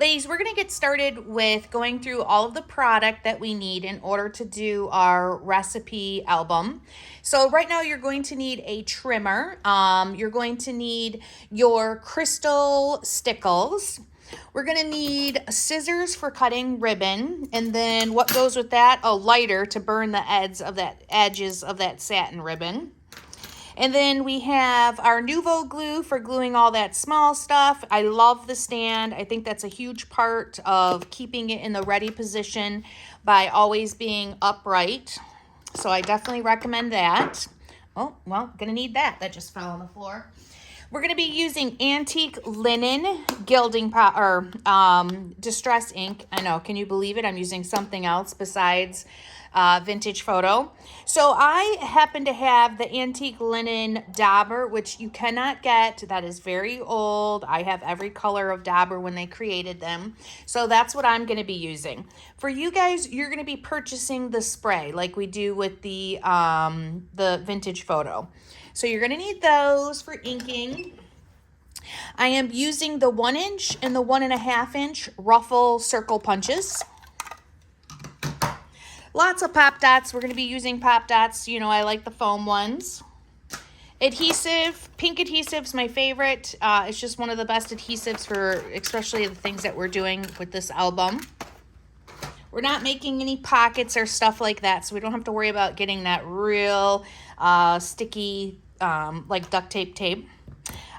Ladies, we're going to get started with going through all of the product that we need in order to do our recipe album. So right now you're going to need a trimmer. You're going to need your crystal stickles. We're going to need scissors for cutting ribbon, and then what goes with that? A lighter to burn the edges of that satin ribbon. And then we have our Nuvo glue for gluing all that small stuff. I love the stand. I think that's a huge part of keeping it in the ready position by always being upright. So I definitely recommend that. Oh, well, gonna need that. That just fell on the floor. We're going to be using antique linen gilding distress ink. I know, can you believe it? I'm using something else besides vintage photo. So I happen to have the antique linen dauber, which you cannot get. That is very old. I have every color of dauber when they created them. So that's what I'm going to be using. For you guys, you're going to be purchasing the spray like we do with the vintage photo. So you're going to need those for inking. I am using the 1 inch and the 1.5 inch ruffle circle punches. Lots of pop dots. We're going to be using pop dots. You know, I like the foam ones. Adhesive. Pink adhesive is my favorite. It's just one of the best adhesives for especially the things that we're doing with this album. We're not making any pockets or stuff like that, so we don't have to worry about getting that real sticky, like duct tape.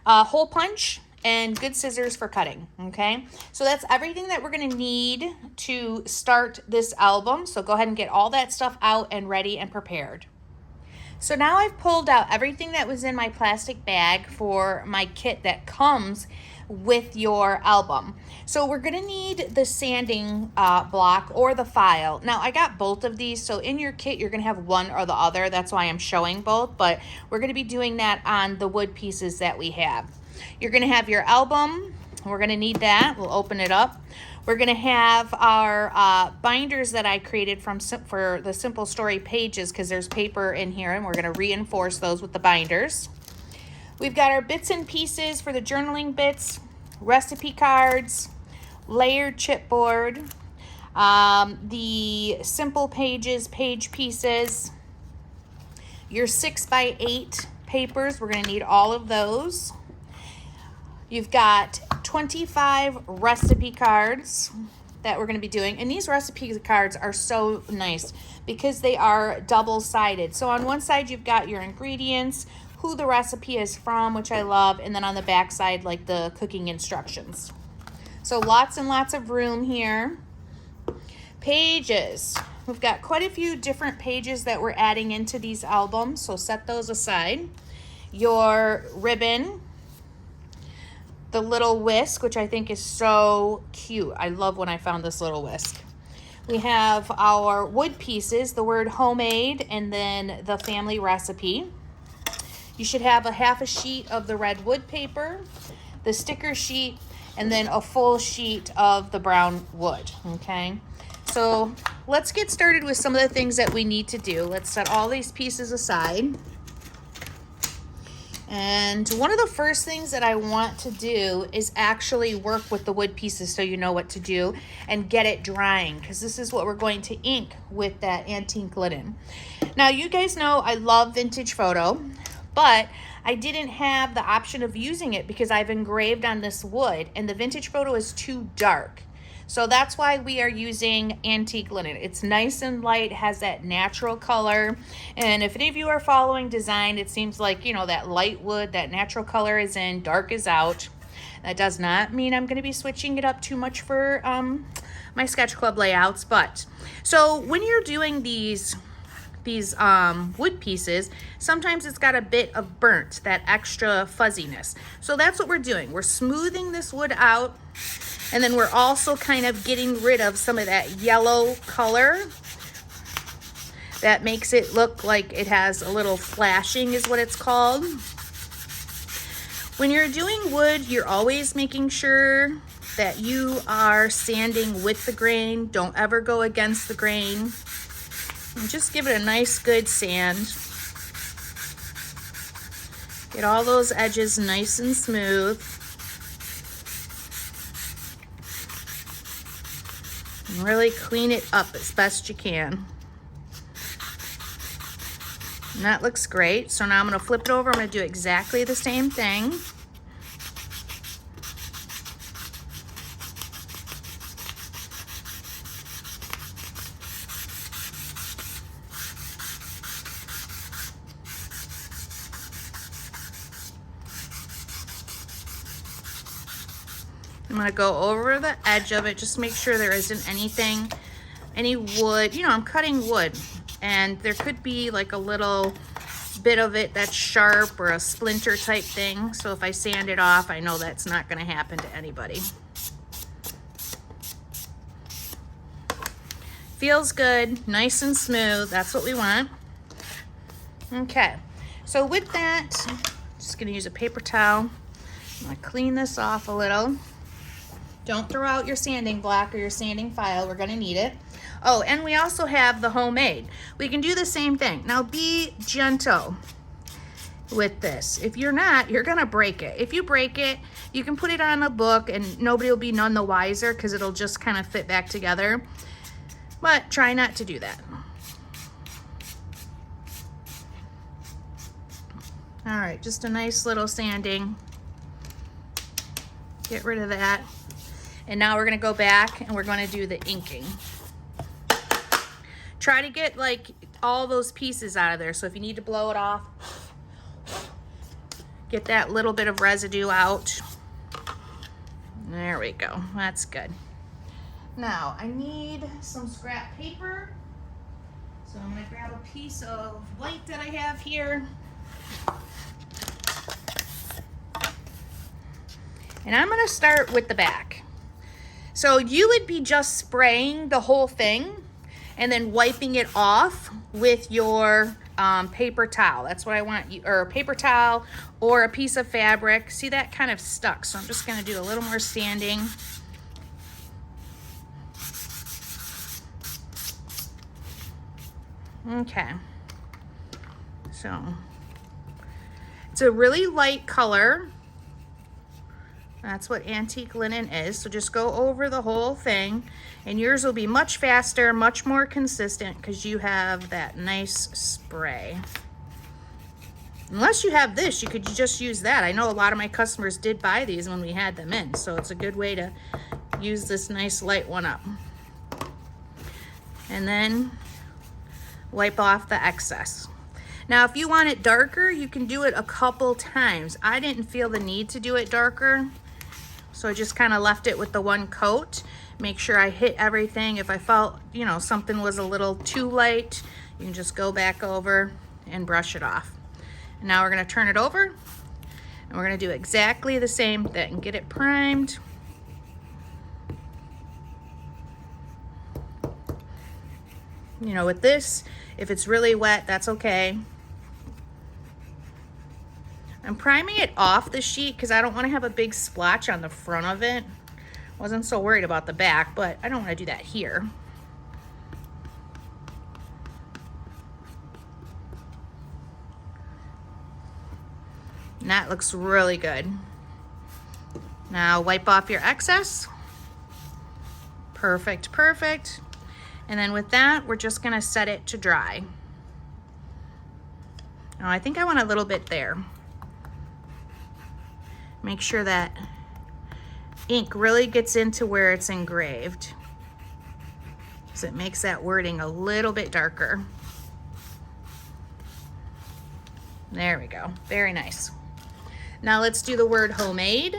Hole punch and good scissors for cutting, okay? So that's everything that we're gonna need to start this album. So go ahead and get all that stuff out and ready and prepared. So now I've pulled out everything that was in my plastic bag for my kit that comes with your album. So we're gonna need the sanding block or the file. Now I got both of these, so in your kit you're gonna have one or the other. That's why I'm showing both, but we're gonna be doing that on the wood pieces that we have. You're gonna have your album. We're gonna need that. We'll open it up. We're gonna have our binders that I created for the Simple Story pages, because there's paper in here, and we're gonna reinforce those with the binders. We've got our bits and pieces for the journaling bits, recipe cards, layered chipboard, the Simple Pages page pieces, your 6x8 papers. We're going to need all of those. You've got 25 recipe cards that we're going to be doing. And these recipe cards are so nice because they are double-sided. So on one side, you've got your ingredients, who the recipe is from, which I love, and then on the back side, like the cooking instructions. So lots and lots of room here. Pages. We've got quite a few different pages that we're adding into these albums, so set those aside. Your ribbon, the little whisk, which I think is so cute. I love when I found this little whisk. We have our wood pieces, the word homemade, and then the family recipe. You should have a half a sheet of the red wood paper, the sticker sheet, and then a full sheet of the brown wood, okay? So let's get started with some of the things that we need to do. Let's set all these pieces aside. And one of the first things that I want to do is actually work with the wood pieces so you know what to do and get it drying, because this is what we're going to ink with that antique linen. Now, you guys know I love vintage photo, but I didn't have the option of using it because I've engraved on this wood and the vintage photo is too dark. So that's why we are using antique linen. It's nice and light, has that natural color. And if any of you are following design, it seems like, you know, that light wood, that natural color is in, dark is out. That does not mean I'm gonna be switching it up too much for my sketch club layouts. But so when you're doing these wood pieces, sometimes it's got a bit of burnt, that extra fuzziness. So that's what we're doing. We're smoothing this wood out, and then we're also kind of getting rid of some of that yellow color that makes it look like it has a little flashing, is what it's called. When you're doing wood, you're always making sure that you are sanding with the grain. Don't ever go against the grain. And just give it a nice good sand. Get all those edges nice and smooth. really clean it up as best you can. And that looks great. So now I'm going to flip it over. I'm going to do exactly the same thing. I'm going to go over the edge of it, just make sure there isn't anything, any wood. You know, I'm cutting wood, and there could be like a little bit of it that's sharp or a splinter type thing. So if I sand it off, I know that's not going to happen to anybody. Feels good, nice and smooth. That's what we want. Okay, so with that, I'm just going to use a paper towel. I'm going to clean this off a little. Don't throw out your sanding block or your sanding file. We're going to need it. Oh, and we also have the homemade. We can do the same thing. Now be gentle with this. If you're not, you're going to break it. If you break it, you can put it on a book and nobody will be none the wiser because it'll just kind of fit back together. But try not to do that. All right, just a nice little sanding. Get rid of that. And now we're going to go back and we're going to do the inking. Try to get like all those pieces out of there. So if you need to blow it off, get that little bit of residue out. There we go. That's good. Now I need some scrap paper. So I'm going to grab a piece of white that I have here. And I'm going to start with the back. So you would be just spraying the whole thing and then wiping it off with your paper towel. That's what I want, or a paper towel or a piece of fabric. See, that kind of stuck. So I'm just going to do a little more sanding. Okay. So it's a really light color. That's what antique linen is. So just go over the whole thing and yours will be much faster, much more consistent because you have that nice spray. Unless you have this, you could just use that. I know a lot of my customers did buy these when we had them in. So it's a good way to use this nice light one up. And then wipe off the excess. Now, if you want it darker, you can do it a couple times. I didn't feel the need to do it darker. So I just kind of left it with the one coat. Make sure I hit everything. If I felt, you know, something was a little too light, you can just go back over and brush it off. And now we're going to turn it over and we're going to do exactly the same thing. Get it primed. You know, with this, if it's really wet, that's okay. I'm priming it off the sheet because I don't want to have a big splotch on the front of it. Wasn't so worried about the back, but I don't want to do that here. And that looks really good. Now wipe off your excess. Perfect, perfect. And then with that, we're just going to set it to dry. Now I think I want a little bit there. Make sure that ink really gets into where it's engraved, so it makes that wording a little bit darker. There we go. Very nice. Now let's do the word homemade.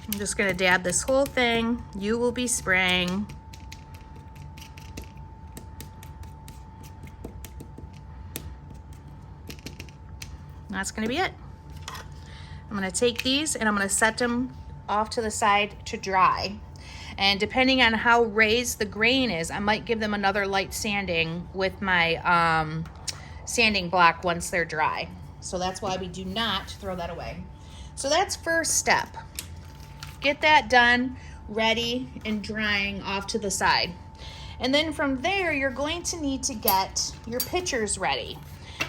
I'm just going to dab this whole thing. You will be spraying. That's going to be it. I'm going to take these and I'm going to set them off to the side to dry. And depending on how raised the grain is, I might give them another light sanding with my sanding block once they're dry. So that's why we do not throw that away. So that's first step. Get that done, ready, and drying off to the side. And then from there, you're going to need to get your pictures ready.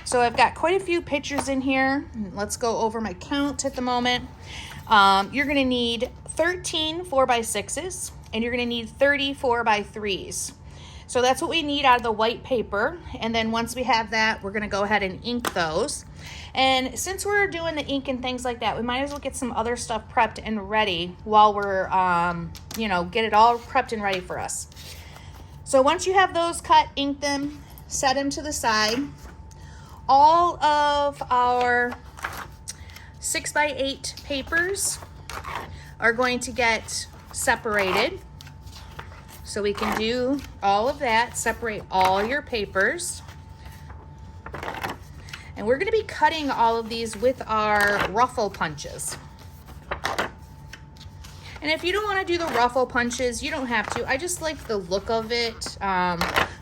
So I've got quite a few pictures in here. Let's go over my count at the moment. You're going to need 13 4x6s, and you're gonna need 30 4x3s. So that's what we need out of the white paper. And then once we have that, we're gonna go ahead and ink those. And since we're doing the ink and things like that, we might as well get some other stuff prepped and ready while we're, get it all prepped and ready for us. So once you have those cut, ink them, set them to the side. All of our 6x8 papers are going to get separated. So we can do all of that, separate all your papers. And we're gonna be cutting all of these with our ruffle punches. And if you don't wanna do the ruffle punches, you don't have to. I just like the look of it.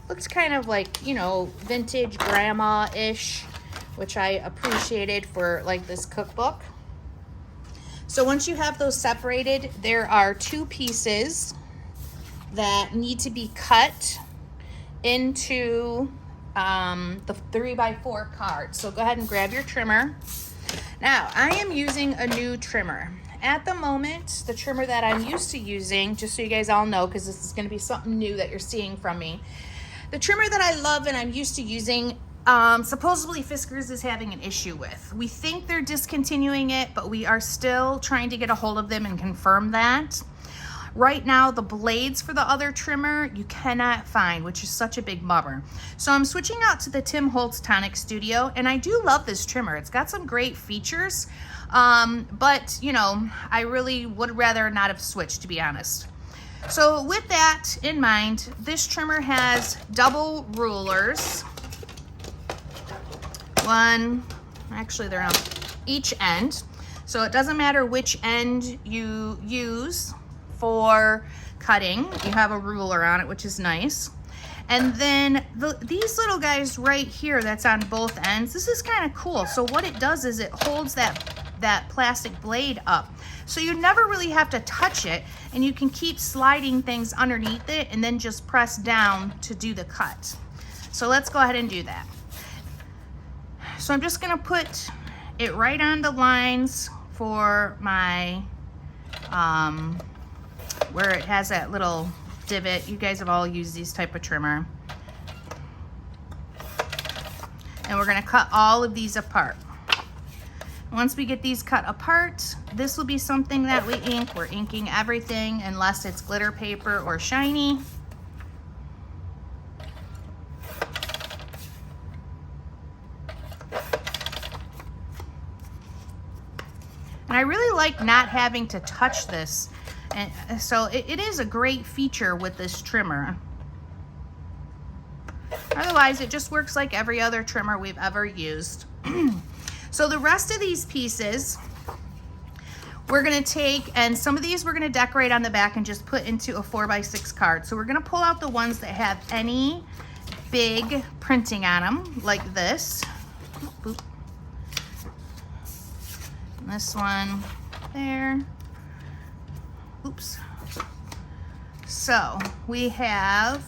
Looks kind of like, vintage grandma-ish, which I appreciated for like this cookbook. So once you have those separated, there are 2 pieces that need to be cut into the 3x4 card. So go ahead and grab your trimmer. Now, I am using a new trimmer. At the moment, the trimmer that I'm used to using, just so you guys all know, because this is going to be something new that you're seeing from me, the trimmer that I love and I'm used to using, supposedly Fiskars is having an issue with. We think they're discontinuing it, but we are still trying to get a hold of them and confirm that. Right now, the blades for the other trimmer you cannot find, which is such a big bummer. So I'm switching out to the Tim Holtz Tonic Studio, and I do love this trimmer. It's got some great features, but I really would rather not have switched, to be honest. So with that in mind, this trimmer has double rulers. They're on each end. So it doesn't matter which end you use for cutting. You have a ruler on it, which is nice. And then these little guys right here that's on both ends, this is kind of cool. So what it does is it holds that plastic blade up. So you never really have to touch it, and you can keep sliding things underneath it and then just press down to do the cut. So let's go ahead and do that. So I'm just gonna put it right on the lines for my, where it has that little divot. You guys have all used these type of trimmer. And we're gonna cut all of these apart. Once we get these cut apart, this will be something that we ink. We're inking everything unless it's glitter paper or shiny. And I really like not having to touch this. And so it is a great feature with this trimmer. Otherwise, it just works like every other trimmer we've ever used. So the rest of these pieces, we're gonna take, and some of these we're gonna decorate on the back and just put into a 4x6 card. So we're gonna pull out the ones that have any big printing on them, like this. Boop. And this one there. Oops. So we have,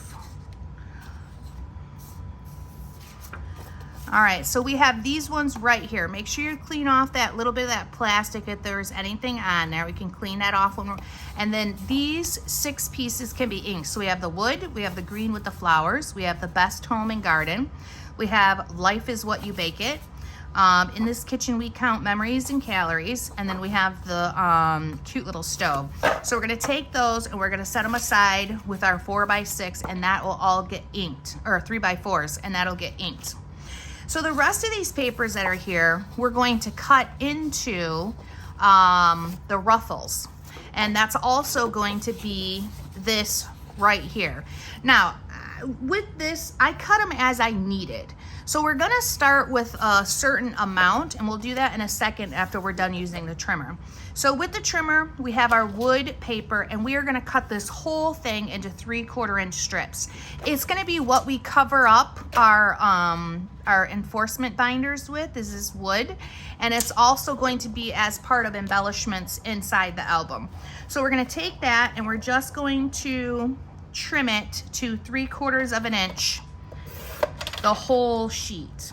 all right, so we have these ones right here. Make sure you clean off that little bit of that plastic if there's anything on there. We can clean that off when we're, and then these 6 pieces can be inked. So we have the wood, we have the green with the flowers, we have the best home and garden, we have life is what you bake it. In this kitchen we count memories and calories, and then we have the cute little stove. So we're gonna take those and we're gonna set them aside with our 4x6, and that will all get inked, or 3x4s, and that'll get inked. So the rest of these papers that are here, we're going to cut into the ruffles, and that's also going to be this right here. Now with this, I cut them as I needed. So we're gonna start with a certain amount, and we'll do that in a second after we're done using the trimmer. So with the trimmer, we have our wood paper, and we are gonna cut this whole thing into 3/4 inch strips. It's gonna be what we cover up our enforcement binders with, is this wood, and it's also going to be as part of embellishments inside the album. So we're gonna take that and we're just going to trim it to 3/4 of an inch, the whole sheet.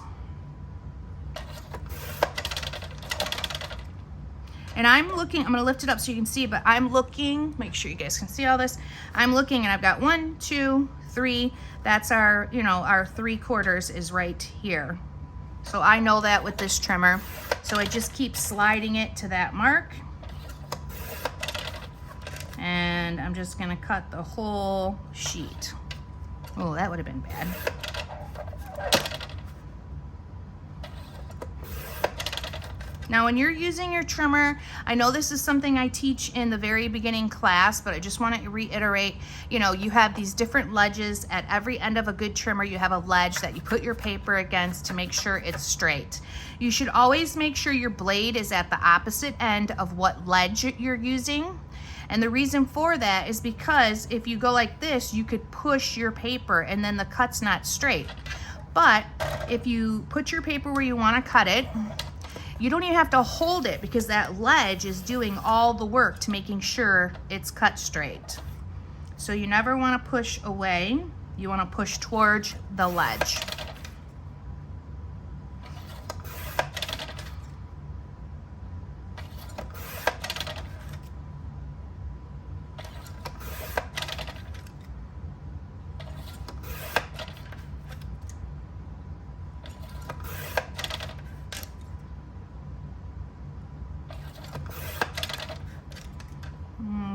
And I'm looking, I'm gonna lift it up so you can see, but I'm looking, make sure you guys can see all this. I'm looking and I've got 1, 2, 3. That's our, you know, our 3/4 is right here. So I know that with this trimmer. So I just keep sliding it to that mark. And I'm just gonna cut the whole sheet. Oh, that would have been bad. Now, when you're using your trimmer, I know this is something I teach in the very beginning class, but I just want to reiterate, you know, you have these different ledges. At every end of a good trimmer, you have a ledge that you put your paper against to make sure it's straight. You should always make sure your blade is at the opposite end of what ledge you're using. And the reason for that is because if you go like this, you could push your paper and then the cut's not straight. But if you put your paper where you want to cut it, you don't even have to hold it because that ledge is doing all the work to making sure it's cut straight. So you never want to push away. You want to push towards the ledge.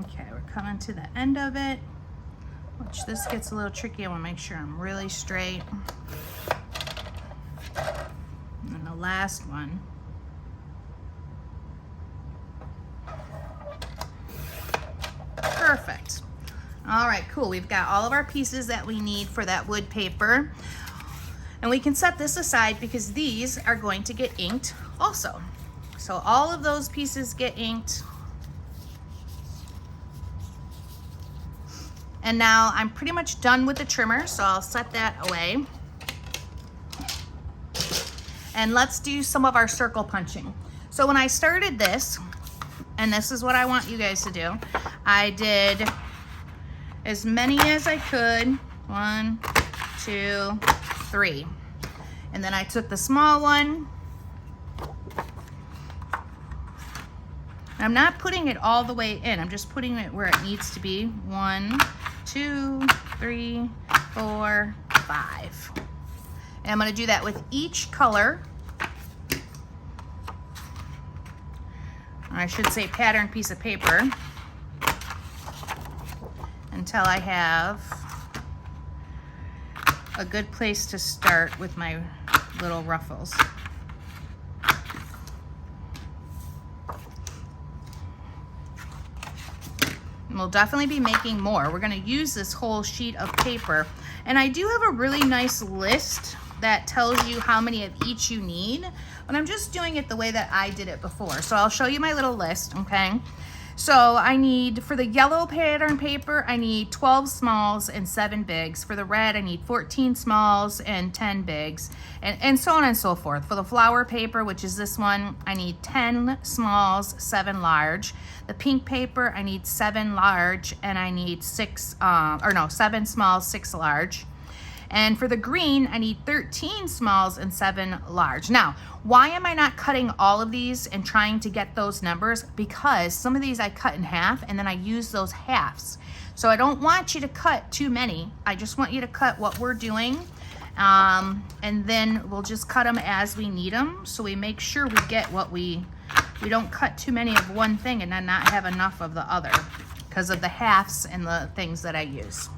Okay, we're coming to the end of it, which this gets a little tricky. I want to make sure I'm really straight. And then the last one. Perfect. All right, cool. We've got all of our pieces that we need for that wood paper. And we can set this aside because these are going to get inked also. So all of those pieces get inked. And now I'm pretty much done with the trimmer, so I'll set that away. And let's do some of our circle punching. So when I started this, and this is what I want you guys to do, I did as many as I could. 1, 2, 3. And then I took the small one. I'm not putting it all the way in. I'm just putting it where it needs to be. 1, 2, 3, 4, 5. And I'm going to do that with each color. Or I should say pattern piece of paper. Until I have a good place to start with my little ruffles. And we'll definitely be making more. We're going to use this whole sheet of paper. And I do have a really nice list that tells you how many of each you need, but I'm just doing it the way that I did it before. So I'll show you my little list, okay? So I need, for the yellow pattern paper, I need 12 smalls and 7 bigs. For the red, I need 14 smalls and 10 bigs, and so on and so forth. For the flower paper, which is this one, I need 10 smalls, 7 large. The pink paper, I need 7 large, and I need 7 smalls, 6 large. And for the green, I need 13 smalls and 7 large. Now, why am I not cutting all of these and trying to get those numbers? Because some of these I cut in half and then I use those halves. So I don't want you to cut too many. I just want you to cut what we're doing. And then we'll just cut them as we need them. So we make sure we get what we don't cut too many of one thing and then not have enough of the other because of the halves and the things that I use.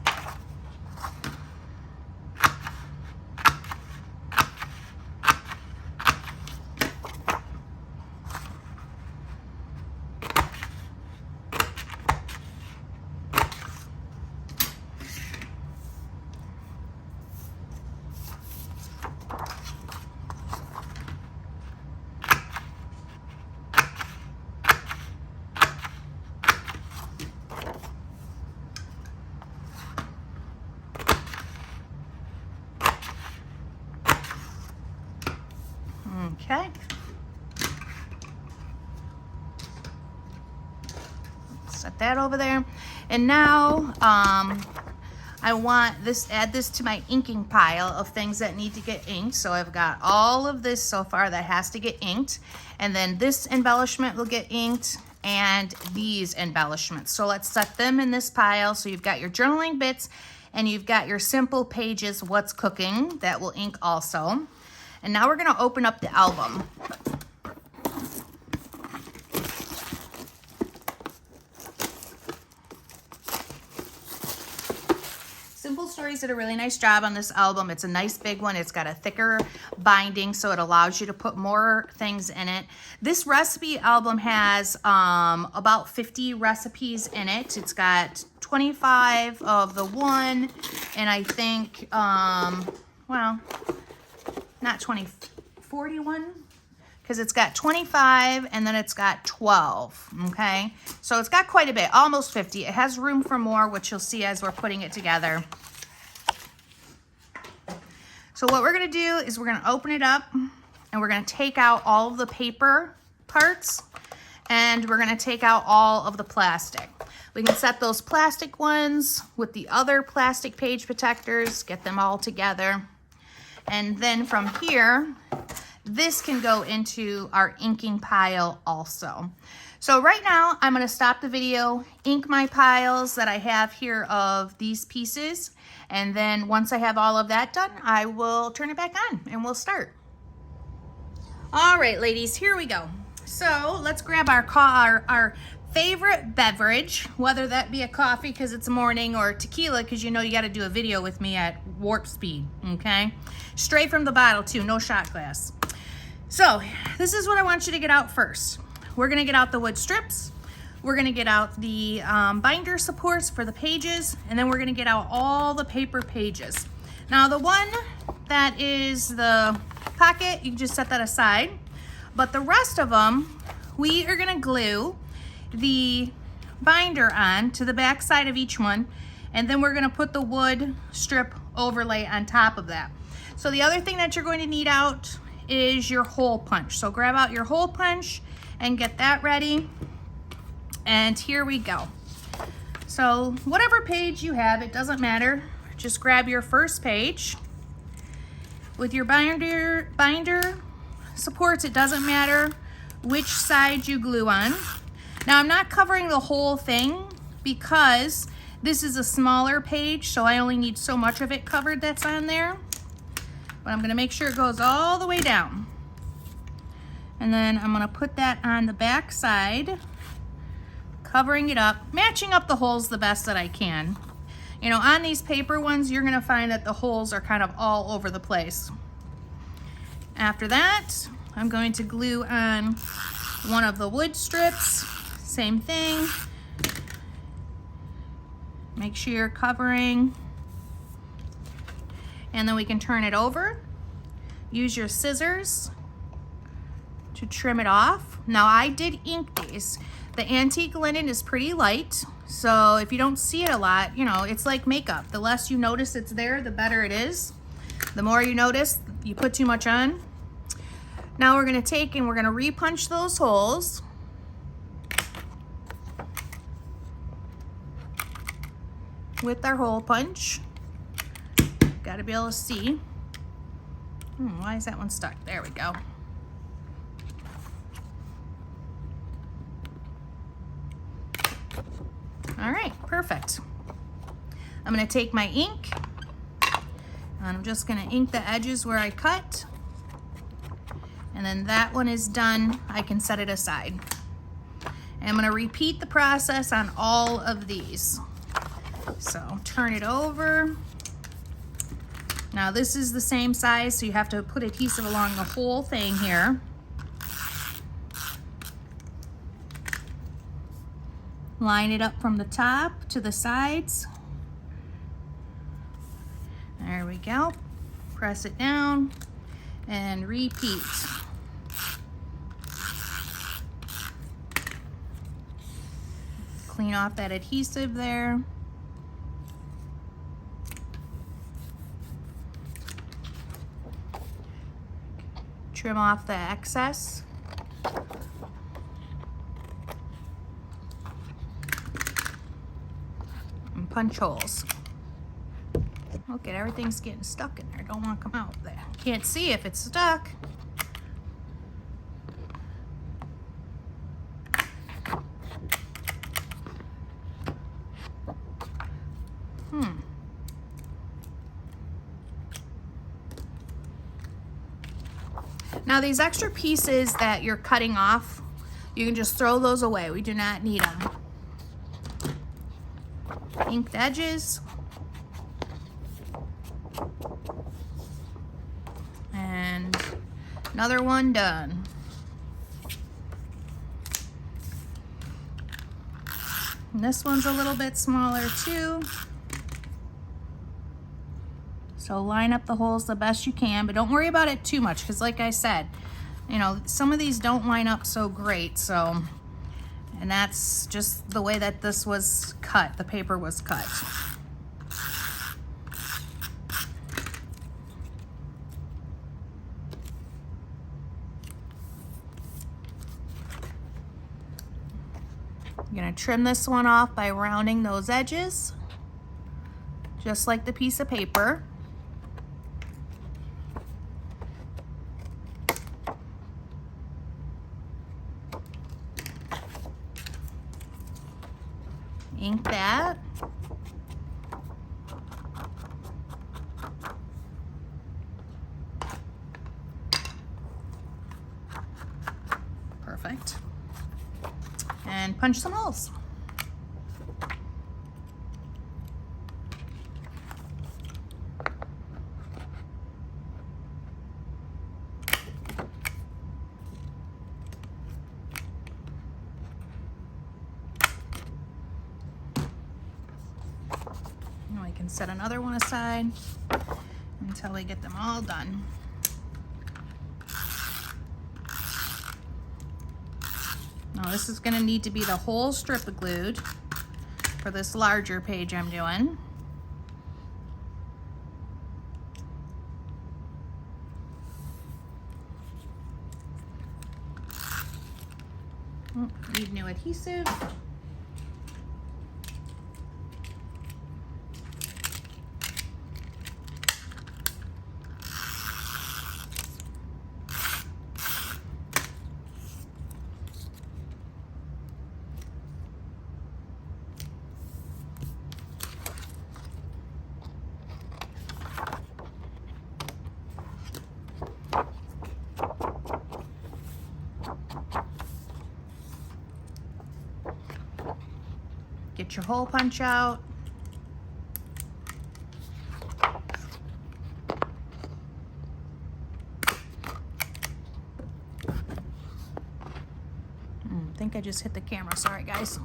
Okay. Set that over there. And now I want this, add this to my inking pile of things that need to get inked. So I've got all of this so far that has to get inked. And then this embellishment will get inked and these embellishments. So let's set them in this pile. So you've got your journaling bits and you've got your simple pages, what's cooking, that will ink also. And now we're gonna open up the album. Simple Stories did a really nice job on this album. It's a nice big one. It's got a thicker binding, so it allows you to put more things in it. This recipe album has about 50 recipes in it. It's got 25 of the one, and I think, well, not 20, 41, because it's got 25 and then it's got 12, okay? So it's got quite a bit, almost 50. It has room for more, which you'll see as we're putting it together. So what we're gonna do is we're gonna open it up and we're gonna take out all of the paper parts and we're gonna take out all of the plastic. We can set those plastic ones with the other plastic page protectors, get them all together. And then from here, this can go into our inking pile also. So right now, I'm gonna stop the video, ink my piles that I have here of these pieces, and then once I have all of that done, I will turn it back on and we'll start. All right, ladies, here we go. So let's grab our favorite beverage, whether that be a coffee because it's morning or tequila because you know you gotta do a video with me at warp speed, okay? Straight from the bottle too, no shot glass. So this is what I want you to get out first. We're gonna get out the wood strips. We're gonna get out the binder supports for the pages, and then we're gonna get out all the paper pages. Now the one that is the pocket, you can just set that aside. But the rest of them, we are gonna glue the binder on to the back side of each one, and then we're gonna put the wood strip overlay on top of that. So the other thing that you're going to need out is your hole punch. So grab out your hole punch and get that ready. And here we go. So whatever page you have, it doesn't matter. Just grab your first page. With your binder supports, it doesn't matter which side you glue on. Now I'm not covering the whole thing because this is a smaller page, so I only need so much of it covered that's on there. But I'm gonna make sure it goes all the way down. And then I'm gonna put that on the back side, covering it up, matching up the holes the best that I can. You know, on these paper ones, you're gonna find that the holes are kind of all over the place. After that, I'm going to glue on one of the wood strips, same thing. Make sure you're covering. And then we can turn it over. Use your scissors to trim it off. Now I did ink these. The antique linen is pretty light, so if you don't see it a lot, you know, it's like makeup. The less you notice it's there, the better it is. The more you notice, you put too much on. Now we're gonna take and we're gonna re-punch those holes. With our hole punch. Got to be able to see. Why is that one stuck? There we go. All right, perfect. I'm going to take my ink and I'm just going to ink the edges where I cut. And then that one is done. I can set it aside. And I'm going to repeat the process on all of these. So turn it over. Now this is the same size, so you have to put adhesive along the whole thing here. Line it up from the top to the sides. There we go. Press it down and repeat. Clean off that adhesive there. Trim off the excess. And punch holes. Look at everything's getting stuck in there. Don't want to come out there. Can't see if it's stuck. Now these extra pieces that you're cutting off, you can just throw those away. We do not need them. Inked edges. And another one done. And this one's a little bit smaller too. So line up the holes the best you can, but don't worry about it too much, because like I said, you know, some of these don't line up so great. So, and that's just the way that this was cut, the paper was cut. I'm gonna trim this one off by rounding those edges, just like the piece of paper. Ink that. Perfect. And punch some holes. Now we can set another one aside until we get them all done. Now this is going to need to be the whole strip of glued for this larger page I'm doing. Oh, need new adhesive. Get your hole punch out. I think I just hit the camera. Sorry, guys.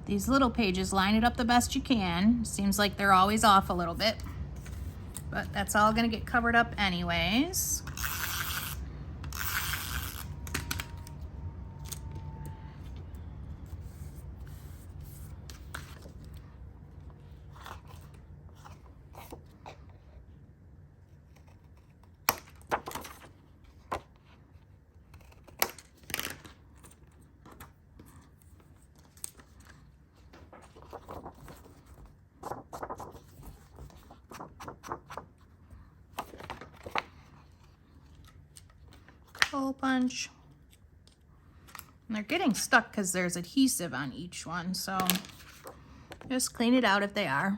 These little pages, line it up the best you can. Seems like they're always off a little bit, but that's all gonna get covered up anyways. Hole punch. And they're getting stuck because there's adhesive on each one, so just clean it out if they are.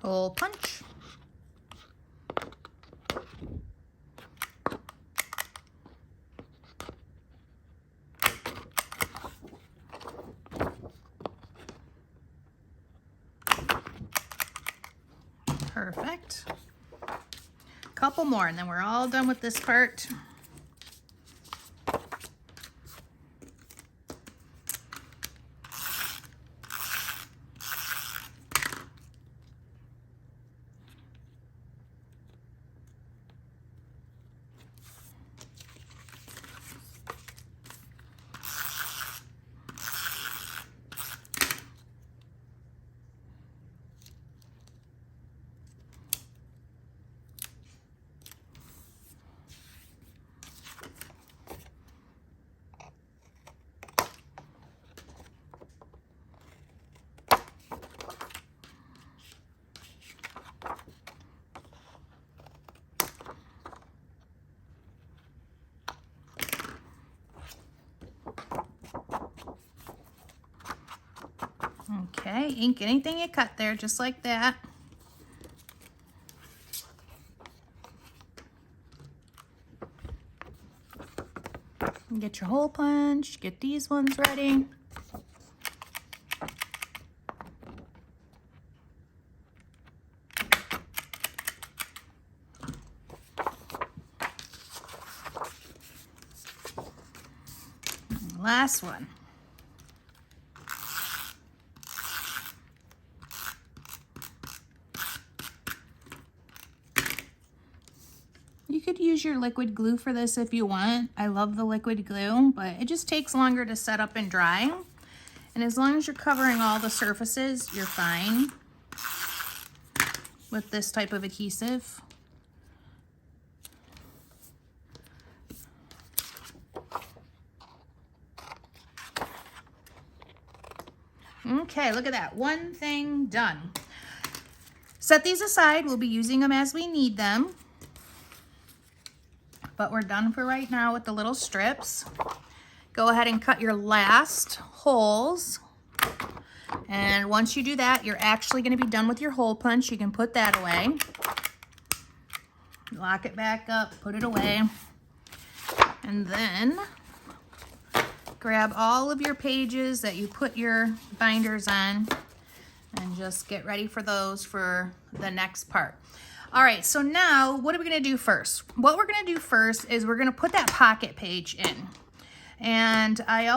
Hole punch. Perfect. Couple more and then we're all done with this part. Okay, ink anything you cut there, just like that. Get your hole punch, get these ones ready. Last one. You could use your liquid glue for this if you want. I love the liquid glue, but it just takes longer to set up and dry. And as long as you're covering all the surfaces, you're fine with this type of adhesive. Okay, look at that. One thing done. Set these aside. We'll be using them as we need them. But we're done for right now with the little strips. Go ahead and cut your last holes. And once you do that, you're actually going to be done with your hole punch. You can put that away. Lock it back up, put it away. And then grab all of your pages that you put your binders on and just get ready for those for the next part. All right, so now what are we gonna do first? What we're gonna do first is we're gonna put that pocket page in. And I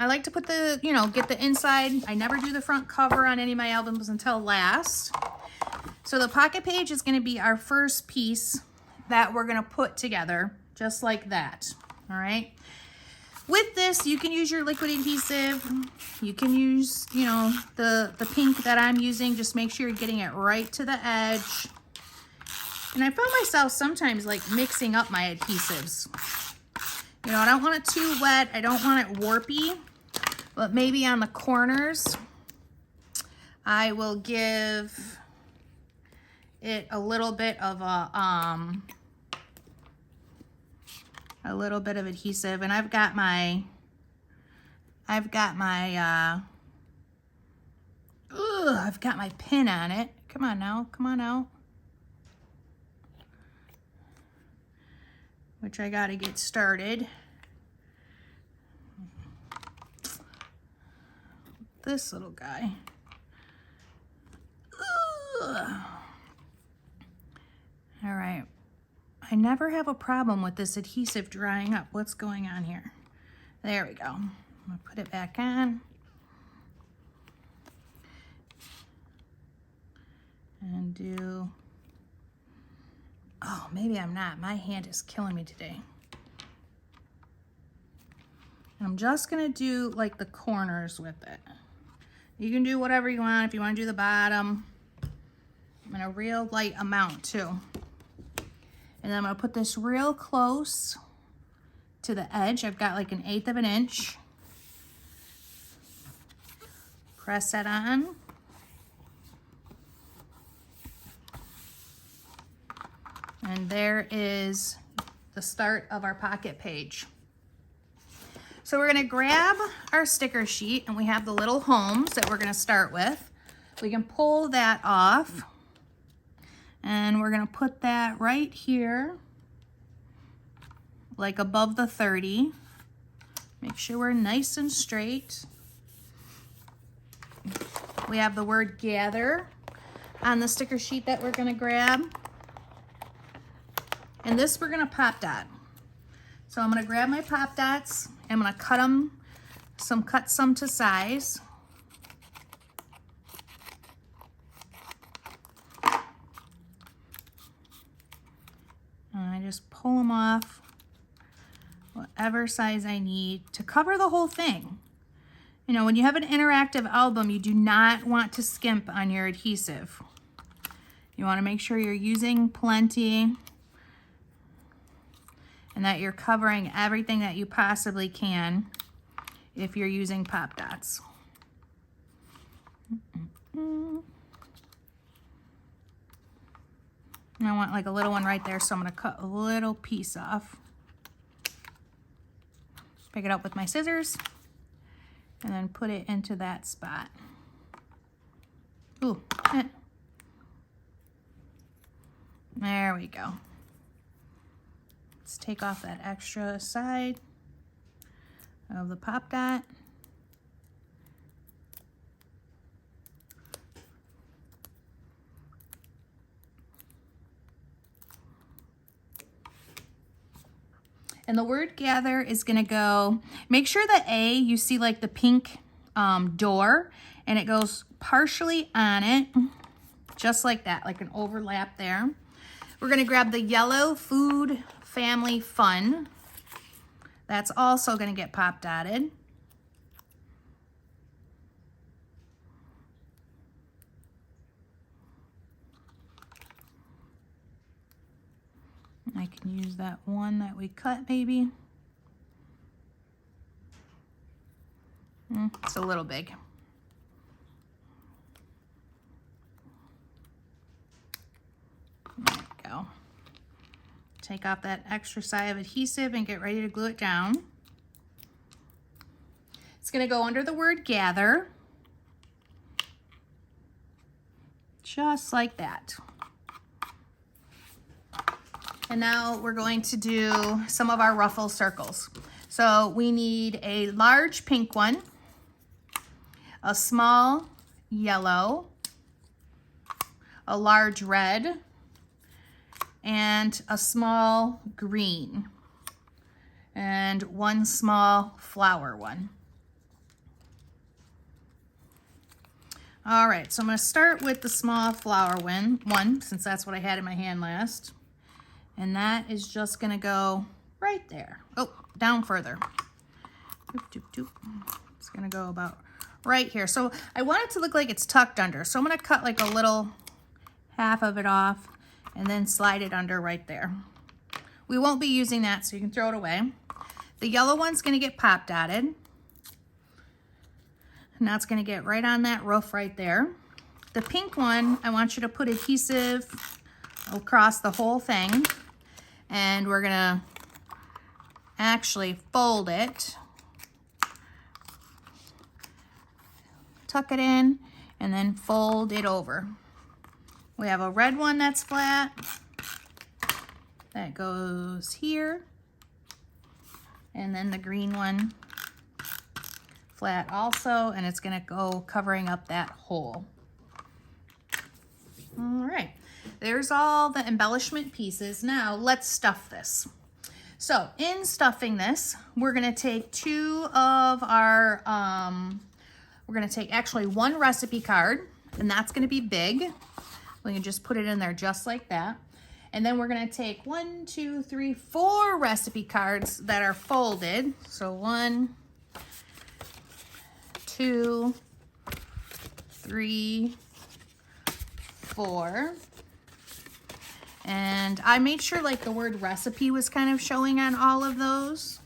like to put the, get the inside. I never do the front cover on any of my albums until last. So the pocket page is gonna be our first piece that we're gonna put together, just like that, all right? With this, you can use your liquid adhesive. You can use, the pink that I'm using. Just make sure you're getting it right to the edge. And I found myself sometimes like mixing up my adhesives. I don't want it too wet. I don't want it warpy, but maybe on the corners, I will give it a little bit of a little bit of adhesive. And I've got my pin on it. Come on now, come on out. Which I gotta get started. This little guy. Ugh. All right. I never have a problem with this adhesive drying up. What's going on here? There we go. I'm gonna put it back on. And do, oh, maybe I'm not. My hand is killing me today. And I'm just gonna do like the corners with it. You can do whatever you want. If you wanna do the bottom, and a real light amount too. And then I'm gonna put this real close to the edge. I've got like 1/8 of an inch. Press that on. And there is the start of our pocket page. So we're gonna grab our sticker sheet and we have the little homes that we're gonna start with. We can pull that off, and we're gonna put that right here, like above the 30. Make sure we're nice and straight. We have the word gather on the sticker sheet that we're gonna grab. And this we're gonna pop dot. So I'm gonna grab my pop dots, I'm gonna cut them, cut some to size. And I just pull them off whatever size I need to cover the whole thing. You know, when you have an interactive album, you do not want to skimp on your adhesive. You want to make sure you're using plenty and that you're covering everything that you possibly can if you're using pop dots. And I want like a little one right there, so I'm going to cut a little piece off. Pick it up with my scissors and then put it into that spot. Ooh, there we go. Let's take off that extra side of the pop dot. And the word gather is gonna go, make sure the A, you see like the pink door, and it goes partially on it, just like that, like an overlap there. We're gonna grab the yellow food, family, fun. That's also gonna get pop dotted. I can use that one that we cut maybe. It's a little big. There we go. Take off that extra side of adhesive and get ready to glue it down. It's gonna go under the word gather. Just like that. And now we're going to do some of our ruffle circles. So we need a large pink one, a small yellow, a large red, and a small green, and one small flower one. All right, so I'm gonna start with the small flower one since that's what I had in my hand last. And that is just gonna go right there. Oh, down further. Doop, doop, doop. It's gonna go about right here. So I want it to look like it's tucked under. So I'm gonna cut like a little half of it off and then slide it under right there. We won't be using that, so you can throw it away. The yellow one's gonna get pop dotted. And that's gonna get right on that roof right there. The pink one, I want you to put adhesive across the whole thing. And we're gonna actually fold it, tuck it in, and then fold it over. We have a red one that's flat, that goes here, and then the green one flat also, and it's gonna go covering up that hole. All right. There's all the embellishment pieces. Now let's stuff this. So in stuffing this, we're gonna take two of our, we're gonna take actually one recipe card, and that's gonna be big. We can just put it in there just like that. And then we're gonna take 1, 2, 3, 4 recipe cards that are folded. So 1, 2, 3, 4. And I made sure like the word recipe was kind of showing on all of those.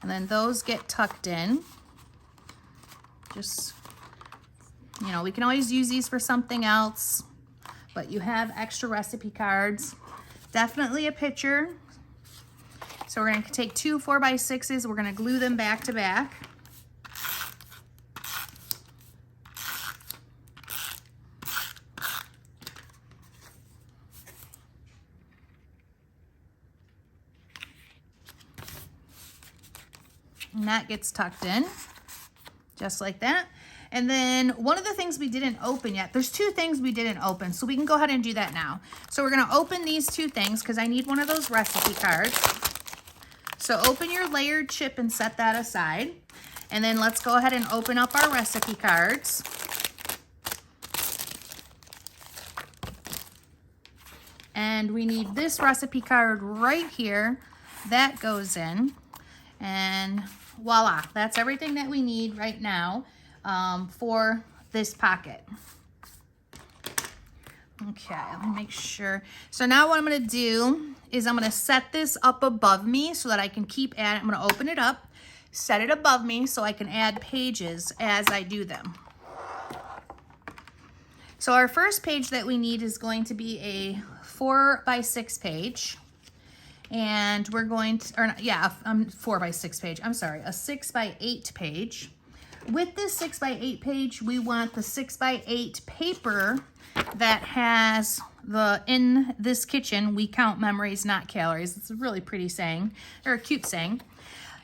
And then those get tucked in. Just, you know, we can always use these for something else, but you have extra recipe cards. Definitely a picture. So we're gonna take 2 4x6s, we're gonna glue them back to back. And that gets tucked in, just like that. And then one of the things we didn't open yet, there's two things we didn't open, so we can go ahead and do that now. So we're gonna open these two things because I need one of those recipe cards. So open your layered chip and set that aside. And then let's go ahead and open up our recipe cards. And we need this recipe card right here. That goes in. And voila, that's everything that we need right now for this pocket. Okay, let me make sure. So now what I'm gonna do is I'm gonna set this up above me so that I can keep adding. I'm gonna open it up, set it above me so I can add pages as I do them. So our first page that we need is going to be a 4x6 page. And we're going to, or yeah, 4x6 page. I'm sorry, a 6x8 page. With this 6x8 page, we want the 6x8 paper that has the, in this kitchen, we count memories, not calories. It's a really pretty saying, or a cute saying.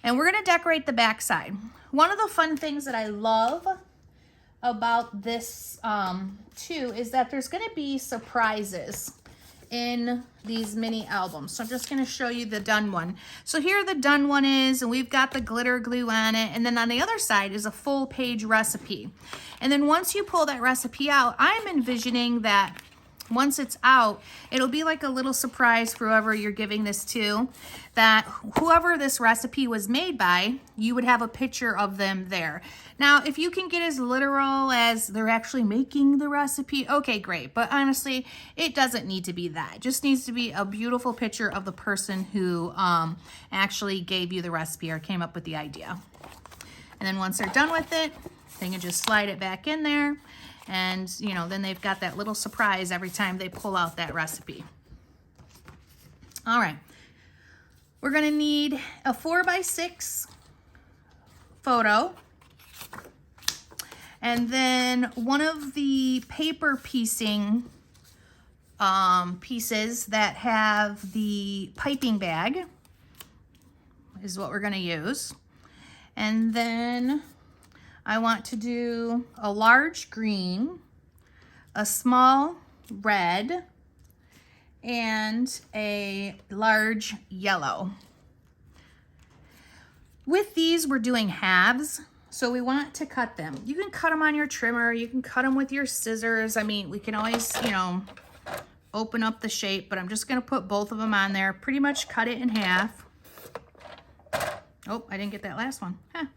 And we're gonna decorate the back side. One of the fun things that I love about this too is that there's gonna be surprises in these mini albums. So I'm just going to show you the done one. So here the done one is, and we've got the glitter glue on it. And then on the other side is a full page recipe. And then once you pull that recipe out, I'm envisioning that once it's out, it'll be like a little surprise for whoever you're giving this to, that whoever this recipe was made by, you would have a picture of them there. Now, if you can get as literal as they're actually making the recipe, okay, great. But honestly, it doesn't need to be that. It just needs to be a beautiful picture of the person who actually gave you the recipe or came up with the idea. And then once they're done with it, they can just slide it back in there. And, you know, then they've got that little surprise every time they pull out that recipe. All right. We're going to need a 4x6 photo. And then one of the paper piecing pieces that have the piping bag is what we're going to use. And then I want to do a large green, a small red, and a large yellow. With these, we're doing halves, so we want to cut them. You can cut them on your trimmer, you can cut them with your scissors. I mean, we can always, you know, open up the shape, but I'm just gonna put both of them on there, pretty much cut it in half. Oh, I didn't get that last one. Huh.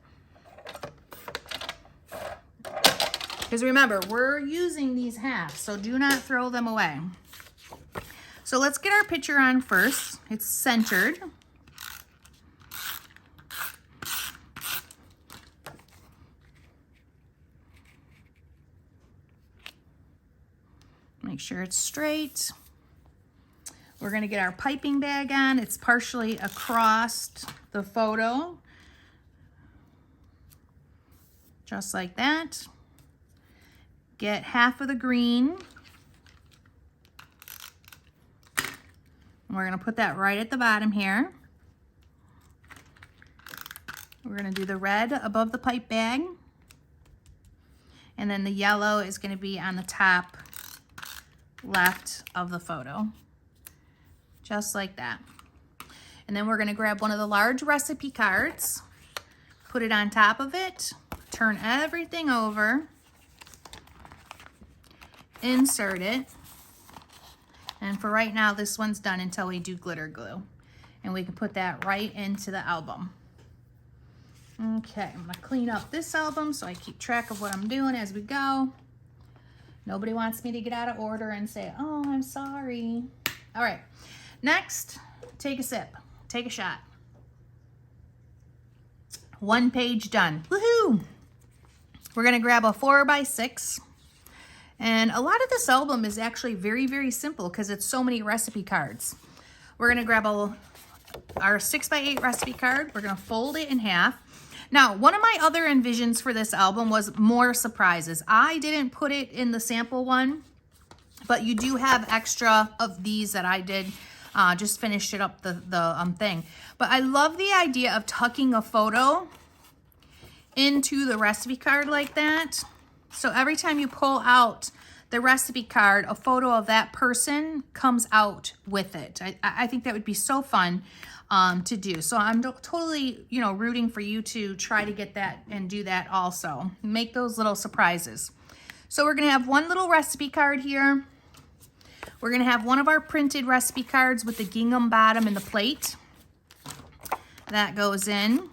Because remember, we're using these halves, so do not throw them away. So let's get our picture on first. It's centered. Make sure it's straight. We're gonna get our piping bag on. It's partially across the photo. Just like that. Get half of the green. And we're gonna put that right at the bottom here. We're gonna do the red above the pipe bag. And then the yellow is gonna be on the top left of the photo. Just like that. And then we're gonna grab one of the large recipe cards, put it on top of it, turn everything over, insert it, and for right now this one's done until we do glitter glue, and we can put that right into the album. Okay, I'm gonna clean up this album so I keep track of what I'm doing as we go. Nobody wants me to get out of order and say, oh, I'm sorry. All right, next, take a sip, take a shot. One page done, woohoo! We're gonna grab a 4x6. And a lot of this album is actually very, very simple because it's so many recipe cards. We're gonna grab our 6x8 recipe card. We're gonna fold it in half. Now, one of my other envisions for this album was more surprises. I didn't put it in the sample one, but you do have extra of these that I did. Just finished it up the thing. But I love the idea of tucking a photo into the recipe card like that. So every time you pull out the recipe card, a photo of that person comes out with it. I think that would be so fun to do. So I'm totally, you know, rooting for you to try to get that and do that also. Make those little surprises. So we're gonna have one little recipe card here. We're gonna have one of our printed recipe cards with the gingham bottom and the plate. That goes in.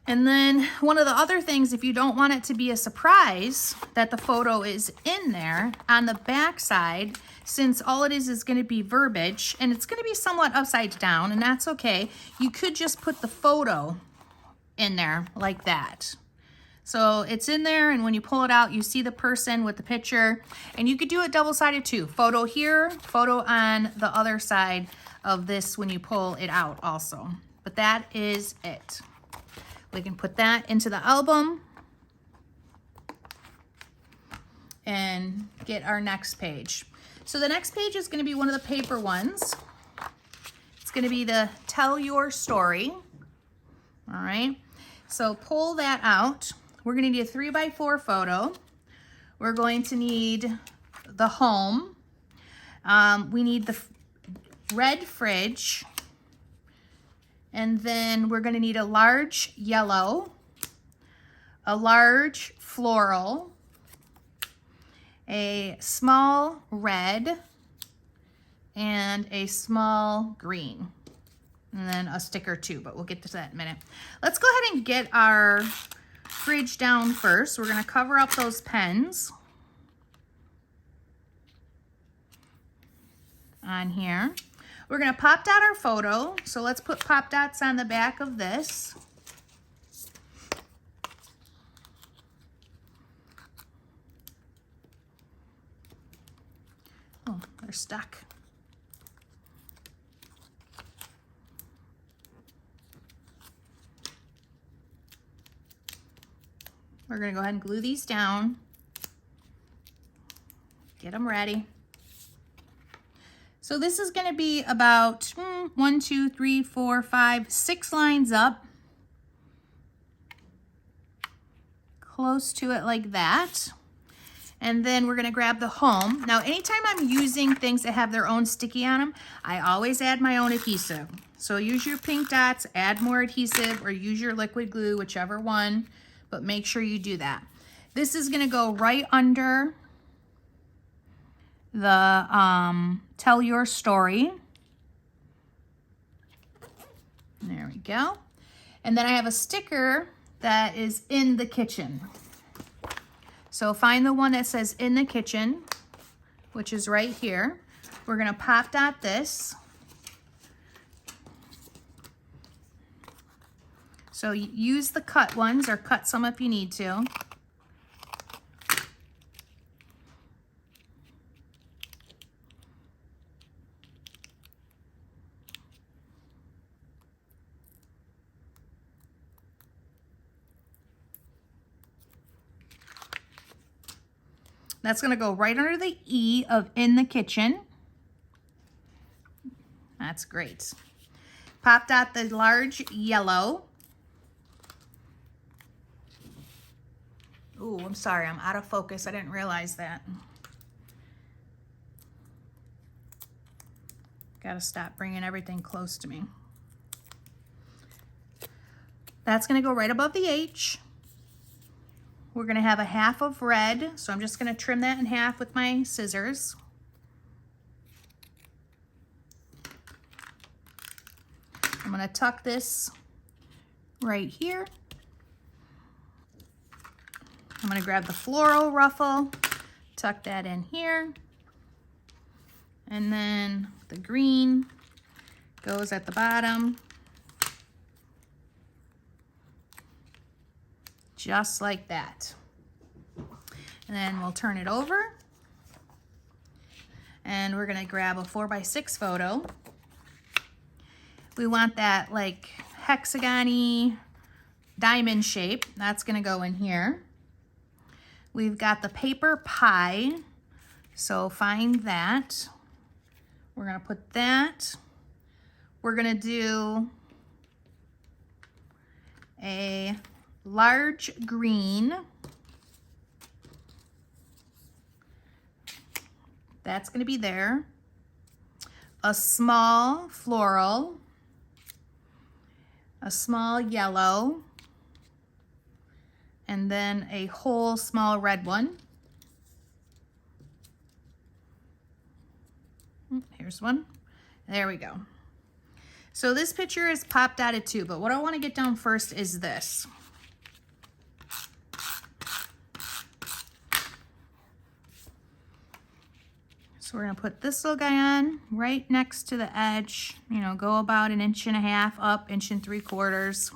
And then one of the other things, if you don't want it to be a surprise that the photo is in there, on the back side, since all it is going to be verbiage, and it's going to be somewhat upside down, and that's okay, you could just put the photo in there like that. So it's in there, and when you pull it out, you see the person with the picture, and you could do it double-sided too. Photo here, photo on the other side of this when you pull it out also. But that is it. We can put that into the album and get our next page. So the next page is going to be one of the paper ones. It's going to be the Tell Your Story. All right. So pull that out. We're going to need a 3x4 photo. We're going to need the home. We need the red fridge. And then we're going to need a large yellow, a large floral, a small red, and a small green. And then a sticker too, but we'll get to that in a minute. Let's go ahead and get our fridge down first. We're going to cover up those pens on here. We're going to pop dot our photo. So let's put pop dots on the back of this. Oh, they're stuck. We're going to go ahead and glue these down. Get them ready. So this is going to be about 1, 2, 3, 4, 5, 6 lines up. Close to it like that. And then we're going to grab the home. Now, anytime I'm using things that have their own sticky on them, I always add my own adhesive. So use your pink dots, add more adhesive, or use your liquid glue, whichever one, but make sure you do that. This is going to go right under the Tell Your Story. There we go. And then I have a sticker that is in the kitchen. So find the one that says in the kitchen, which is right here. We're going to pop dot this. So use the cut ones, or cut some if you need to. That's going to go right under the E of in the kitchen. That's great. Pop dot the large yellow. Ooh, I'm sorry, I'm out of focus. I didn't realize that. Got to stop bringing everything close to me. That's going to go right above the H. We're going to have a half of red, so I'm just going to trim that in half with my scissors. I'm going to tuck this right here. I'm going to grab the floral ruffle, tuck that in here, and then the green goes at the bottom. Just like that. And then we'll turn it over. And we're gonna grab a 4x6 photo. We want that like hexagon-y diamond shape. That's gonna go in here. We've got the paper pie. So find that. We're gonna put that. We're gonna do a large green. That's going to be there. A small floral. A small yellow. And then a whole small red one. Here's one. There we go. So this picture is pop dotted too, but what I want to get down first is this. So we're going to put this little guy on right next to the edge, you know, go about 1.5 inches up, 1 3/4 inches.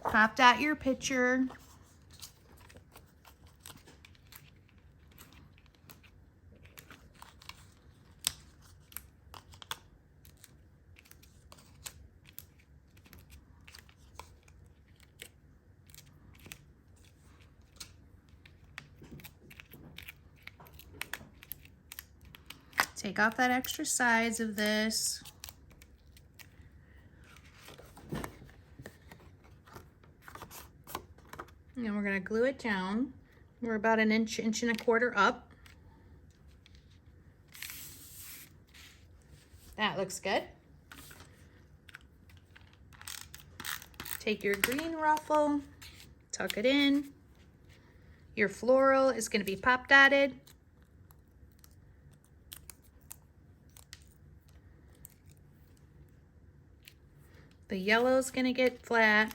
Pop dot your picture. Take off that extra sides of this. And we're going to glue it down. We're about 1 inch, 1.25 inches up. That looks good. Take your green ruffle, tuck it in. Your floral is going to be pop dotted. The yellow is going to get flat.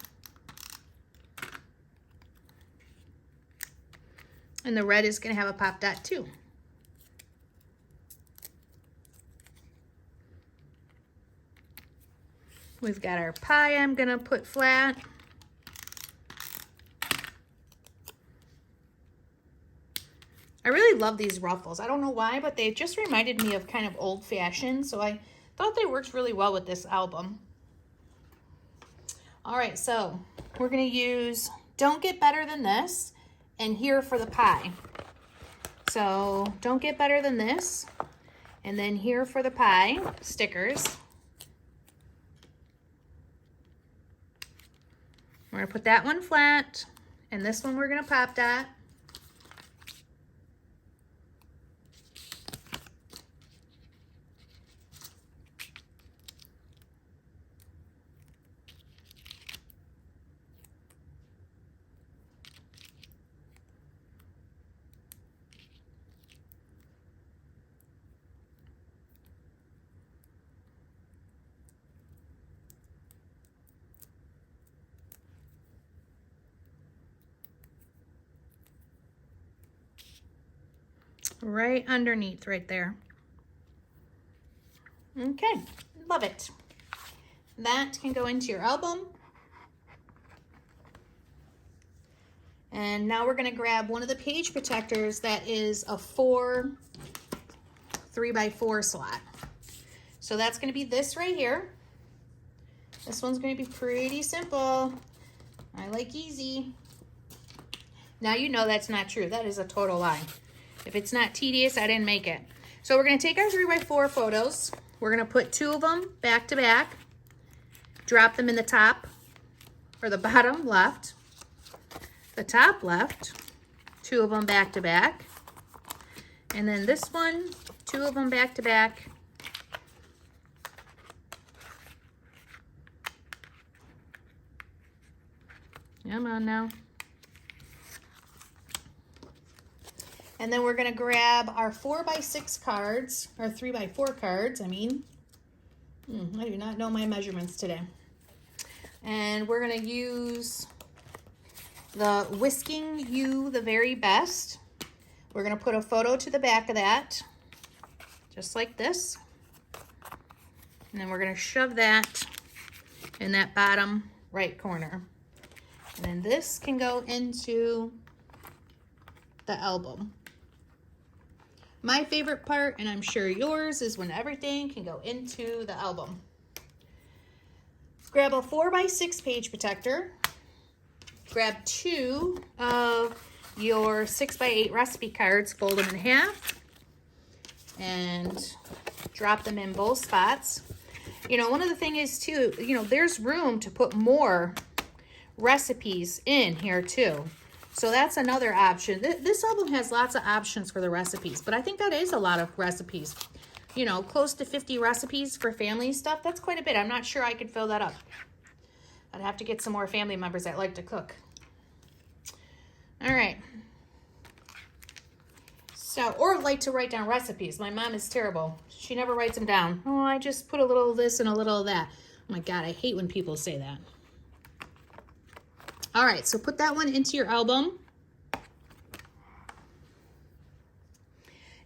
And the red is going to have a pop dot too. We've got our pie I'm going to put flat. I really love these ruffles. I don't know why, but they just reminded me of kind of old-fashioned, so I thought they worked really well with this album. All right, so we're going to use Don't Get Better Than This and Here for the Pie. So Don't Get Better Than This and then Here for the Pie stickers. We're going to put that one flat, and this one we're going to pop dot. Right underneath right there. Okay, love it. That can go into your album. And now we're going to grab one of the page protectors that is a 4 3x4 slot. So that's going to be this right here. This one's going to be pretty simple. I like easy. Now you know that's not true. That is a total lie. If it's not tedious, I didn't make it. So we're going to take our 3x4 photos. We're going to put 2 of them back to back. Drop them in the top or the bottom left. The top left. 2 of them back to back. And then this one, 2 of them back to back. Come on now. And then we're going to grab our 4x6 cards, or 3x4 cards, I mean. I do not know my measurements today. And we're going to use the Whisking You the Very Best. We're going to put a photo to the back of that, just like this. And then we're going to shove that in that bottom right corner. And then this can go into the album. My favorite part, and I'm sure yours, is when everything can go into the album. Grab a 4x6 page protector. Grab 2 of your 6x8 recipe cards, fold them in half, and drop them in both spots. You know, one of the things is too, you know, there's room to put more recipes in here too. So that's another option. This album has lots of options for the recipes, but I think that is a lot of recipes. You know, close to 50 recipes for family stuff. That's quite a bit. I'm not sure I could fill that up. I'd have to get some more family members that like to cook. All right. So, or like to write down recipes. My mom is terrible. She never writes them down. Oh, I just put a little of this and a little of that. Oh my God, I hate when people say that. All right, so put that one into your album.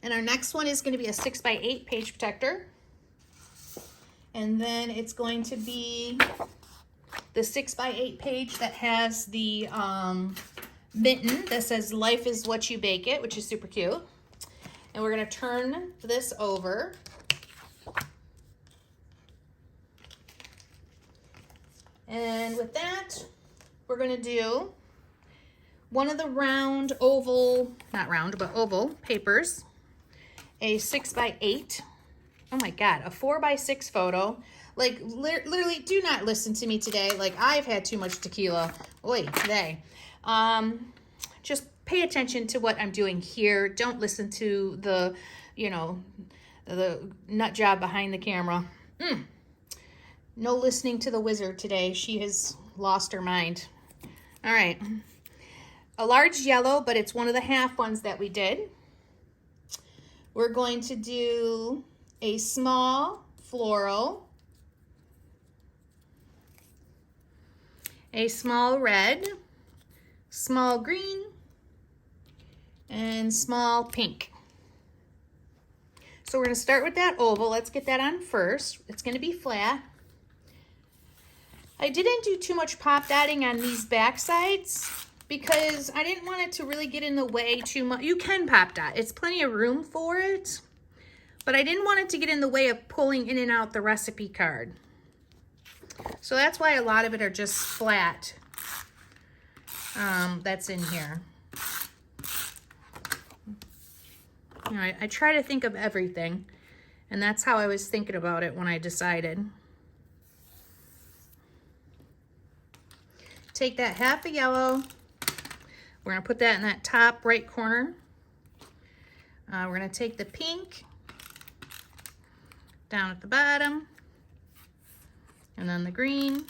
And our next one is going to be a 6x8 page protector. And then it's going to be the 6x8 page that has the mitten that says "Life is what you bake it," which is super cute. And we're going to turn this over. And with that, we're going to do one of the round oval, not round, but oval papers, a 6x8. Oh my God, a 4x6 photo. Like, literally, do not listen to me today. Like, I've had too much tequila. Oy, today. Just pay attention to what I'm doing here. Don't listen to the, you know, the nut job behind the camera. No listening to the wizard today. She has lost her mind. All right. A large yellow, but it's one of the half ones that we did. We're going to do a small floral, a small red, small green, and small pink. So we're going to start with that oval. Let's get that on first. It's going to be flat. I didn't do too much pop dotting on these back sides because I didn't want it to really get in the way too much. You can pop dot. It's plenty of room for it. But I didn't want it to get in the way of pulling in and out the recipe card. So that's why a lot of it are just flat. That's in here. You know, I try to think of everything. And that's how I was thinking about it when I decided. Take that half a yellow. We're going to put that in that top right corner. We're going to take the pink down at the bottom. And then the green.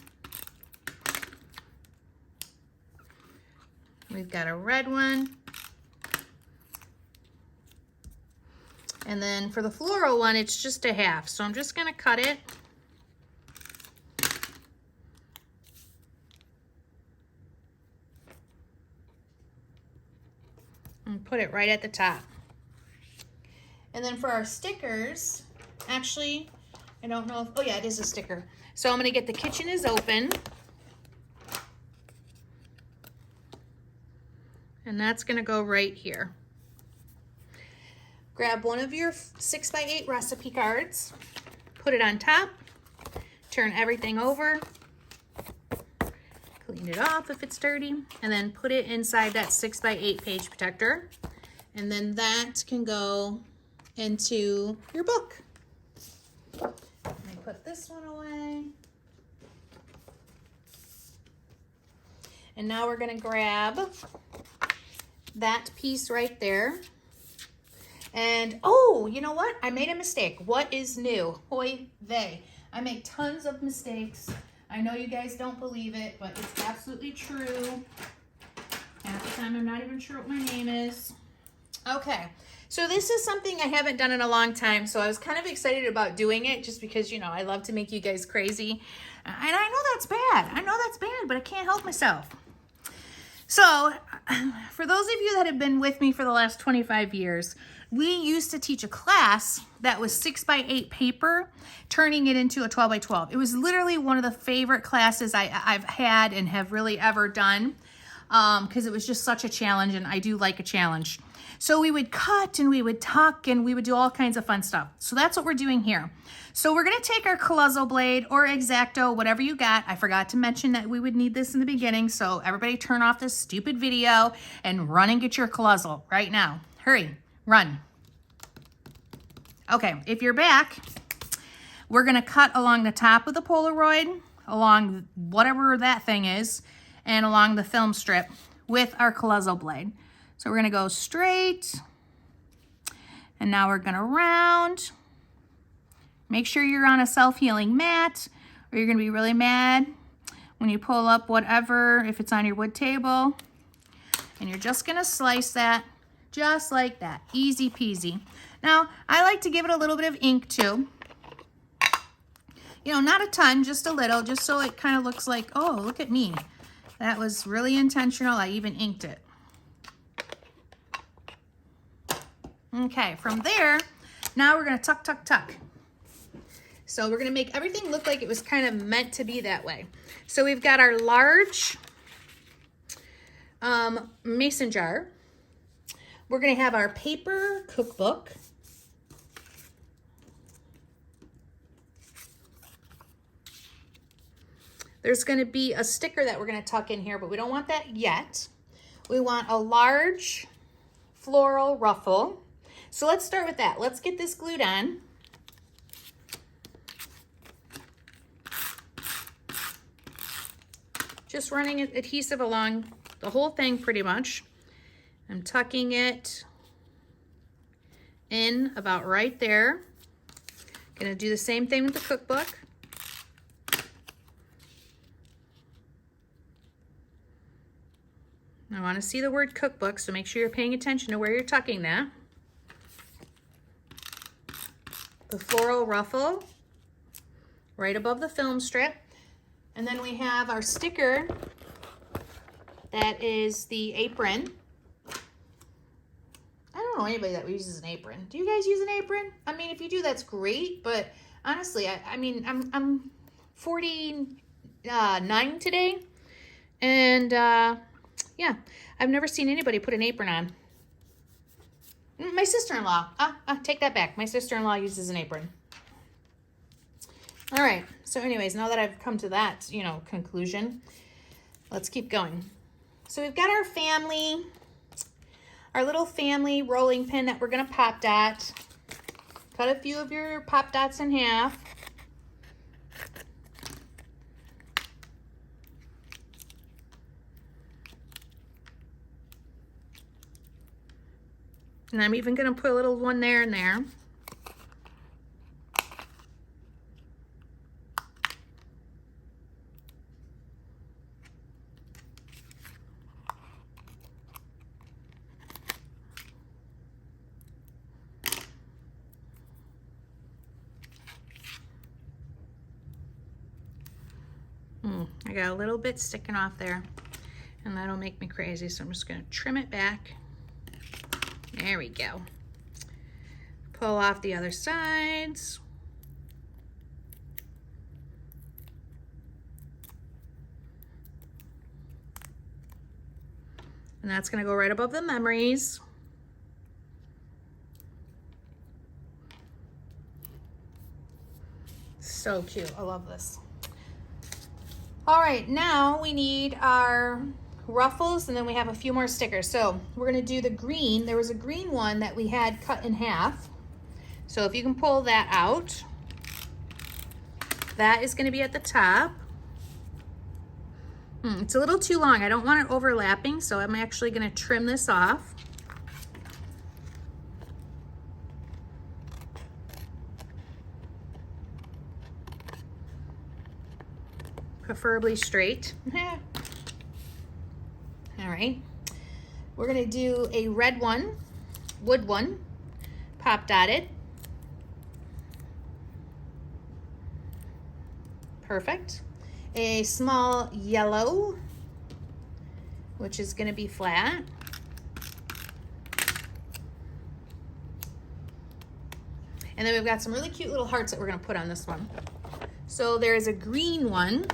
We've got a red one. And then for the floral one, it's just a half. So I'm just going to cut it. And put it right at the top. And then for our stickers, actually, I don't know if, oh yeah, it is a sticker. So I'm going to get the kitchen is open. And that's going to go right here. Grab one of your 6x8 recipe cards, put it on top, turn everything over, clean it off if it's dirty, and then put it inside that 6x8 page protector. And then that can go into your book. Let me put this one away. And now we're going to grab that piece right there. And, oh, you know what? I made a mistake. What is new? Hoy vey. I make tons of mistakes. I know you guys don't believe it, but it's absolutely true. Half the time I'm not even sure what my name is. Okay, so this is something I haven't done in a long time, so I was kind of excited about doing it just because, you know, I love to make you guys crazy. And I know that's bad. I know that's bad, but I can't help myself. So, for those of you that have been with me for the last 25 years, we used to teach a class that was 6x8 paper, turning it into a 12x12. It was literally one of the favorite classes I've had and have really ever done because it was just such a challenge, and I do like a challenge. So we would cut and we would tuck and we would do all kinds of fun stuff. So that's what we're doing here. So we're going to take our Coluzzo blade or X-Acto, whatever you got. I forgot to mention that we would need this in the beginning. So everybody turn off this stupid video and run and get your Coluzzo right now. Hurry, run. Okay, if you're back, we're gonna cut along the top of the Polaroid, along whatever that thing is, and along the film strip with our Colezzo blade. So we're gonna go straight, and now we're gonna round. Make sure you're on a self-healing mat, or you're gonna be really mad when you pull up whatever, if it's on your wood table. And you're just gonna slice that just like that, easy peasy. Now, I like to give it a little bit of ink too. You know, not a ton, just a little, just so it kind of looks like, oh, look at me. That was really intentional. I even inked it. Okay, from there, now we're gonna tuck, tuck, tuck. So we're gonna make everything look like it was kind of meant to be that way. So we've got our large mason jar. We're gonna have our paper cookbook. There's gonna be a sticker that we're gonna tuck in here, but we don't want that yet. We want a large floral ruffle. So let's start with that. Let's get this glued on. Just running adhesive along the whole thing pretty much. I'm tucking it in about right there. Gonna do the same thing with the cookbook. I want to see the word cookbook, so make sure you're paying attention to where you're tucking that. The floral ruffle right above the film strip. And then we have our sticker that is the apron. I don't know anybody that uses an apron. Do you guys use an apron? I mean, if you do, that's great. But honestly, I mean, I'm 49 today. And yeah, I've never seen anybody put an apron on. My sister-in-law. Take that back. My sister-in-law uses an apron. All right. So anyways, now that I've come to that, you know, conclusion, let's keep going. So we've got our family, our little family rolling pin that we're going to pop dot. Cut a few of your pop dots in half. And I'm even going to put a little one there and there. I got a little bit sticking off there, and that'll make me crazy, so I'm just going to trim it back. There we go. Pull off the other sides. And that's going to go right above the memories. So cute. I love this. All right, now we need our ruffles, and then we have a few more stickers. So we're gonna do the green. There was a green one that we had cut in half. So if you can pull that out, that is gonna be at the top. It's a little too long. I don't want it overlapping, so I'm actually gonna trim this off. Preferably straight. All right, we're gonna do a red one, wood one, pop dotted. Perfect. A small yellow, which is gonna be flat. And then we've got some really cute little hearts that we're gonna put on this one. So there's a green one.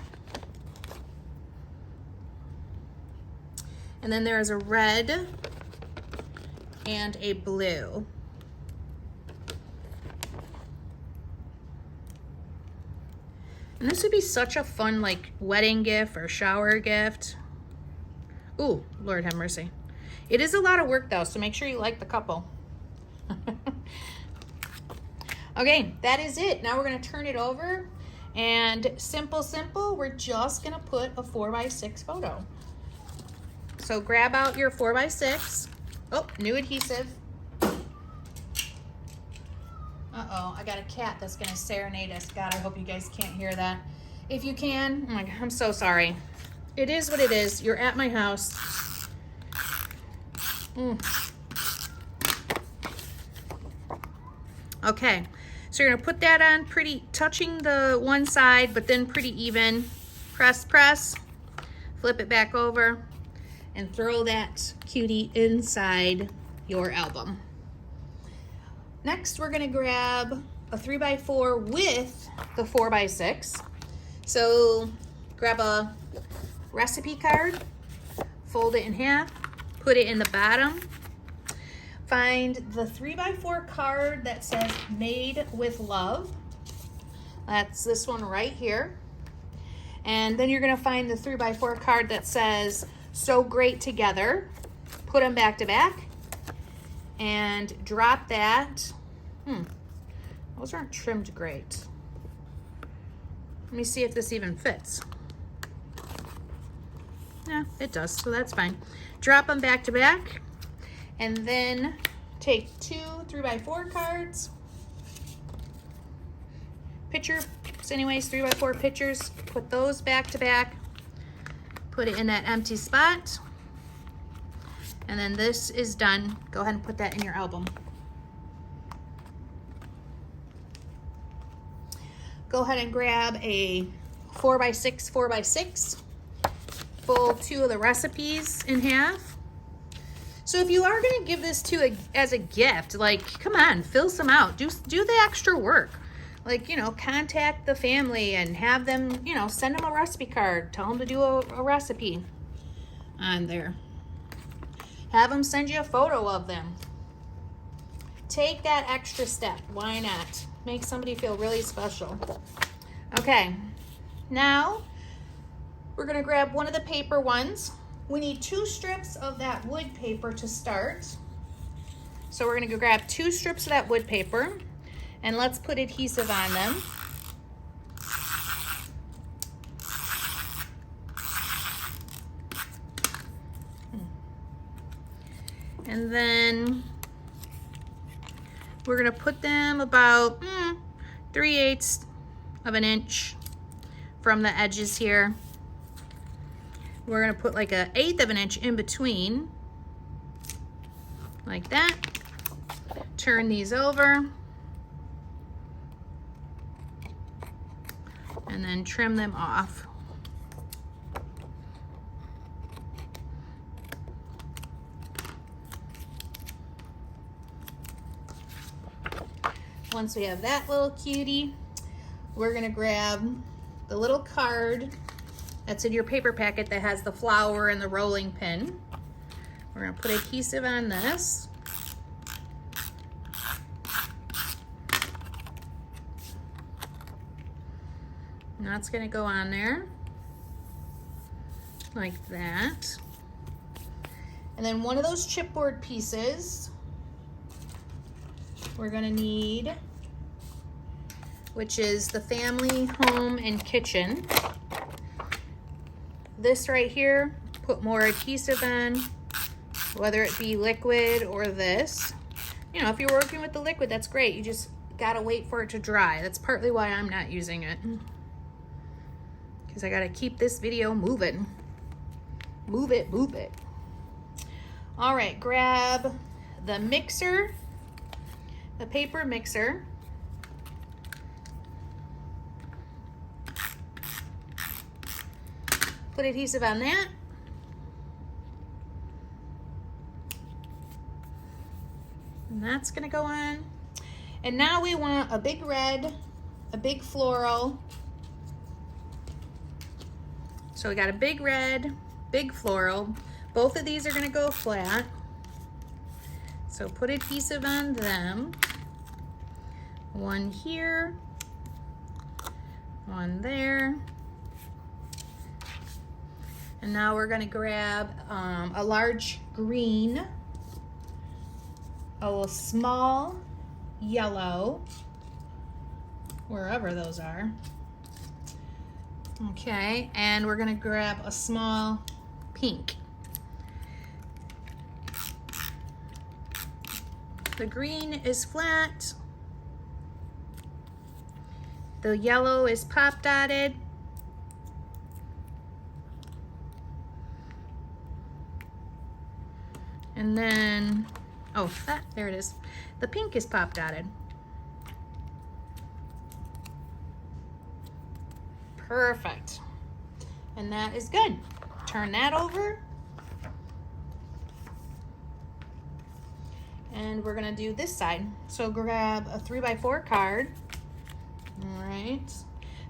And then there is a red and a blue. And this would be such a fun, like, wedding gift or shower gift. Ooh, Lord have mercy. It is a lot of work, though, so make sure you like the couple. Okay, that is it. Now we're gonna turn it over, and simple, we're just gonna put a 4x6 photo. So grab out your 4x6. Oh, new adhesive. Uh-oh, I got a cat that's gonna serenade us. God, I hope you guys can't hear that. If you can, oh my God, I'm so sorry. It is what it is. You're at my house. Okay, so you're gonna put that on pretty, touching the one side, but then pretty even. Press, flip it back over, and throw that cutie inside your album. Next, we're gonna grab a 3x4 with the 4x6. So grab a recipe card, fold it in half, put it in the bottom. Find the 3x4 card that says Made with Love. That's this one right here. And then you're gonna find the 3x4 card that says So Great Together. Put them back to back and drop that. Those aren't trimmed great. Let me see if this even fits. Yeah, it does, so that's fine. Drop them back to back, and then take two 3x4 cards. Pictures anyways, 3x4 pictures. Put those back to back. Put it in that empty spot. And then this is done. Go ahead and put that in your album. Go ahead and grab a 4x6, 4x6. Fold two of the recipes in half. So if you are gonna give this as a gift, like, come on, fill some out. Do the extra work. Like, you know, contact the family and have them, you know, send them a recipe card. Tell them to do a recipe on there. Have them send you a photo of them. Take that extra step. Why not? Make somebody feel really special. Okay, now we're gonna grab one of the paper ones. We need 2 strips of that wood paper to start. So we're gonna go grab 2 strips of that wood paper, and let's put adhesive on them. And then we're gonna put them about 3/8 of an inch from the edges here. We're gonna put like 1/8 of an inch in between, like that. Turn these over, and then trim them off. Once we have that little cutie, we're gonna grab the little card that's in your paper packet that has the flower and the rolling pin. We're gonna put adhesive on this. And that's gonna go on there like that. And then one of those chipboard pieces we're gonna need, which is the family home and kitchen. This right here, put more adhesive on, whether it be liquid or this. You know, if you're working with the liquid, that's great. You just gotta wait for it to dry. That's partly why I'm not using it, because I gotta keep this video moving. Move it, move it. All right, grab the mixer, the paper mixer. Put adhesive on that. And that's gonna go on. And now we want a big red, a big floral. So we got a big red, big floral. Both of these are gonna go flat. So put adhesive on them. One here, one there. And now we're gonna grab a large green, a small yellow, wherever those are. Okay, and we're gonna grab a small pink. The green is flat. The yellow is pop dotted. And then, oh, there it is. The pink is pop dotted. Perfect. And that is good. Turn that over. And we're gonna do this side. So grab a 3x4 card. All right.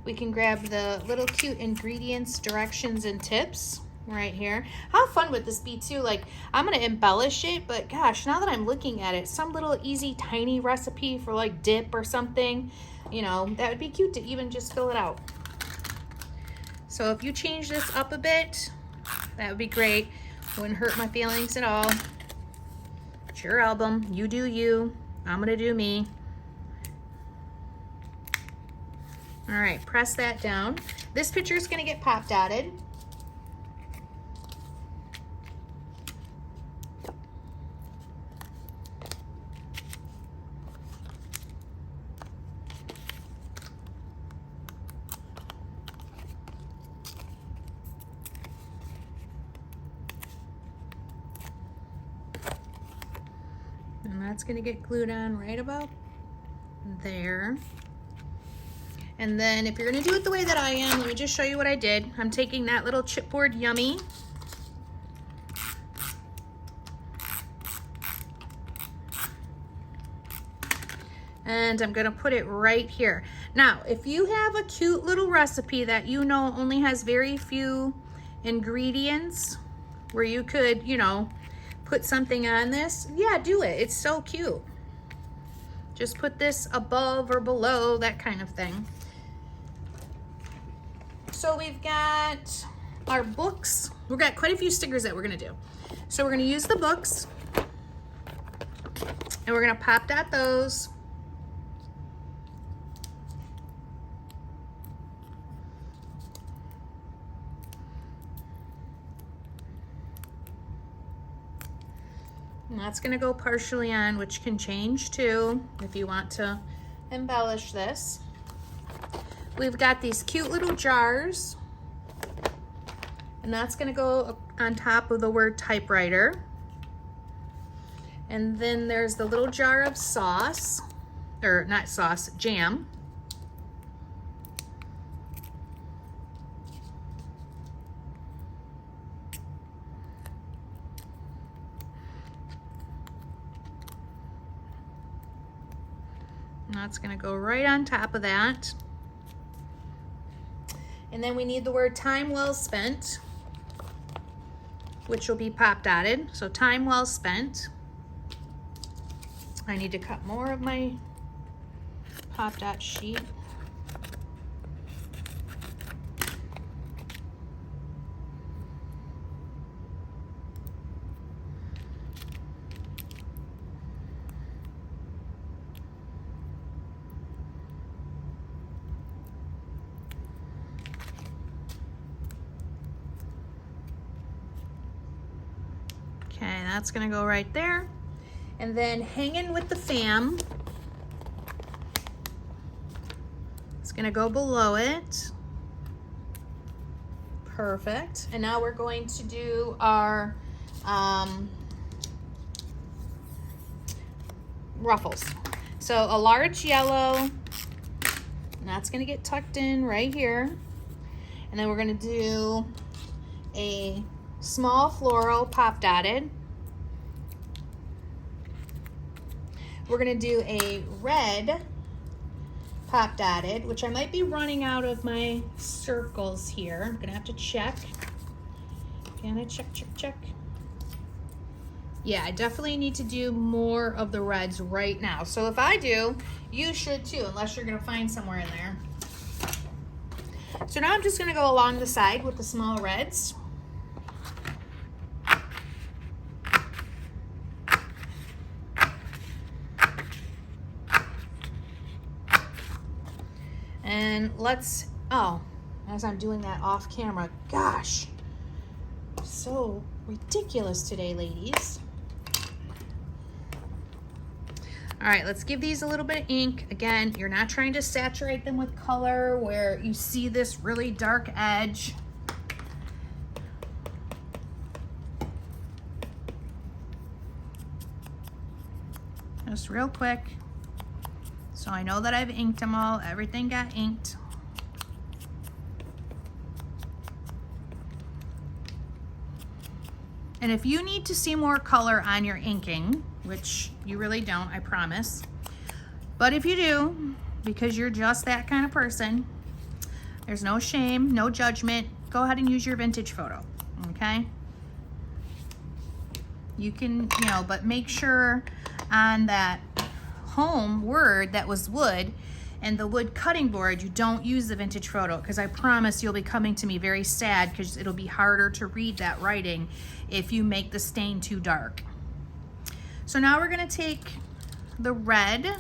We can grab the little cute ingredients, directions, and tips right here. How fun would this be too? Like, I'm gonna embellish it, but gosh, now that I'm looking at it, some little easy tiny recipe for like dip or something, you know, that would be cute to even just fill it out. So if you change this up a bit, that would be great. Wouldn't hurt my feelings at all. It's your album, you do you, I'm gonna do me. All right, press that down. This picture is gonna get pop dotted. And that's gonna get glued on right about there. And then if you're gonna do it the way that I am, let me just show you what I did. I'm taking that little chipboard yummy. And I'm gonna put it right here. Now, if you have a cute little recipe that you know only has very few ingredients, where you could, you know, put something on this, yeah, do it. It's so cute. Just put this above or below, that kind of thing. So we've got our books. We've got quite a few stickers that we're gonna do. So we're gonna use the books and we're gonna pop dot those. And that's gonna go partially on, which can change too if you want to embellish this. We've got these cute little jars, and that's gonna go on top of the word typewriter. And then there's the little jar of sauce, or not sauce, jam. And that's gonna go right on top of that. And then we need the word time well spent, which will be pop dotted. So time well spent. I need to cut more of my pop dot sheet. Okay, that's gonna go right there. And then hanging with the fam, it's gonna go below it. Perfect. And now we're going to do our ruffles. So a large yellow, and that's gonna get tucked in right here. And then we're gonna do a small floral pop dotted. We're gonna do a red pop dotted, which I might be running out of my circles here. I'm gonna have to check. Can I check? Yeah, I definitely need to do more of the reds right now. So if I do, you should too, unless you're gonna find somewhere in there. So now I'm just gonna go along the side with the small reds. And let's, oh, as I'm doing that off camera, gosh, so ridiculous today, ladies. All right, let's give these a little bit of ink. Again, you're not trying to saturate them with color where you see this really dark edge. Just real quick. So I know that I've inked them all. Everything got inked. And if you need to see more color on your inking, which you really don't, I promise. But if you do, because you're just that kind of person, there's no shame, no judgment. Go ahead and use your vintage photo, okay? You can, you know, but make sure on that home word that was wood and the wood cutting board, you don't use the vintage photo, because I promise you'll be coming to me very sad because it'll be harder to read that writing if you make the stain too dark. So now we're gonna take the red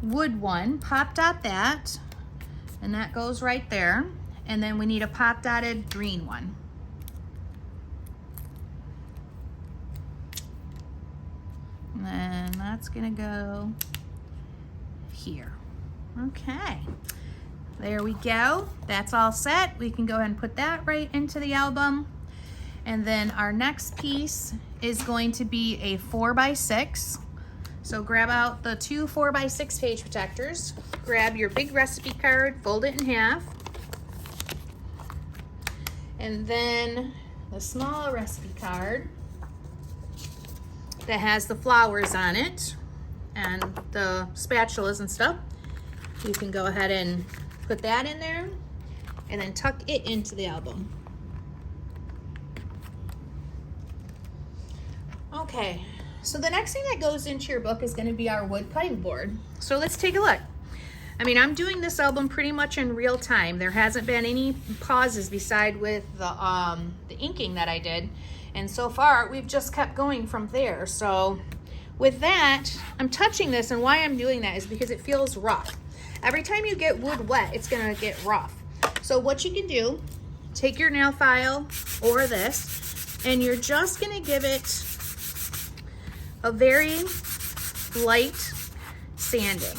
wood one, pop dot that, and that goes right there. And then we need a pop dotted green one. And then that's gonna go here. Okay, there we go. That's all set. We can go ahead and put that right into the album. And then our next piece is going to be a 4x6. So grab out the two 4x6 page protectors, grab your big recipe card, fold it in half, and then the small recipe card that has the flowers on it and the spatulas and stuff. You can go ahead and put that in there and then tuck it into the album. Okay, so the next thing that goes into your book is going to be our wood cutting board. So let's take a look. I mean, I'm doing this album pretty much in real time. There hasn't been any pauses beside with the inking that I did. And so far, we've just kept going from there. So with that, I'm touching this, and why I'm doing that is because it feels rough. Every time you get wood wet, it's gonna get rough. So what you can do, take your nail file or this, and you're just gonna give it a very light sanding.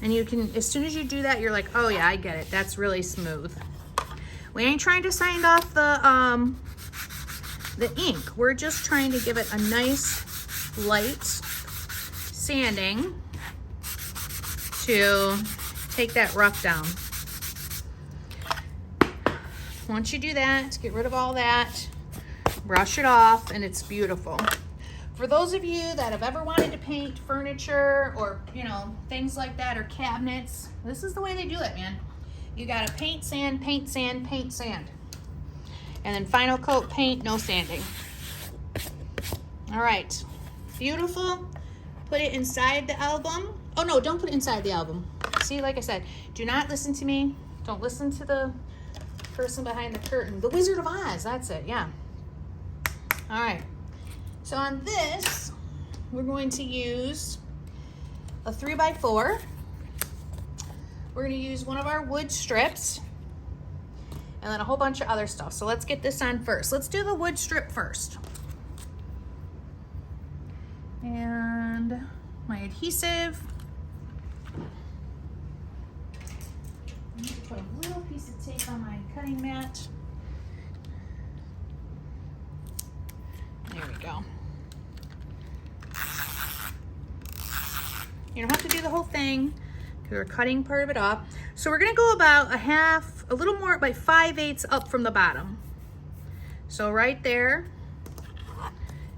And you can, as soon as you do that, you're like, oh yeah, I get it. That's really smooth. We ain't trying to sand off the ink. We're just trying to give it a nice light sanding to take that rough down. Once you do that, get rid of all that, brush it off, and it's beautiful. For those of you that have ever wanted to paint furniture or, you know, things like that, or cabinets, this is the way they do it, man. You gotta paint, sand, paint, sand, paint, sand. And then final coat paint, no sanding. All right, beautiful. Put it inside the album. Oh no, don't put it inside the album. See, like I said, do not listen to me. Don't listen to the person behind the curtain. The Wizard of Oz, that's it, yeah. All right, so on this, we're going to use a 3x4. We're gonna use one of our wood strips and then a whole bunch of other stuff. So let's get this on first. Let's do the wood strip first. And my adhesive. I need to put a little piece of tape on my cutting mat. There we go. You don't have to do the whole thing because we're cutting part of it off. So we're gonna go about a little more, by 5/8 up from the bottom. So right there.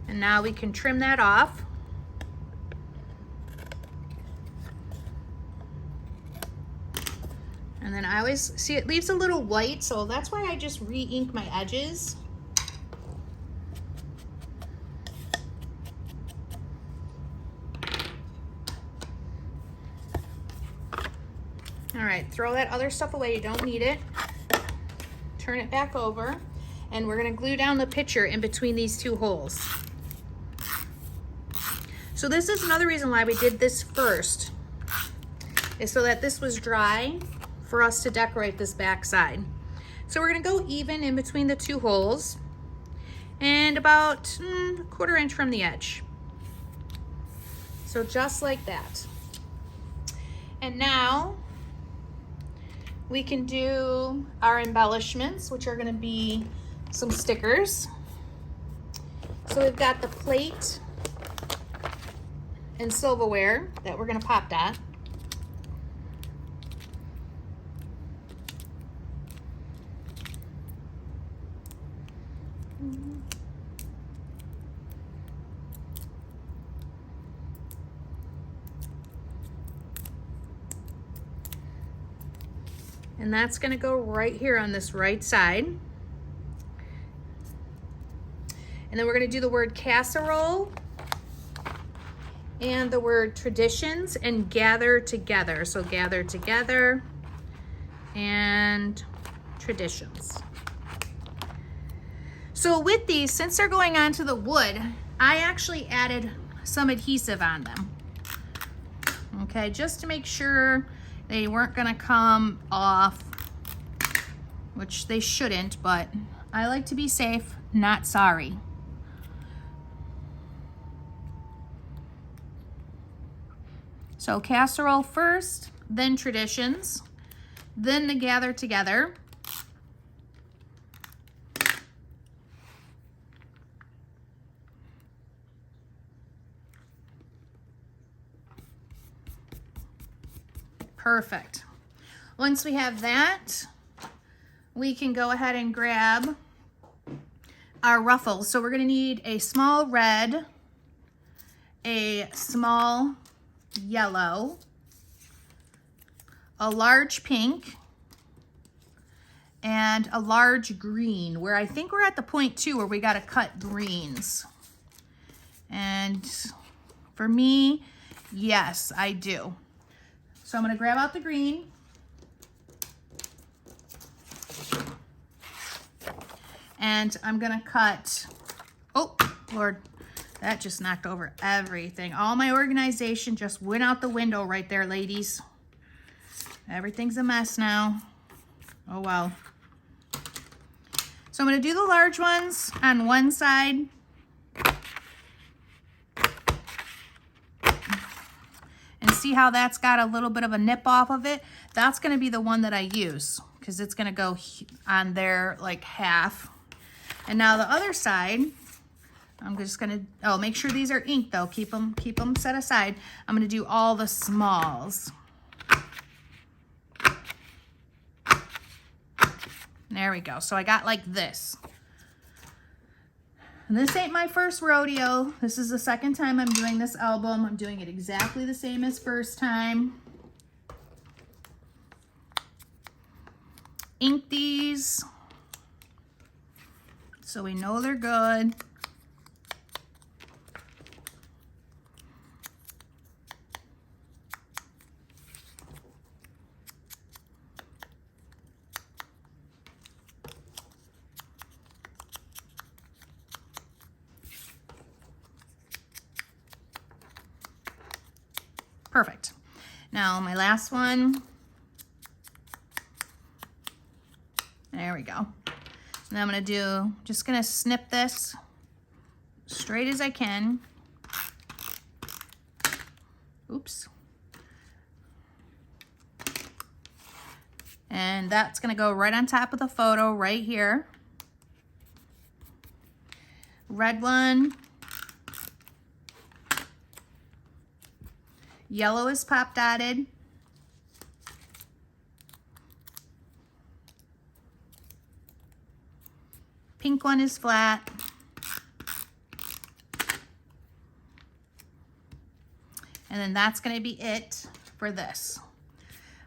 And now we can trim that off. And then I always see it leaves a little white, so that's why I just re-ink my edges. All right, throw that other stuff away, you don't need it. Turn it back over, and we're gonna glue down the picture in between these two holes. So this is another reason why we did this first, is so that this was dry for us to decorate this back side. So we're gonna go even in between the two holes and about a quarter inch from the edge. So just like that. And now we can do our embellishments, which are gonna be some stickers. So we've got the plate and silverware that we're gonna pop dot. And that's gonna go right here on this right side. And then we're gonna do the word casserole and the word traditions and gather together. So gather together and traditions. So with these, since they're going onto the wood, I actually added some adhesive on them. Okay, just to make sure they weren't gonna come off, which they shouldn't, but I like to be safe, not sorry. So casserole first, then traditions, then the gather together. Perfect. Once we have that, we can go ahead and grab our ruffles. So we're gonna need a small red, a small yellow, a large pink, and a large green, where I think we're at the point too where we gotta cut greens. And for me, yes, I do. So I'm gonna grab out the green. And I'm gonna cut, oh Lord, that just knocked over everything. All my organization just went out the window right there, ladies. Everything's a mess now. Oh well. So I'm gonna do the large ones on one side. And see how that's got a little bit of a nip off of it? That's gonna be the one that I use because it's gonna go on there like half. And now the other side, I'm just gonna, oh, make sure these are inked though. Keep them set aside. I'm gonna do all the smalls. There we go. So I got like this. And this ain't my first rodeo. This is the second time I'm doing this album. I'm doing it exactly the same as first time. Ink these so we know they're good. Perfect. Now my last one. There we go. And I'm gonna just gonna snip this straight as I can. Oops. And that's gonna go right on top of the photo right here. Red one. Yellow is pop dotted. Pink one is flat. And then that's gonna be it for this.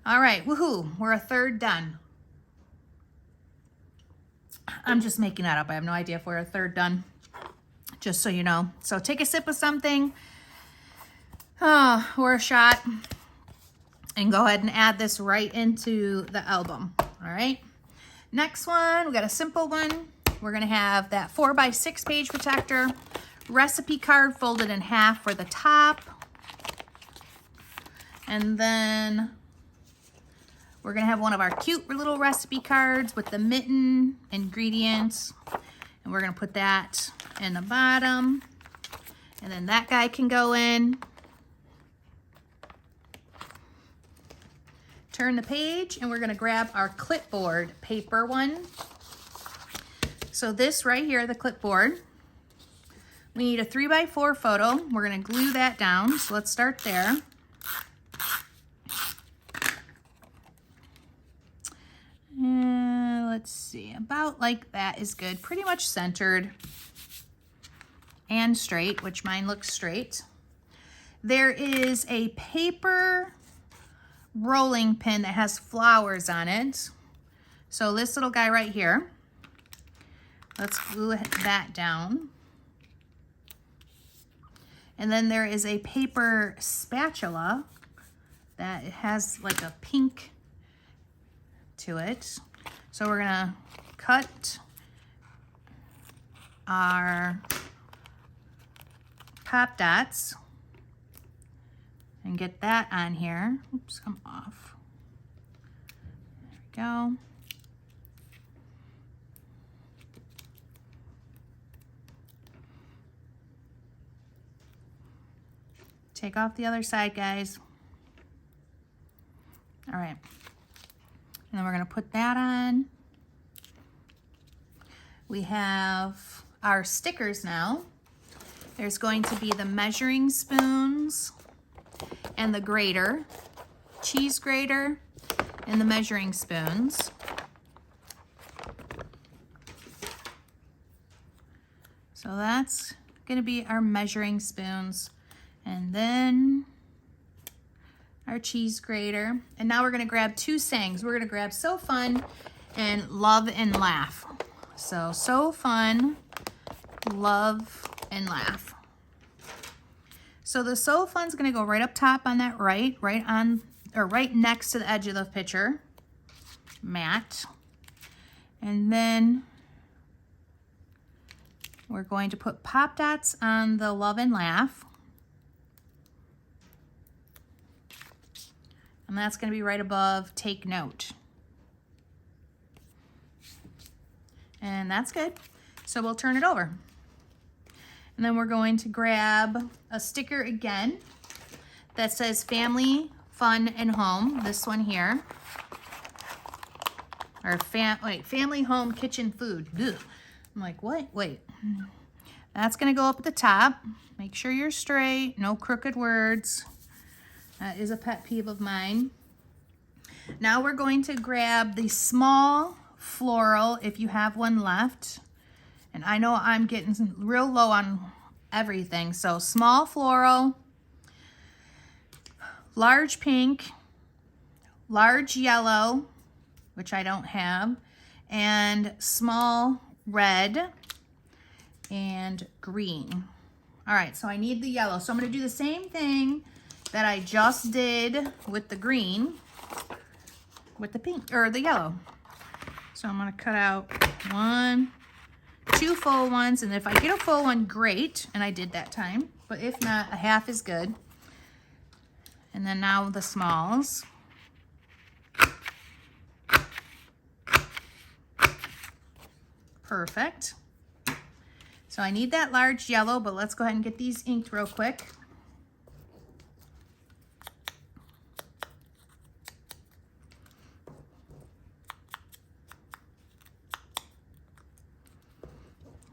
All right, woohoo, we're a third done. I'm just making that up. I have no idea if we're a third done, just so you know. So take a sip of something or a shot and go ahead and add this right into the album, all right? Next one, we got a simple one. We're gonna have that 4x6 page protector, recipe card folded in half for the top. And then We're gonna have one of our cute little recipe cards with the mitten ingredients. And we're gonna put that in the bottom. And then that guy can go in. Turn the page and we're gonna grab our clipboard paper one. So this right here, the clipboard, we need a 3x4 photo. We're gonna glue that down. So let's start there. Let's see, about like that is good. Pretty much centered and straight, which mine looks straight. There is a paper rolling pin that has flowers on it. So this little guy right here, let's glue that down. And then there is a paper spatula that has like a pink to it. So we're gonna cut our pop dots and get that on here. Oops, come off. There we go. Take off the other side, guys. All right. And then we're gonna put that on. We have our stickers now. There's going to be the measuring spoons and the grater, cheese grater, and the measuring spoons. So that's gonna be our measuring spoons. And then our cheese grater. And now we're gonna grab two sayings. We're gonna grab So Fun and Love and Laugh. So fun, love, and laugh. So the So Fun's gonna go right up top on that right next to the edge of the picture mat. And then we're going to put pop dots on the Love and Laugh. And that's gonna be right above Take Note. And that's good. So we'll turn it over. And then we're going to grab a sticker again that says Family, Fun, and Home. This one here. Or Family, Home, Kitchen, Food. Ugh. I'm like, what? Wait. That's gonna go up at the top. Make sure you're straight, no crooked words. That is a pet peeve of mine. Now we're going to grab the small floral if you have one left. And I know I'm getting real low on everything. So small floral, large pink, large yellow, which I don't have, and small red and green. All right, so I need the yellow. So I'm gonna do the same thing that I just did with the green, with the pink, or the yellow. So I'm gonna cut out two full ones, and if I get a full one, great, and I did that time, but if not, a half is good. And then now the smalls. Perfect. So I need that large yellow, but let's go ahead and get these inked real quick.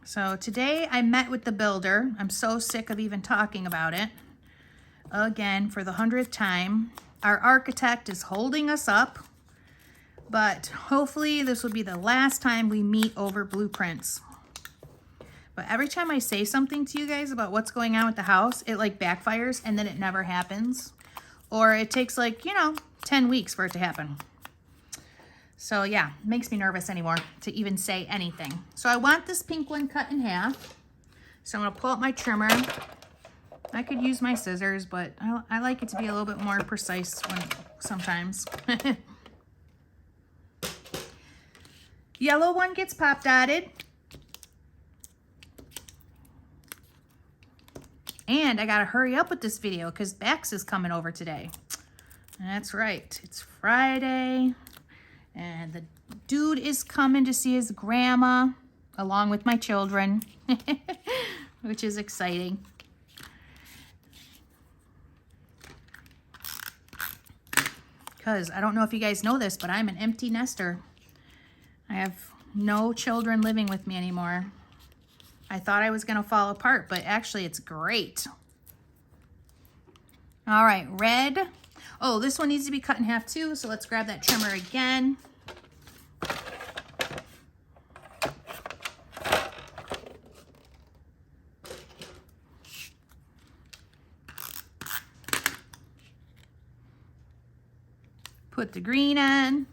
So today I met with the builder. I'm so sick of even talking about it. Again, for the 100th time. Our architect is holding us up, but hopefully this will be the last time we meet over blueprints. But every time I say something to you guys about what's going on with the house, it like backfires and then it never happens. Or it takes like, 10 weeks for it to happen. So yeah, it makes me nervous anymore to even say anything. So I want this pink one cut in half. So I'm gonna pull out my trimmer. I could use my scissors, but I like it to be a little bit more precise sometimes. Yellow one gets pop dotted. And I gotta hurry up with this video because Bax is coming over today. That's right, it's Friday, and the dude is coming to see his grandma, along with my children, which is exciting. Because I don't know if you guys know this, but I'm an empty nester. I have no children living with me anymore. I thought I was gonna fall apart, but actually it's great. All right, red. Oh, this one needs to be cut in half too, so let's grab that trimmer again. Put the green on,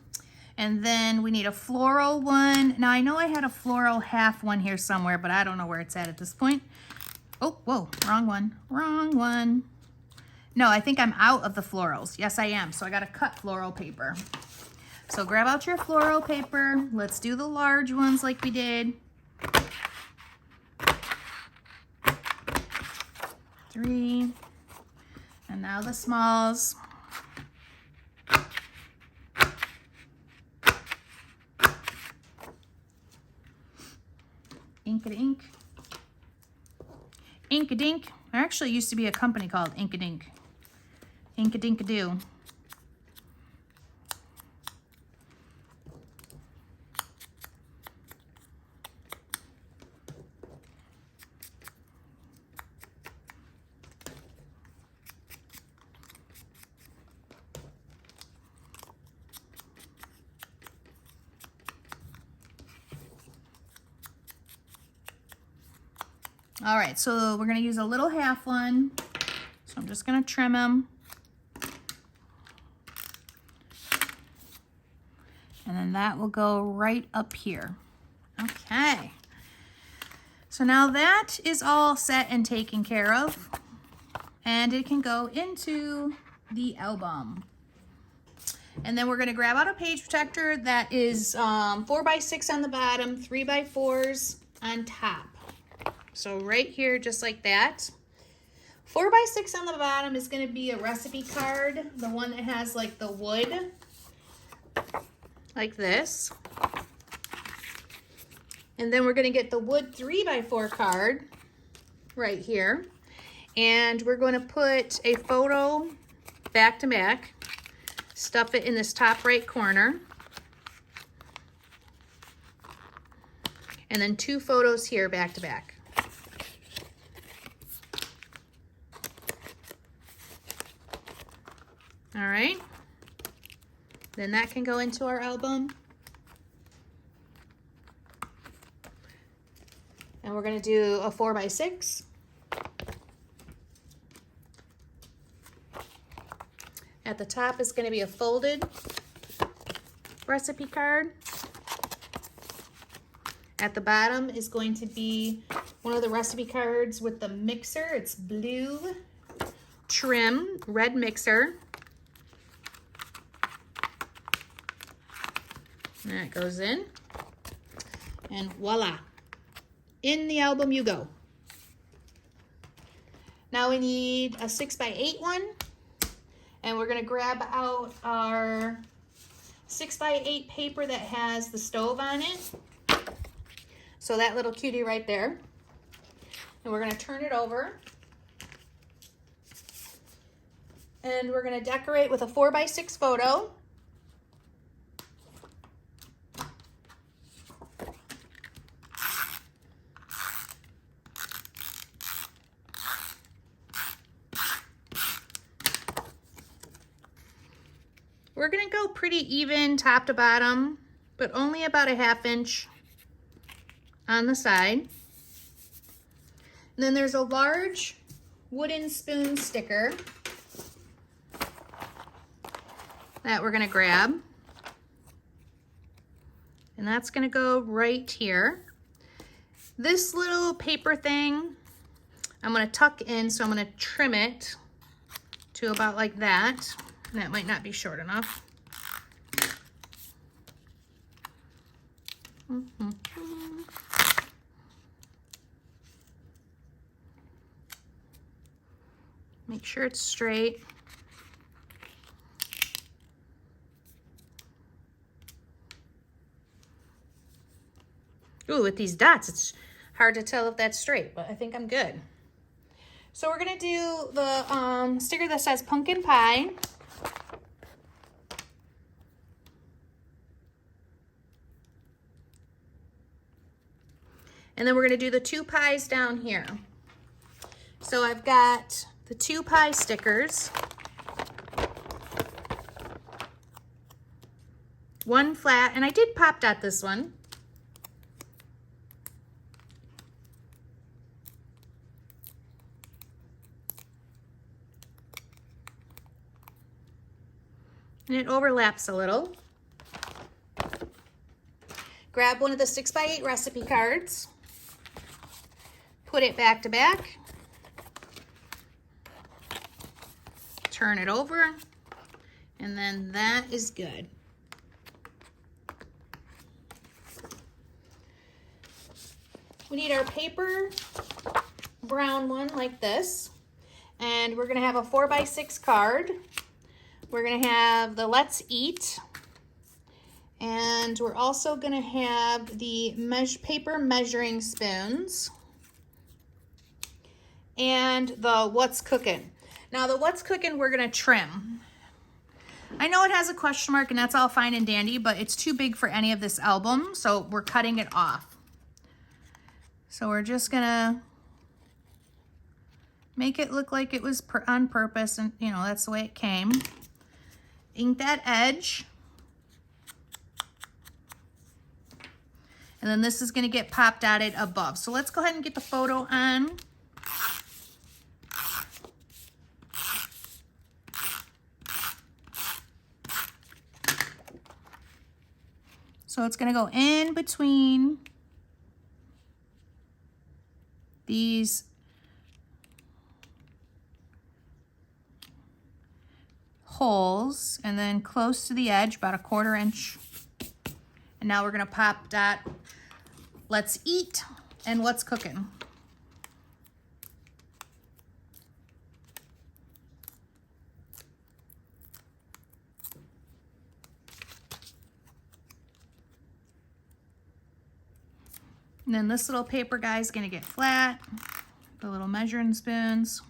and then we need a floral one. Now I know I had a floral half one here somewhere, but I don't know where it's at this point. Oh, whoa, wrong one, wrong one. No, I think I'm out of the florals. Yes, I am. So I got to cut floral paper. So grab out your floral paper. Let's do the large ones like we did. 3. And now the smalls. Ink-a-dink. Ink-a-dink. There actually used to be a company called Ink-a-dink. Ink-a-dink-a-doo. All right, so we're gonna use a little half one. So I'm just gonna trim them. And then that will go right up here. Okay. So now that is all set and taken care of. And it can go into the album. And then we're gonna grab out a page protector that is 4x6 on the bottom, 3x4s on top. So right here, just like that. 4x6 on the bottom is gonna be a recipe card, the one that has like the wood, like this. And then we're gonna get the wood 3x4 card right here. And we're gonna put a photo back to back, stuff it in this top right corner. And then 2 photos here back to back. All right, then that can go into our album. And we're gonna do a 4x6. At the top is gonna be a folded recipe card. At the bottom is going to be one of the recipe cards with the mixer. It's blue trim, red mixer. And that goes in, and voila, in the album you go. Now we need a 6x8 one, and we're gonna grab out our 6x8 paper that has the stove on it. So that little cutie right there. And we're gonna turn it over. And we're gonna decorate with a 4x6 photo. We're gonna go pretty even top to bottom, but only about a 1/2 inch on the side. And then there's a large wooden spoon sticker that we're gonna grab. And that's gonna go right here. This little paper thing, I'm gonna tuck in, so I'm gonna trim it to about like that. That might not be short enough. Make sure it's straight. Ooh, with these dots, it's hard to tell if that's straight, but I think I'm good. So we're gonna do the sticker that says pumpkin pie. And then we're gonna do the 2 pies down here. So I've got the 2 pie stickers. One flat, and I did pop dot this one. And it overlaps a little. Grab one of the 6x8 recipe cards. Put it back to back. Turn it over. And then that is good. We need our paper brown one like this. And we're gonna have a 4x6 card. We're gonna have the Let's Eat. And we're also gonna have the paper measuring spoons. And the What's Cooking. Now the What's Cooking we're gonna trim. I know it has a question mark and that's all fine and dandy, but it's too big for any of this album, so we're cutting it off. So we're just gonna make it look like it was on purpose, and you know, that's the way it came. Ink that edge. And then this is gonna get pop dotted above. So let's go ahead and get the photo on. So it's gonna go in between these holes and then close to the edge, about a 1/4 inch. And now we're gonna pop dot Let's Eat and What's Cooking. And then this little paper guy is gonna get flat, the little measuring spoons.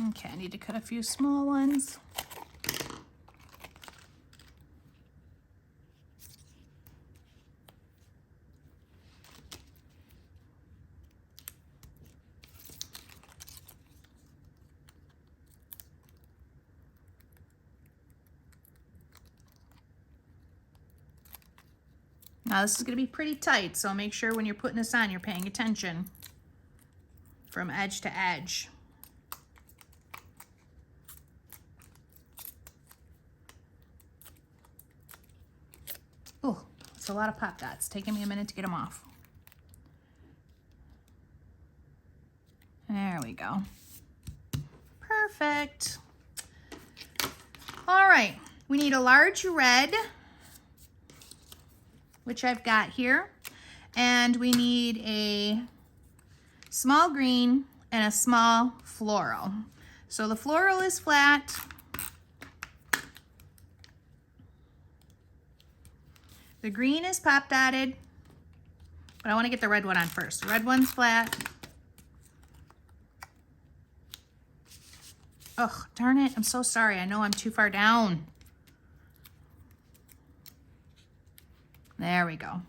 Okay, I need to cut a few small ones. Now this is going to be pretty tight, so make sure when you're putting this on, you're paying attention from edge to edge. Oh, it's a lot of pop dots. Taking me a minute to get them off. There we go. Perfect. All right, we need a large red, which I've got here, and we need a small green and a small floral. So the floral is flat. The green is pop dotted, but I want to get the red one on first. The red one's flat. Oh, darn it. I'm so sorry. I know I'm too far down. There we go.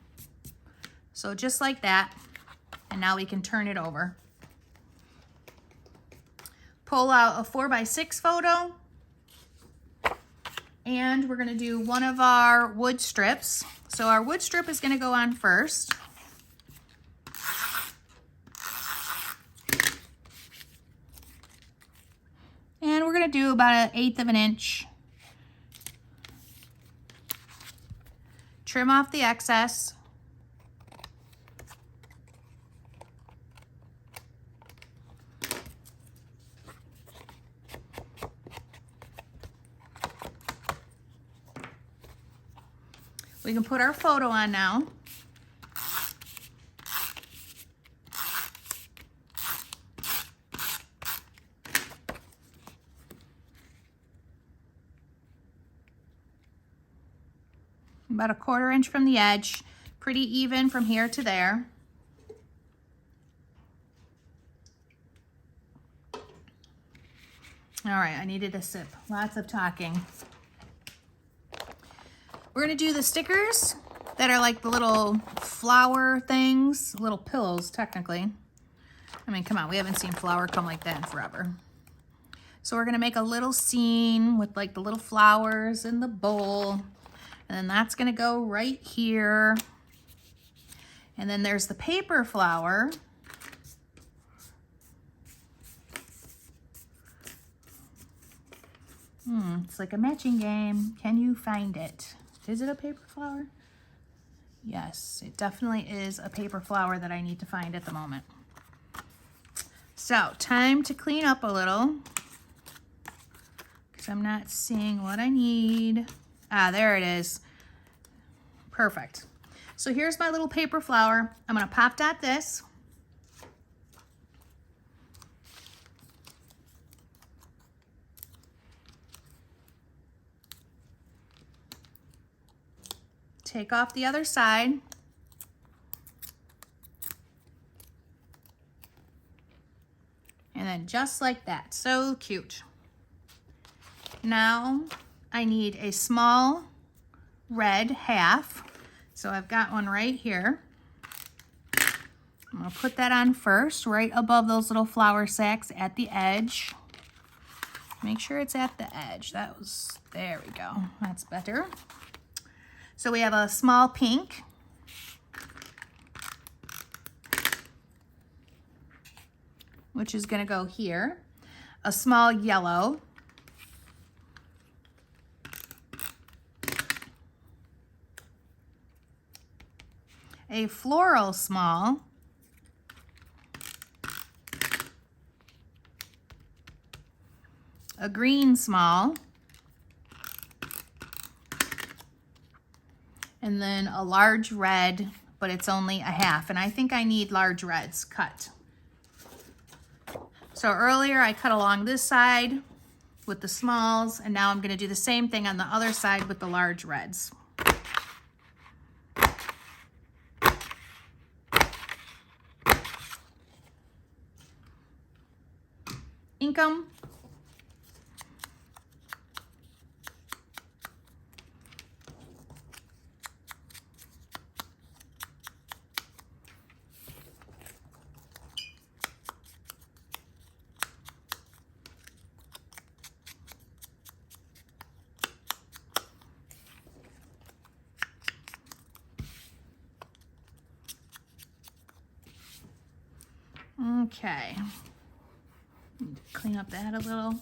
So just like that. And now we can turn it over. Pull out a 4x6 photo. And we're going to do one of our wood strips. So our wood strip is going to go on first. And we're going to do about 1/8 of an inch trim off the excess. We can put our photo on now. About a 1/4 inch from the edge, pretty even from here to there. All right, I needed a sip, lots of talking. We're gonna do the stickers that are like the little flower things, little pillows technically. I mean, come on, we haven't seen flower come like that in forever. So we're gonna make a little scene with like the little flowers in the bowl. And then that's gonna go right here. And then there's the paper flower. It's like a matching game. Can you find it? Is it a paper flower? Yes, it definitely is a paper flower that I need to find at the moment. So, time to clean up a little because I'm not seeing what I need. Ah, there it is. Perfect. So here's my little paper flower. I'm gonna pop dot this. Take off the other side. And then just like that, so cute. Now I need a small red half. So I've got one right here. I'm gonna put that on first, right above those little flower sacks at the edge. Make sure it's at the edge. There we go, that's better. So we have a small pink. Which is gonna go here. A small yellow. A floral small. A green small. And then a large red, but it's only a half. And I think I need large reds cut. So earlier I cut along this side with the smalls, and now I'm gonna do the same thing on the other side with the large reds. Ink 'em. Okay, clean up that a little.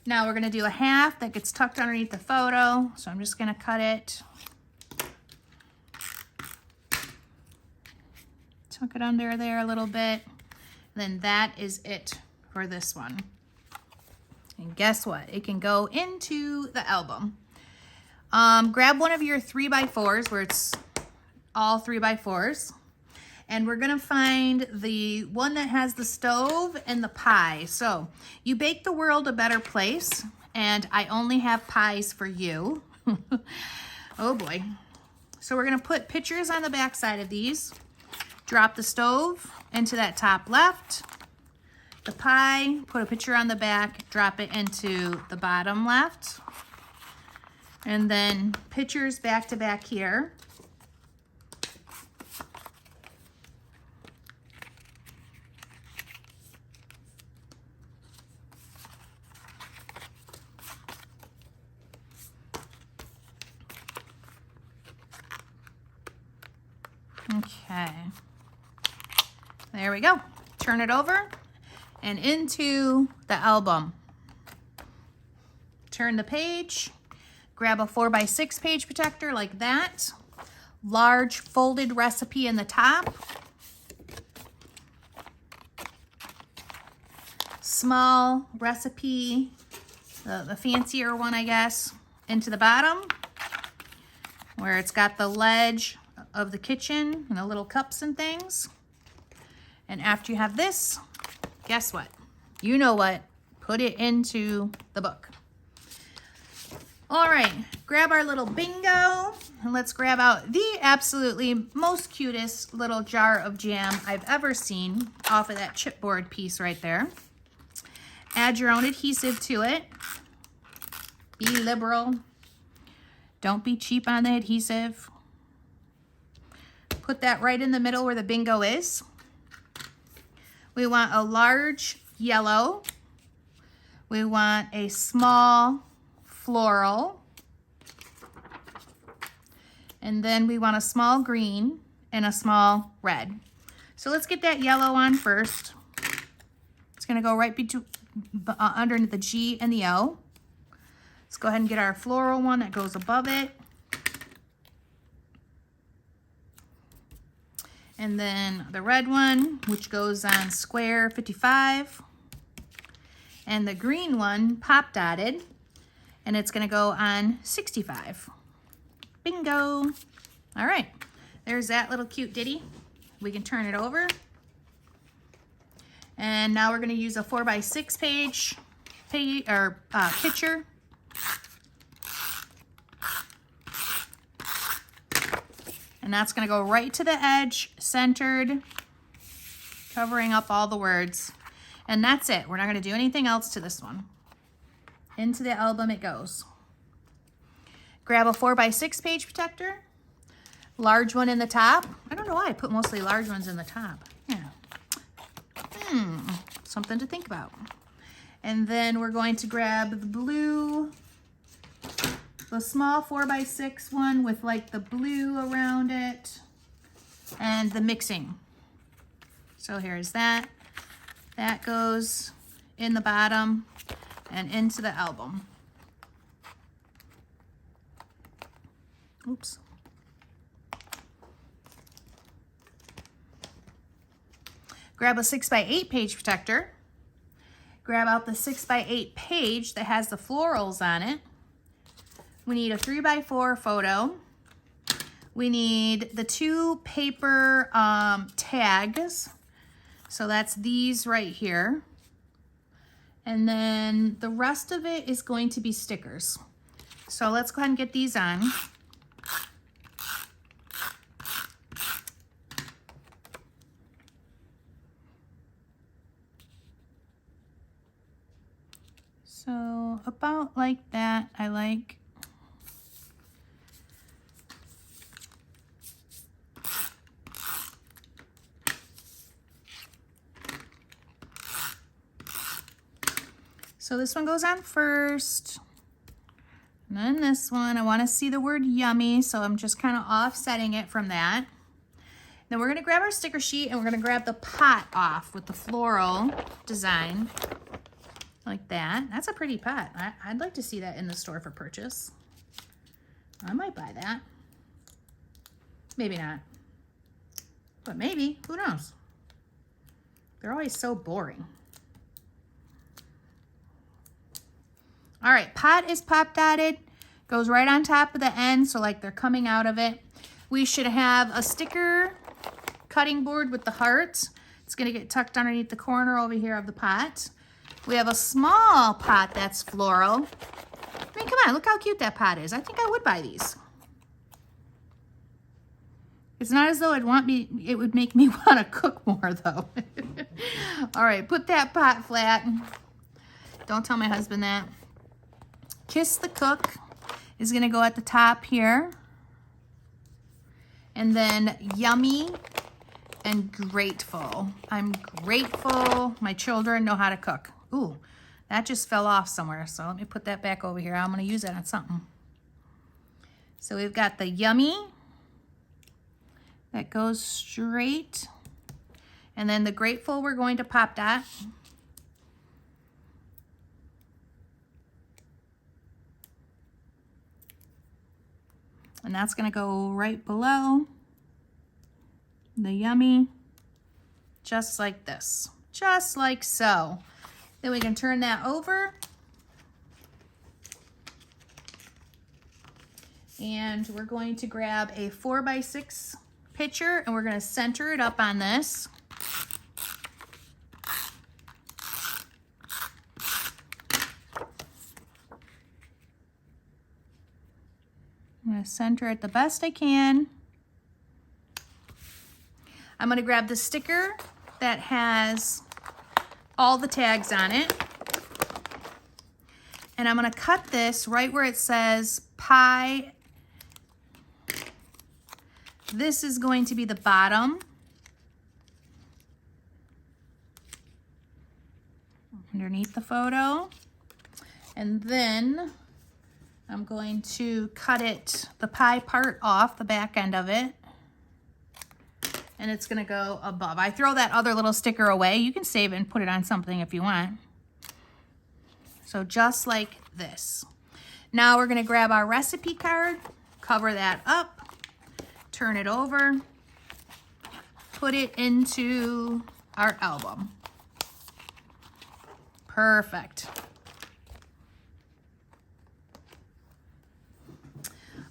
Now we're gonna do a half that gets tucked underneath the photo. So I'm just gonna cut it. Tuck it under there a little bit. Then that is it for this one. And guess what? It can go into the album. Grab one of your 3x4s where it's all 3x4s. And we're gonna find the one that has the stove and the pie. So you bake the world a better place, and I only have pies for you. Oh boy. So we're gonna put pictures on the back side of these. Drop the stove into that top left. The pie, put a picture on the back, drop it into the bottom left. And then pictures back to back here. Okay, there we go. Turn it over and into the album. Turn the page, grab a 4x6 page protector like that. large folded recipe in the top, small recipe, the fancier one, I guess, into the bottom where it's got the ledge of the kitchen and the little cups and things. And after you have this, guess what? You know what? Put it into the book. All right, grab our little bingo and let's grab out the absolutely most cutest little jar of jam I've ever seen off of that chipboard piece right there. Add your own adhesive to it. Be liberal. Don't be cheap on the adhesive. Put that right in the middle where the bingo is. We want a large yellow. We want a small floral. And then we want a small green and a small red. So let's get that yellow on first. It's gonna go right between under the G and the O. Let's go ahead and get our floral one that goes above it. And then the red one, which goes on square 55. And the green one, pop dotted, and it's gonna go on 65. Bingo. All right, there's that little cute ditty. We can turn it over. And now we're gonna use a 4x6 page picture. And that's gonna go right to the edge, centered, covering up all the words. And that's it. We're not gonna do anything else to this one. Into the album it goes. Grab a 4x6 page protector, large one in the top. I don't know why I put mostly large ones in the top. Yeah. Something to think about. And then we're going to grab the blue, the small 4x6 one with like the blue around it and the mixing. So here's that. That goes in the bottom and into the album. Oops. Grab a 6x8 page protector. Grab out the 6x8 page that has the florals on it. We need a 3x4 photo. We need the 2 paper tags. So that's these right here. And then the rest of it is going to be stickers. So let's go ahead and get these on. So about like that, I like. So this one goes on first. And then this one, I want to see the word yummy, so I'm just kind of offsetting it from that. Then we're going to grab our sticker sheet and we're going to grab the pot off with the floral design. Like that. That's a pretty pot. I'd like to see that in the store for purchase. I might buy that. Maybe not. But maybe. Who knows? They're always so boring. All right. Pot is pop dotted. Goes right on top of the end. So like they're coming out of it. We should have a sticker cutting board with the hearts. It's going to get tucked underneath the corner over here of the pot. We have a small pot that's floral. I mean, come on, look how cute that pot is. I think I would buy these. It's not as though it would make me want to cook more though. All right, put that pot flat. Don't tell my husband that. Kiss the Cook is gonna go at the top here. And then Yummy and Grateful. I'm grateful my children know how to cook. Ooh, that just fell off somewhere. So let me put that back over here. I'm gonna use that on something. So we've got the Yummy that goes straight. And then the Grateful we're going to pop dot. And that's gonna go right below the yummy, just like this, just like so. Then we can turn that over. And we're going to grab a 4x6 pitcher and we're going to center it up on this. I'm going to center it the best I can. I'm going to grab the sticker that has all the tags on it. And I'm going to cut this right where it says pie. This is going to be the bottom. Underneath the photo. And then I'm going to cut it, the pie part off, the back end of it. And it's gonna go above. I throw that other little sticker away. You can save it and put it on something if you want. So just like this. Now we're gonna grab our recipe card, cover that up, turn it over, put it into our album. Perfect.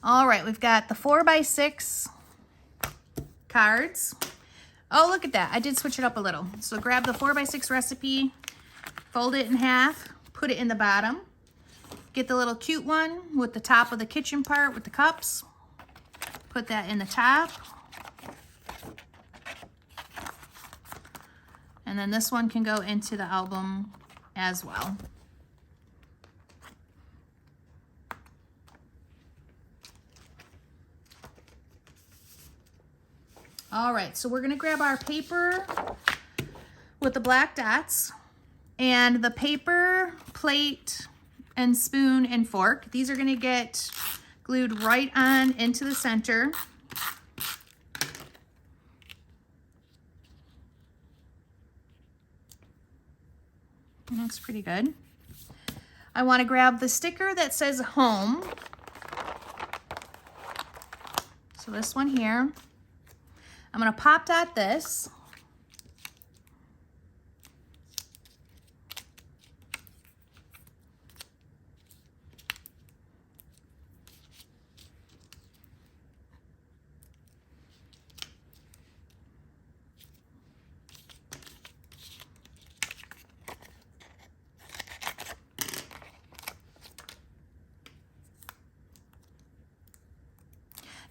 All right, we've got the 4x6 cards. Oh, look at that. I did switch it up a little. So grab the 4x6 recipe, fold it in half, put it in the bottom. Get the little cute one with the top of the kitchen part with the cups. Put that in the top. And then this one can go into the album as well. All right, so we're gonna grab our paper with the black dots and the paper, plate, and spoon and fork. These are gonna get glued right on into the center. Looks pretty good. I wanna grab the sticker that says home. So this one here. I'm gonna pop dot this.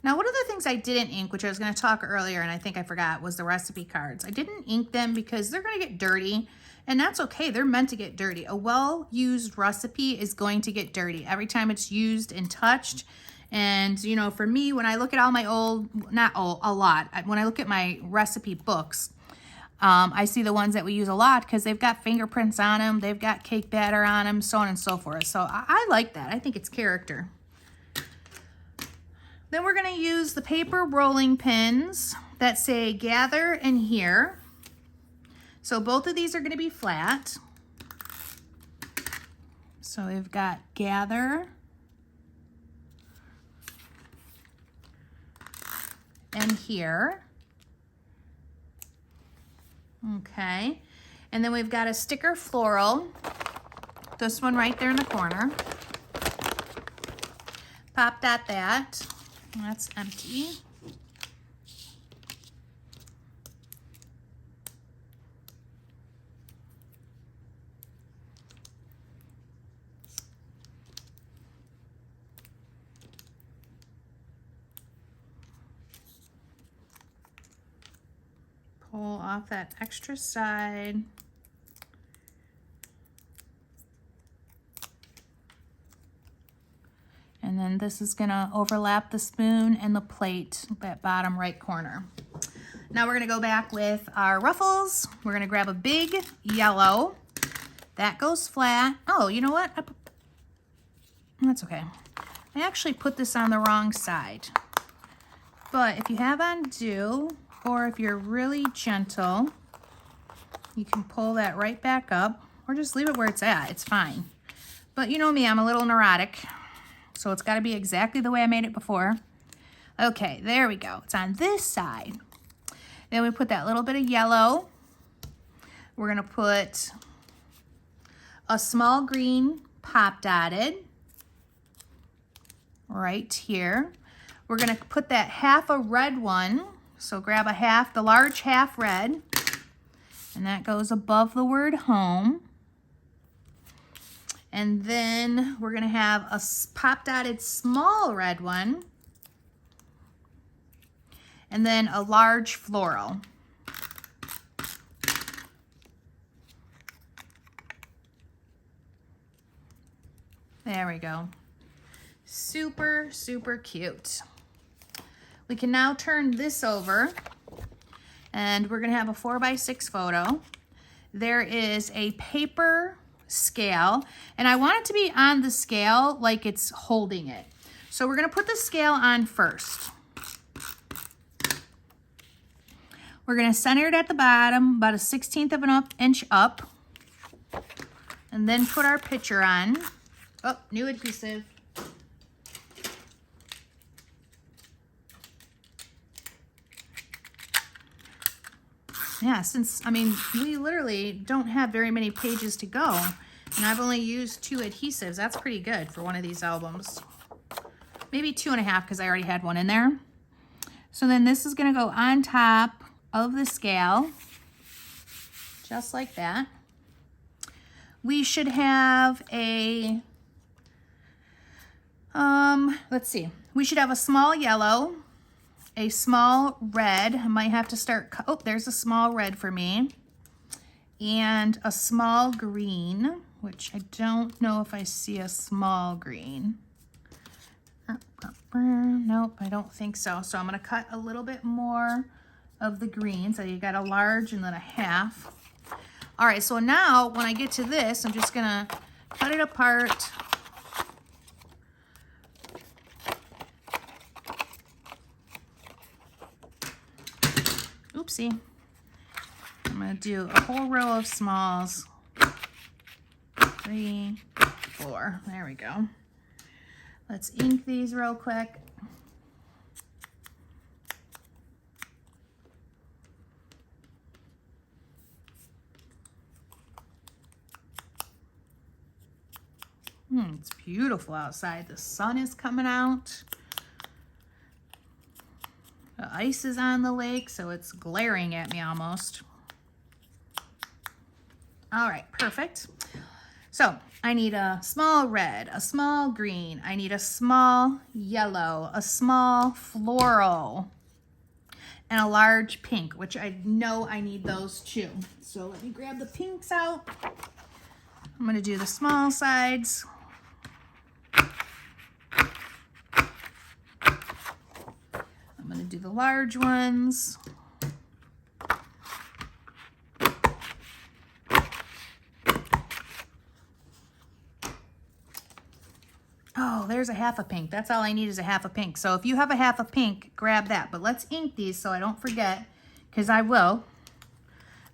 Now, one of the things I didn't ink, which I was going to talk earlier, and I think I forgot, was the recipe cards. I didn't ink them because they're going to get dirty, and that's okay. They're meant to get dirty. A well-used recipe is going to get dirty every time it's used and touched. And, you know, for me, when I look at all my old, not all, a lot, when I look at my recipe books, I see the ones that we use a lot because they've got fingerprints on them, they've got cake batter on them, so on and so forth. So I like that. I think it's character. Then we're going to use the paper rolling pins that say gather and here. So both of these are going to be flat. So we've got gather and here. Okay. And then we've got a sticker floral. This one right there in the corner. Pop dot that. That's empty. Pull off that extra side. And then this is gonna overlap the spoon and the plate, that bottom right corner. Now we're gonna go back with our ruffles. We're gonna grab a big yellow. That goes flat. Oh, you know what? That's okay. I actually put this on the wrong side. But if you have undo, or if you're really gentle, you can pull that right back up, or just leave it where it's at, it's fine. But you know me, I'm a little neurotic. So it's got to be exactly the way I made it before. Okay, there we go. It's on this side. Then we put that little bit of yellow. We're gonna put a small green pop dotted right here. We're gonna put that half a red one. So grab a half, the large half red, and that goes above the word home. And then we're gonna have a pop dotted small red one, and then a large floral. There we go. Super, super cute. We can now turn this over, and we're gonna have a 4x6 photo. There is a paper scale, and I want it to be on the scale like it's holding it. So we're gonna put the scale on first. We're gonna center it at the bottom, about a 1/16 of an inch up, and then put our picture on. Oh, new adhesive. Yeah, since, I mean, we literally don't have very many pages to go, and I've only used 2 adhesives. That's pretty good for one of these albums. Maybe 2.5 because I already had one in there. So then this is gonna go on top of the scale, just like that. We should have a, let's see. We should have a small yellow, a small red. I might have to start, oh, there's a small red for me. And a small green, which I don't know if I see a small green. Nope, I don't think so. So I'm gonna cut a little bit more of the green. So you got a large and then a half. All right, so now when I get to this, I'm just gonna cut it apart. Oopsie. I'm gonna do a whole row of smalls. 3, 4, there we go. Let's ink these real quick. It's beautiful outside. The sun is coming out. The ice is on the lake, so it's glaring at me almost. All right, perfect. So I need a small red, a small green. I need a small yellow, a small floral, and a large pink, which I know I need those too. So let me grab the pinks out. I'm gonna do the small sides. I'm gonna do the large ones. Oh, there's a half a pink. That's all I need is a half a pink. So if you have a half a pink, grab that. But let's ink these so I don't forget, because I will.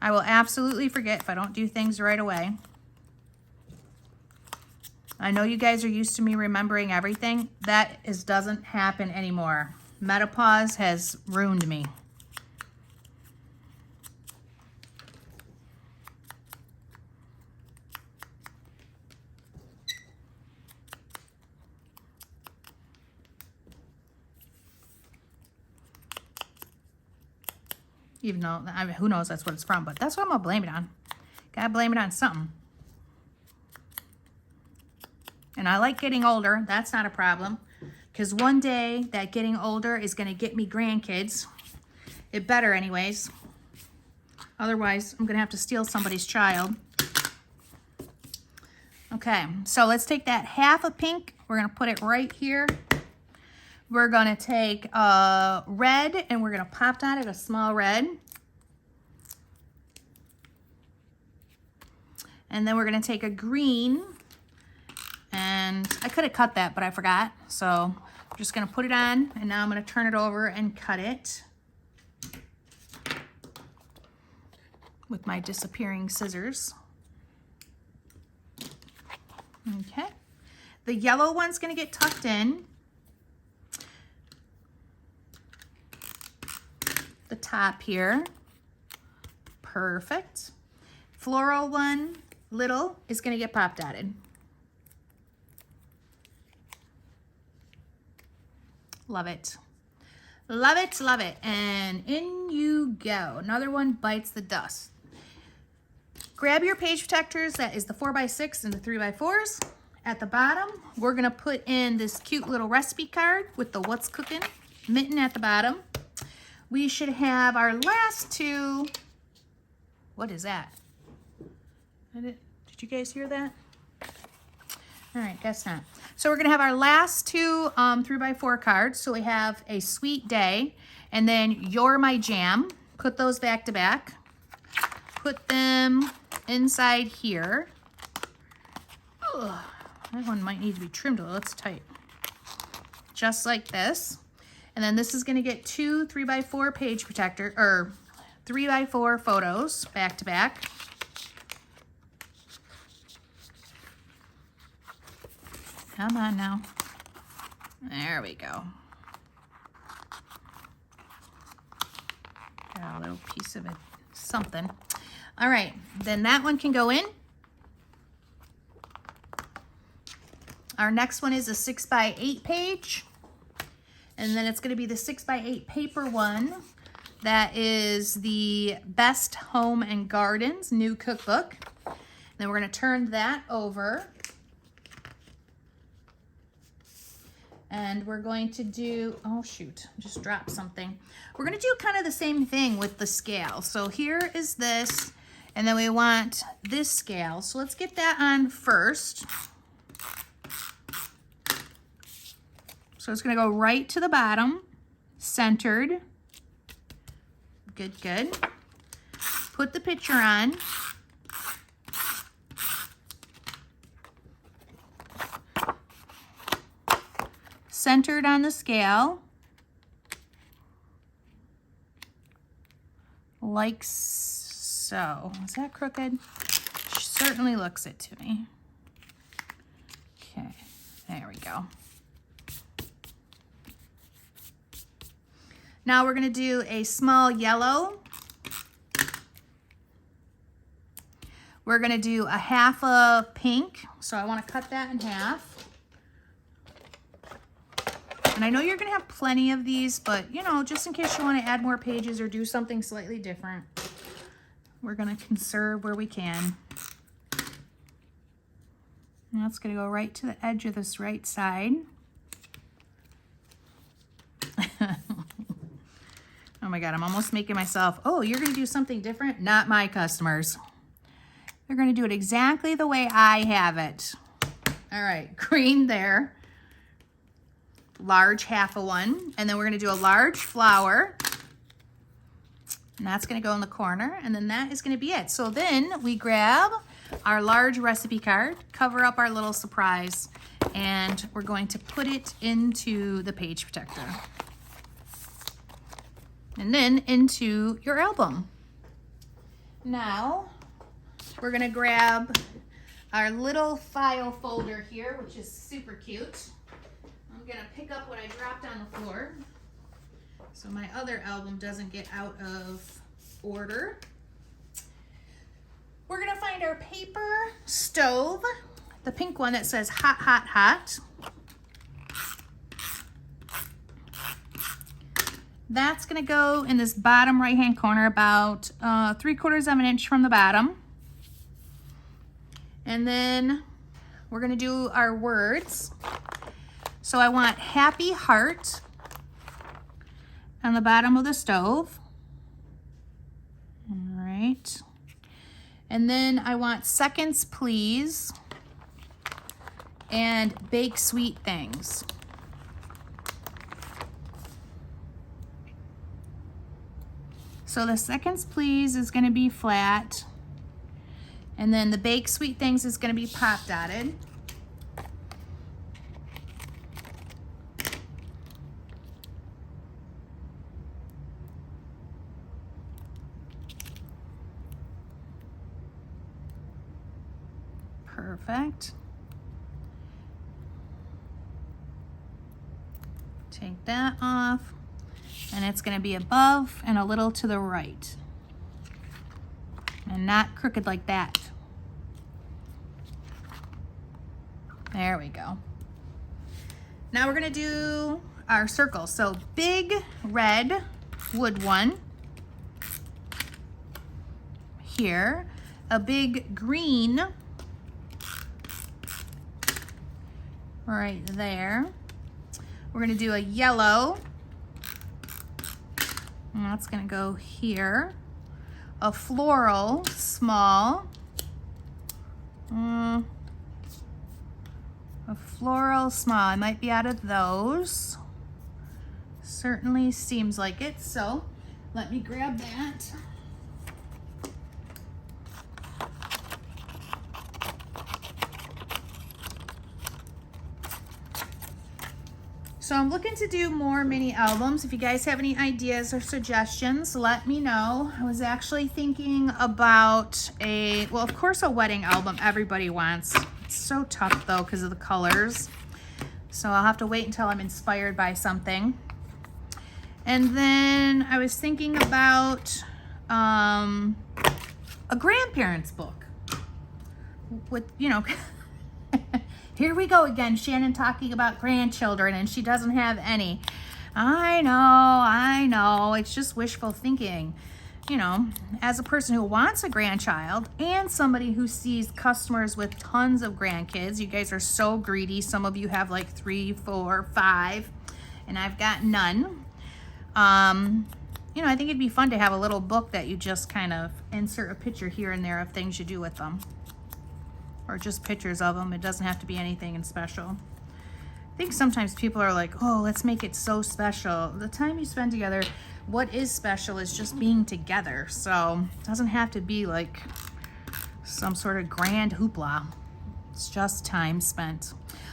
I will absolutely forget if I don't do things right away. I know you guys are used to me remembering everything. That doesn't happen anymore. Menopause has ruined me. Even though, I mean, who knows that's what it's from, but that's what I'm gonna blame it on. Gotta blame it on something. And I like getting older. That's not a problem. Because one day that getting older is gonna get me grandkids. It better anyways. Otherwise, I'm gonna have to steal somebody's child. Okay, so let's take that half a pink. We're gonna put it right here. We're gonna take a red and we're gonna pop dot it a small red. And then we're gonna take a green, and I could have cut that, but I forgot. So I'm just gonna put it on, and now I'm gonna turn it over and cut it with my disappearing scissors. Okay, the yellow one's gonna get tucked in. top here. Perfect. Floral one, little, is gonna get pop dotted. Love it. Love it, love it. And in you go. Another one bites the dust. Grab your page protectors. That is the 4x6 and the 3x4s. At the bottom, we're gonna put in this cute little recipe card with the what's cooking mitten at the bottom. We should have our last two. What is that? Did you guys hear that? All right, guess not. So we're gonna have our last two 3x4 cards. So we have a sweet day and then you're my jam. Put those back to back. Put them inside here. Ugh, that one might need to be trimmed a little, it's tight. Just like this. And then this is gonna get two 3x4 page protector, or 3x4 photos back to back. Come on now. There we go. Got a little piece of it, something. All right, then that one can go in. Our next one is a 6x8 page. And then it's gonna be the 6x8 paper one. That is the Best Home and Gardens new cookbook. Then we're gonna turn that over. And we're going to do, oh shoot, just dropped something. We're gonna do kind of the same thing with the scale. So here is this, and then we want this scale. So let's get that on first. So it's gonna go right to the bottom, centered. Good, good. Put the picture on. Centered on the scale. Like so. Is that crooked? Certainly looks it to me. Okay, there we go. Now we're gonna do a small yellow. We're gonna do a half of pink. So I wanna cut that in half. And I know you're gonna have plenty of these, but you know, just in case you wanna add more pages or do something slightly different, we're gonna conserve where we can. And that's gonna go right to the edge of this right side. Oh my God, I'm almost making myself, oh, you're gonna do something different? Not my customers. They're gonna do it exactly the way I have it. All right, green there. Large half of one. And then we're gonna do a large flower. And that's gonna go in the corner. And then that is gonna be it. So then we grab our large recipe card, cover up our little surprise, and we're going to put it into the page protector. And then into your album. Now, we're gonna grab our little file folder here, which is super cute. I'm gonna pick up what I dropped on the floor so my other album doesn't get out of order. We're gonna find our paper stove, the pink one that says hot, hot, hot. That's gonna go in this bottom right-hand corner, about 3/4 of an inch from the bottom. And then we're gonna do our words. So I want happy heart on the bottom of the stove. All right. And then I want seconds please and bake sweet things. So the seconds please is gonna be flat. And then the bake sweet things is gonna be pop dotted. Perfect. Take that off. And it's gonna be above and a little to the right. And not crooked like that. There we go. Now we're gonna do our circles. So big red wood one here, a big green right there. We're gonna do a yellow, and that's gonna go here. A floral, small. A floral, small. I might be out of those. Certainly seems like it, so let me grab that. So I'm looking to do more mini albums. If you guys have any ideas or suggestions, let me know. I was actually thinking about well, of course a wedding album everybody wants. It's so tough though because of the colors. So I'll have to wait until I'm inspired by something. And then I was thinking about a grandparents book with, you know, here we go again, Shannon talking about grandchildren and she doesn't have any. I know, it's just wishful thinking. You know, as a person who wants a grandchild and somebody who sees customers with tons of grandkids, you guys are so greedy. Some of you have like 3, 4, 5, and I've got none. You know, I think it'd be fun to have a little book that you just kind of insert a picture here and there of things you do with them. Or just pictures of them. It doesn't have to be anything special. I think sometimes people are like, oh, let's make it so special. The time you spend together, what is special is just being together. So it doesn't have to be like some sort of grand hoopla. It's just time spent.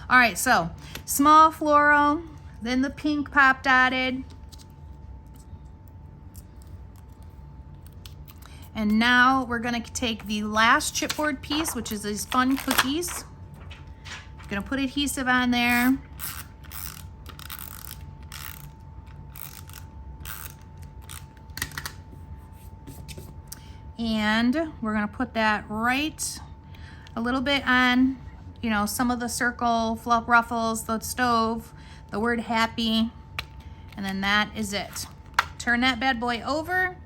All right, so small floral, then the pink pop dotted. And now we're gonna take the last chipboard piece, which is these fun cookies. I'm gonna put adhesive on there. And we're gonna put that right a little bit on, you know, some of the circle fluff ruffles, the stove, the word happy, and then that is it. Turn that bad boy over.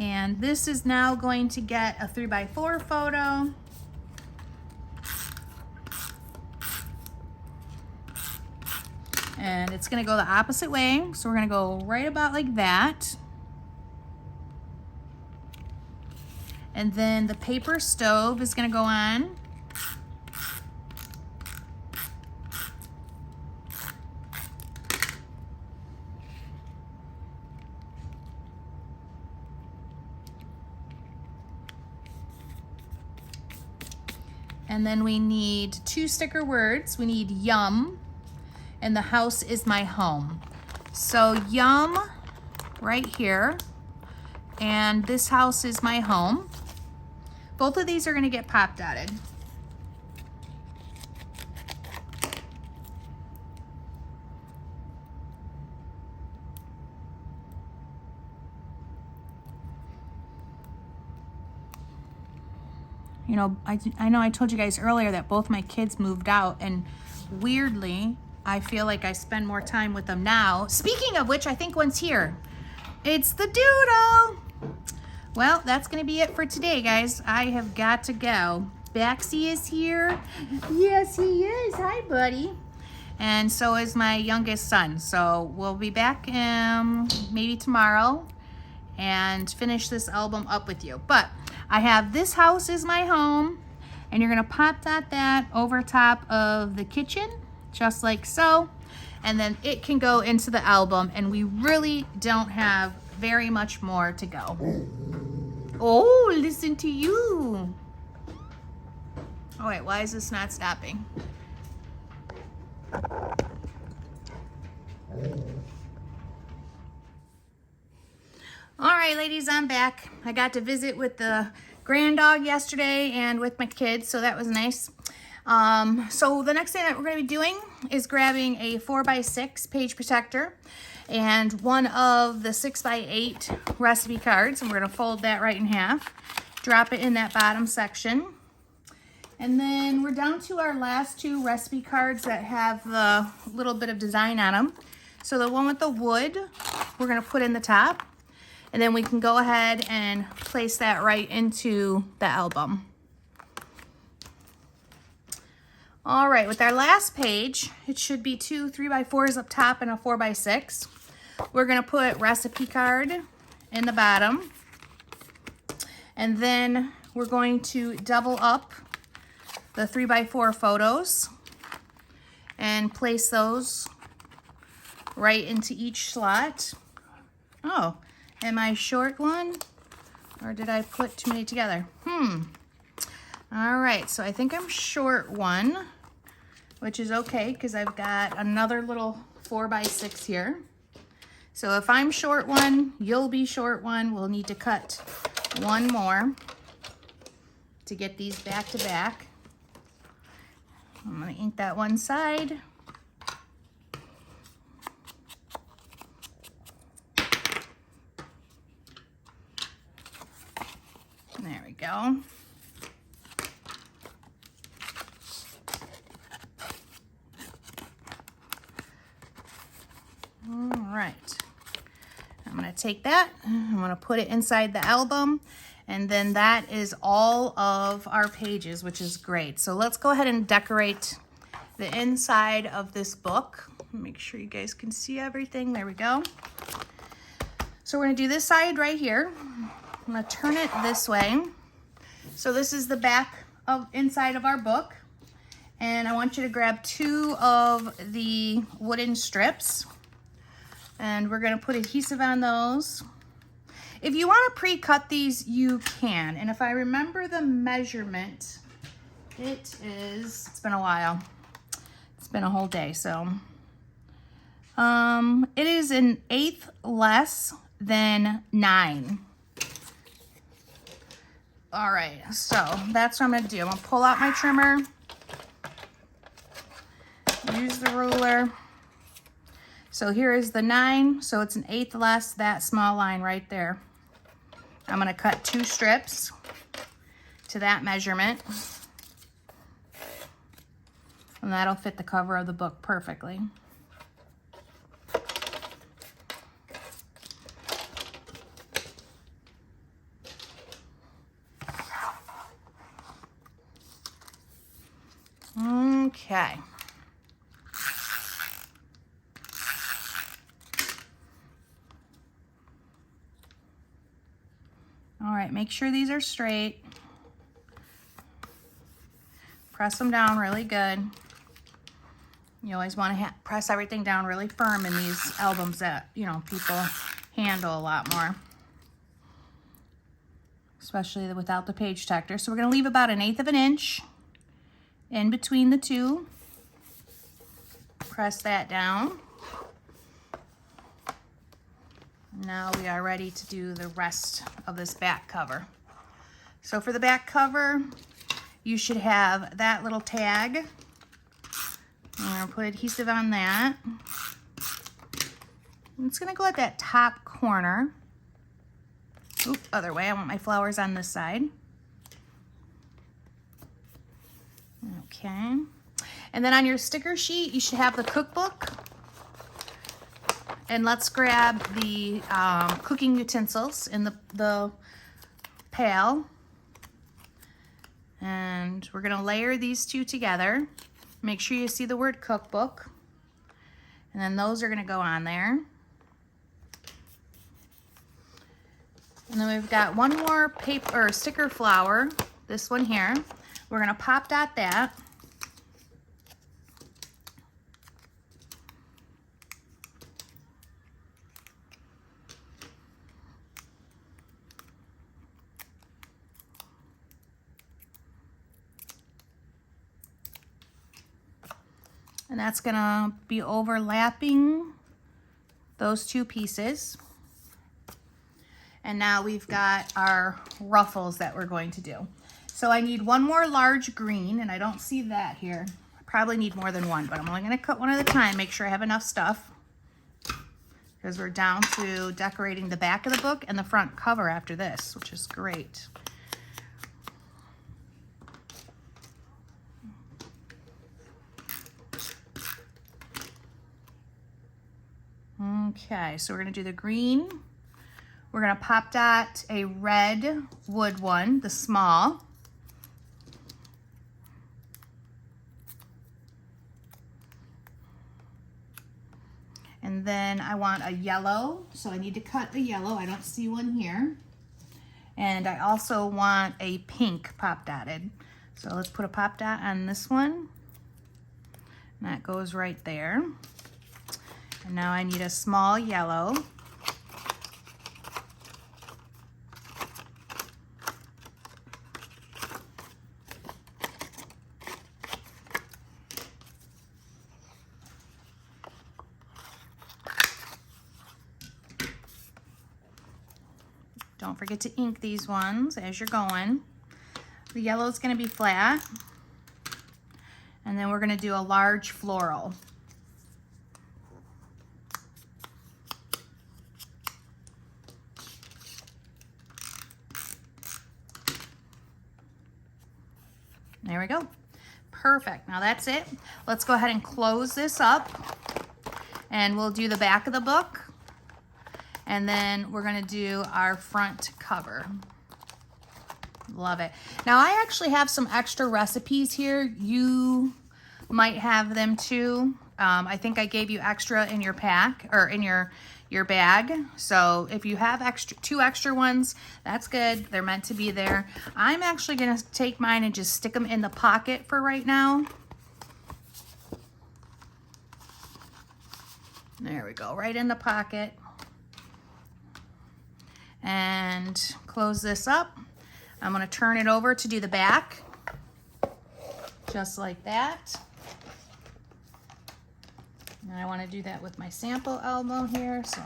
And this is now going to get a 3x4 photo. And it's gonna go the opposite way. So we're gonna go right about like that. And then the paper stove is gonna go on. And then we need 2 sticker words. We need yum, and the house is my home. So yum right here, and this house is my home. Both of these are gonna get pop dotted. You know, I know I told you guys earlier that both my kids moved out, and weirdly, I feel like I spend more time with them now. Speaking of which, I think one's here. It's the doodle. Well, that's gonna be it for today, guys. I have got to go. Baxie is here. Yes, he is. Hi, buddy. And so is my youngest son. So we'll be back maybe tomorrow and finish this album up with you. But I have this house is my home, and you're gonna pop that over top of the kitchen, just like so, and then it can go into the album, and we really don't have very much more to go. Oh, listen to you. Oh wait, why is this not stopping? All right, ladies, I'm back. I got to visit with the grand dog yesterday and with my kids, so that was nice. So the next thing that we're gonna be doing is grabbing a 4x6 page protector. and one of the 6x8 recipe cards, and we're gonna fold that right in half, drop it in that bottom section. And then we're down to our last two recipe cards that have the little bit of design on them. So the one with the wood, we're gonna put in the top, and then we can go ahead and place that right into the album. All right, with our last page, it should be two 3x4s up top and a 4x6. We're gonna put recipe card in the bottom, and then we're going to double up the 3x4 photos and place those right into each slot. Oh, am I short one? Or did I put too many together? All right, so I think I'm short one, which is okay because I've got another little 4x6 here. So if I'm short one, you'll be short one. We'll need to cut one more to get these back to back. I'm gonna ink that one side. There we go. All right. I'm gonna take that, I'm gonna put it inside the album, and then that is all of our pages, which is great. So let's go ahead and decorate the inside of this book. Make sure you guys can see everything. There we go. So we're gonna do this side right here. I'm gonna turn it this way. So this is the back of inside of our book. And I want you to grab two of the wooden strips, and we're gonna put adhesive on those. If you wanna pre-cut these, you can. And if I remember the measurement, it's been a while. It's been a whole day, so. It is an 1/8 less than 9. All right, so that's what I'm gonna do. I'm gonna pull out my trimmer, use the ruler. So here is the 9, so it's an 1/8 less, that small line right there. I'm gonna cut 2 strips to that measurement, and that'll fit the cover of the book perfectly. Okay. All right, make sure these are straight. Press them down really good. You always want to press everything down really firm in these albums that, you know, people handle a lot more, especially without the page protector. So we're going to leave about 1/8 of an inch in between the two. Press that down. Now we are ready to do the rest of this back cover. So for the back cover, you should have that little tag. I'm gonna put adhesive on that. It's gonna go at that top corner. Oop, other way, I want my flowers on this side. Okay. And then on your sticker sheet, you should have the cookbook. And let's grab the cooking utensils in the pail. And we're gonna layer these two together. Make sure you see the word cookbook. And then those are gonna go on there. And then we've got one more paper or sticker flower, this one here. We're gonna pop dot that. And that's gonna be overlapping those two pieces. And now we've got our ruffles that we're going to do. So I need one more large green, and I don't see that here. I probably need more than one, but I'm only gonna cut one at a time, make sure I have enough stuff. Because because we're down to decorating the back of the book and the front cover after this, which is great. Okay, so we're gonna do the green. We're gonna pop dot a red wood one, the small. And then I want a yellow, so I need to cut a yellow. I don't see one here. And I also want a pink pop dotted. So let's put a pop dot on this one. And that goes right there. And now I need a small yellow. Don't forget to ink these ones as you're going. The yellow is going to be flat. And then we're going to do a large floral. There we go. Perfect. Now that's it. Let's go ahead and close this up. And we'll do the back of the book. And then we're going to do our front cover. Love it. Now I actually have some extra recipes here. You might have them too. I think I gave you extra in your pack or in your bag. So if you have two extra ones, that's good. They're meant to be there. I'm actually going to take mine and just stick them in the pocket for right now. There we go, right in the pocket. And close this up. I'm going to turn it over to do the back, just like that. And I want to do that with my sample album here, so.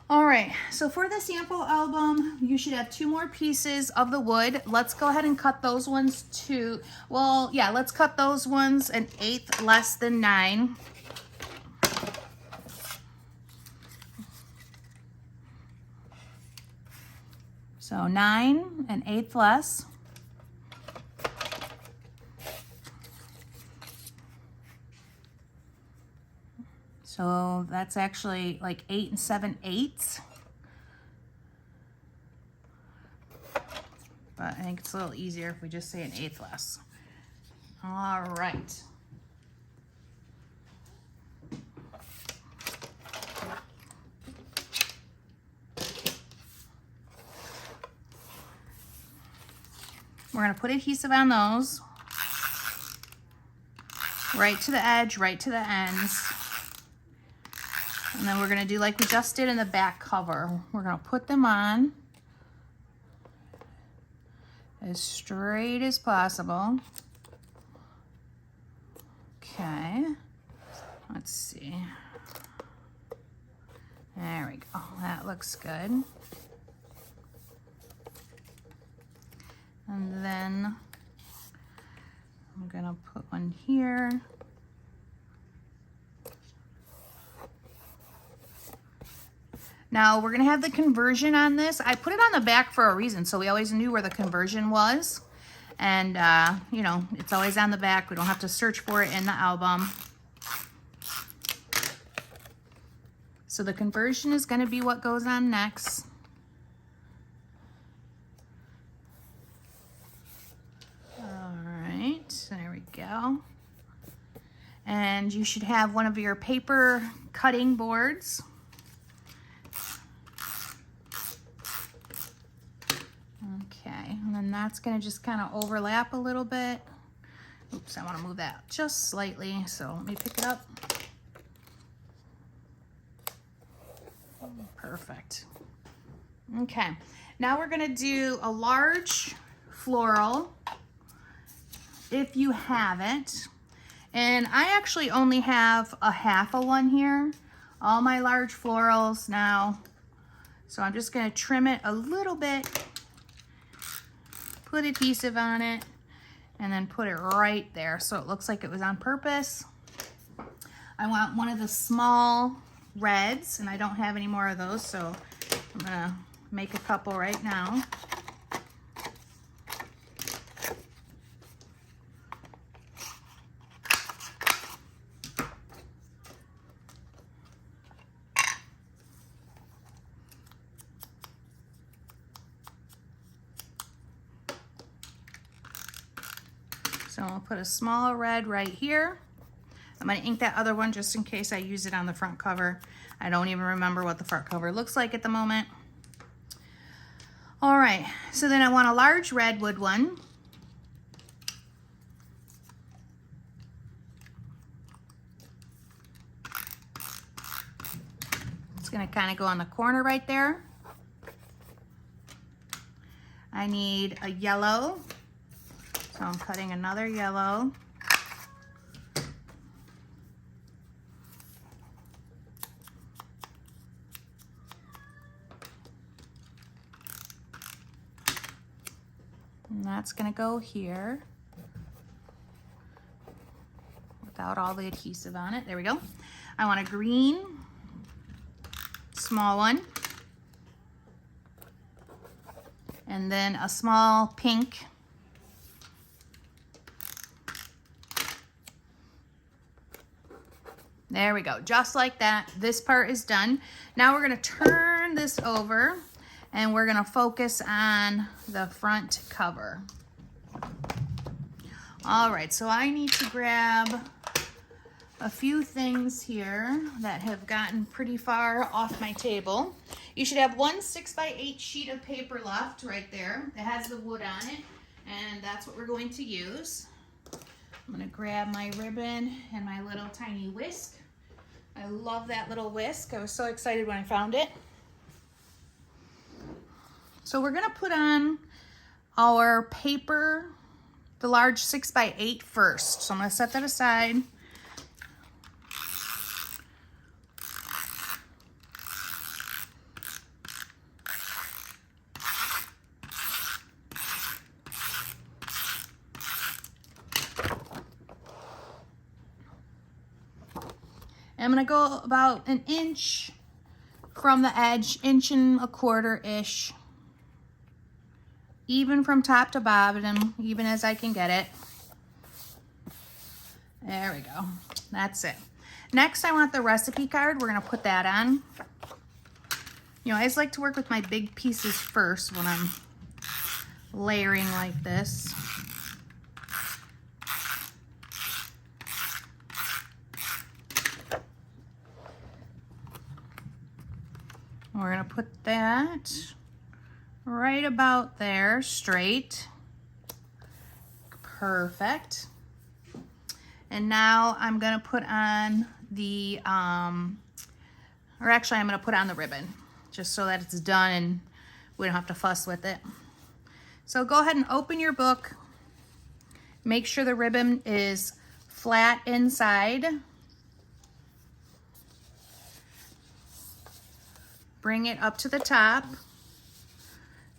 All right, so for the sample album, you should have 2 more pieces of the wood. Let's go ahead and cut those ones to, well, yeah, let's cut those ones 1/8 less than 9. So 9 1/8 less. So that's actually like 8 7/8. But I think it's a little easier if we just say 1/8 less. All right. We're going to put adhesive on those. Right to the edge, right to the ends. And then we're going to do like we just did in the back cover. We're going to put them on as straight as possible. Okay. Let's see. There we go. That looks good. And then I'm going to put one here. Now we're going to have the conversion on this. I put it on the back for a reason, so we always knew where the conversion was. And, you know, it's always on the back. We don't have to search for it in the album. So the conversion is going to be what goes on next. All right, there we go. And you should have one of your paper cutting boards. Okay, and then that's going to just kind of overlap a little bit. Oops, I want to move that just slightly, so let me pick it up. Perfect. Okay, now we're going to do a large floral, if you have it. And I actually only have a half of one here. All my large florals now. So I'm just going to trim it a little bit. Put adhesive on it and then put it right there so it looks like it was on purpose. I want one of the small reds, and I don't have any more of those, so I'm gonna make a couple right now. So I'll put a small red right here. I'm gonna ink that other one just in case I use it on the front cover. I don't even remember what the front cover looks like at the moment. All right, so then I want a large redwood one. It's gonna kind of go on the corner right there. I need a yellow, so I'm cutting another yellow. And that's gonna go here without all the adhesive on it. There we go. I want a green, small one. And then a small pink. There we go, just like that. This part is done. Now we're gonna turn this over and we're gonna focus on the front cover. All right, so I need to grab a few things here that have gotten pretty far off my table. You should have one 6x8 sheet of paper left right there. It has the wood on it, and that's what we're going to use. I'm gonna grab my ribbon and my little tiny whisk. I love that little whisk. I was so excited when I found it. So we're gonna put on our paper, the large 6x8 first. So I'm gonna set that aside. I'm gonna go about an inch from the edge, 1.25 inches, even from top to bottom, even as I can get it. There we go, that's it. Next, I want the recipe card. We're gonna put that on. You know, I always like to work with my big pieces first when I'm layering like this. We're gonna put that right about there, straight. Perfect. And now I'm gonna put on the, or actually I'm gonna put on the ribbon, just so that it's done and we don't have to fuss with it. So go ahead and open your book. Make sure the ribbon is flat inside. Bring it up to the top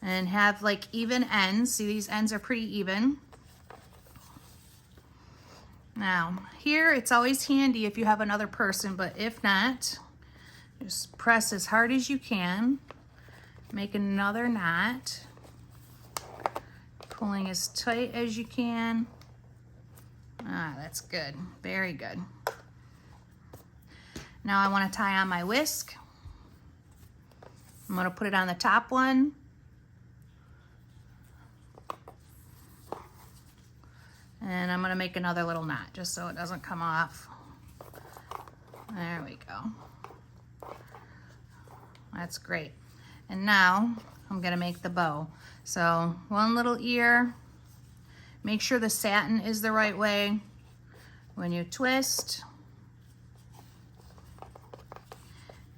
and have like even ends. See, these ends are pretty even. Now, here it's always handy if you have another person, but if not, just press as hard as you can. Make another knot. Pulling as tight as you can. Ah, that's good. Very good. Now I want to tie on my whisk. I'm going to put it on the top one. And I'm going to make another little knot just so it doesn't come off. There we go. That's great. And now I'm going to make the bow. So one little ear. Make sure the satin is the right way. When you twist,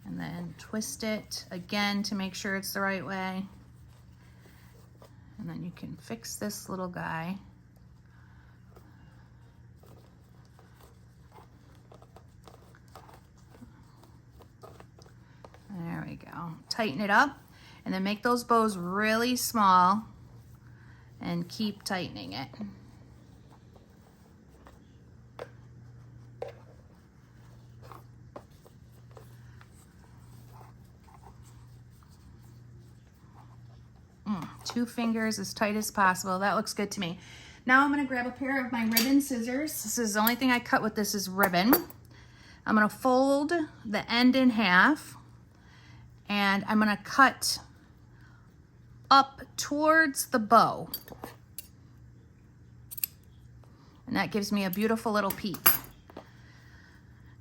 and then twist it again to make sure it's the right way. And then you can fix this little guy. There we go. Tighten it up and then make those bows really small and keep tightening it. 2 fingers as tight as possible. That looks good to me. Now I'm gonna grab a pair of my ribbon scissors. This is the only thing I cut with this is ribbon. I'm gonna fold the end in half, and I'm gonna cut up towards the bow. And that gives me a beautiful little peak.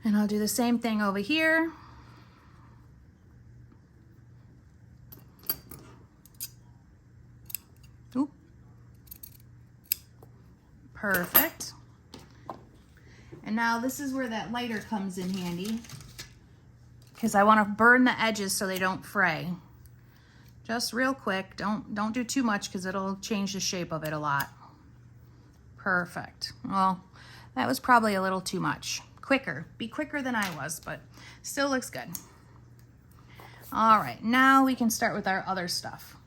And I'll do the same thing over here. Oop. Perfect. And now this is where that lighter comes in handy, because I want to burn the edges so they don't fray. Just real quick, don't do too much because it'll change the shape of it a lot. Perfect. Well, that was probably a little too much. Be quicker than I was, but still looks good. All right, now we can start with our other stuff.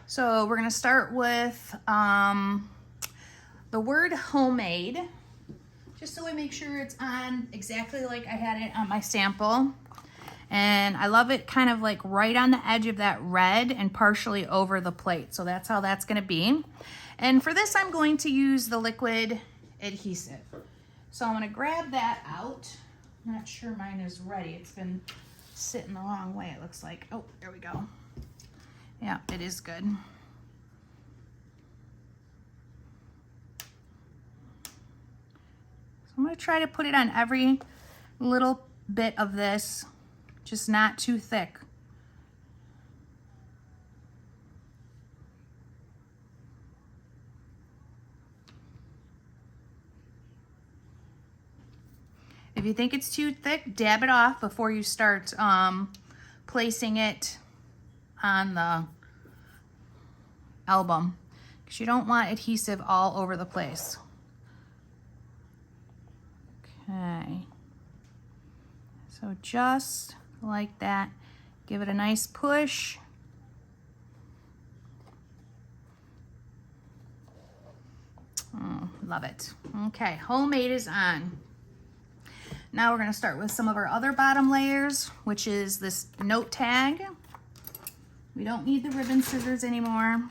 So we're gonna start with the word homemade, just so we make sure it's on exactly like I had it on my sample. And I love it kind of like right on the edge of that red and partially over the plate. So that's how that's gonna be. And for this, I'm going to use the liquid adhesive. So I'm gonna grab that out. I'm not sure mine is ready. It's been sitting the wrong way, it looks like. Oh, there we go. Yeah, it is good. So I'm gonna try to put it on every little bit of this, just not too thick. If you think it's too thick, dab it off before you start placing it on the album, because you don't want adhesive all over the place. Okay, so just like that, give it a nice push. Oh, love it. Okay, homemade is on. Now we're gonna start with some of our other bottom layers, which is this note tag. We don't need the ribbon scissors anymore.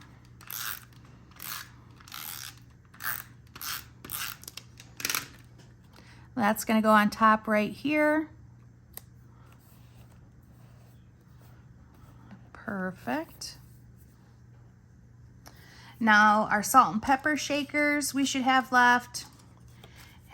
That's gonna go on top right here. Perfect. Now our salt and pepper shakers we should have left.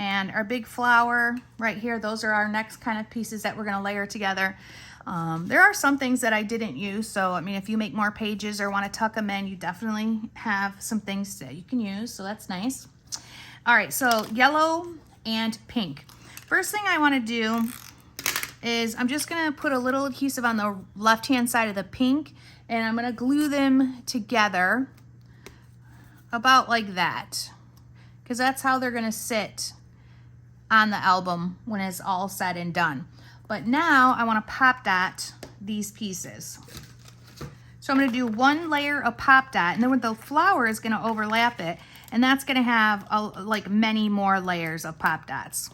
And our big flower right here, those are our next kind of pieces that we're gonna layer together. There are some things that I didn't use, so I mean, if you make more pages or wanna tuck them in, you definitely have some things that you can use, so that's nice. All right, so yellow and pink. First thing I wanna do is I'm just gonna put a little adhesive on the left-hand side of the pink, and I'm gonna glue them together about like that, because that's how they're gonna sit on the album when it's all said and done. But now I want to pop dot these pieces. So I'm going to do one layer of pop dot, and then with the flower is going to overlap it, and that's going to have like many more layers of pop dots.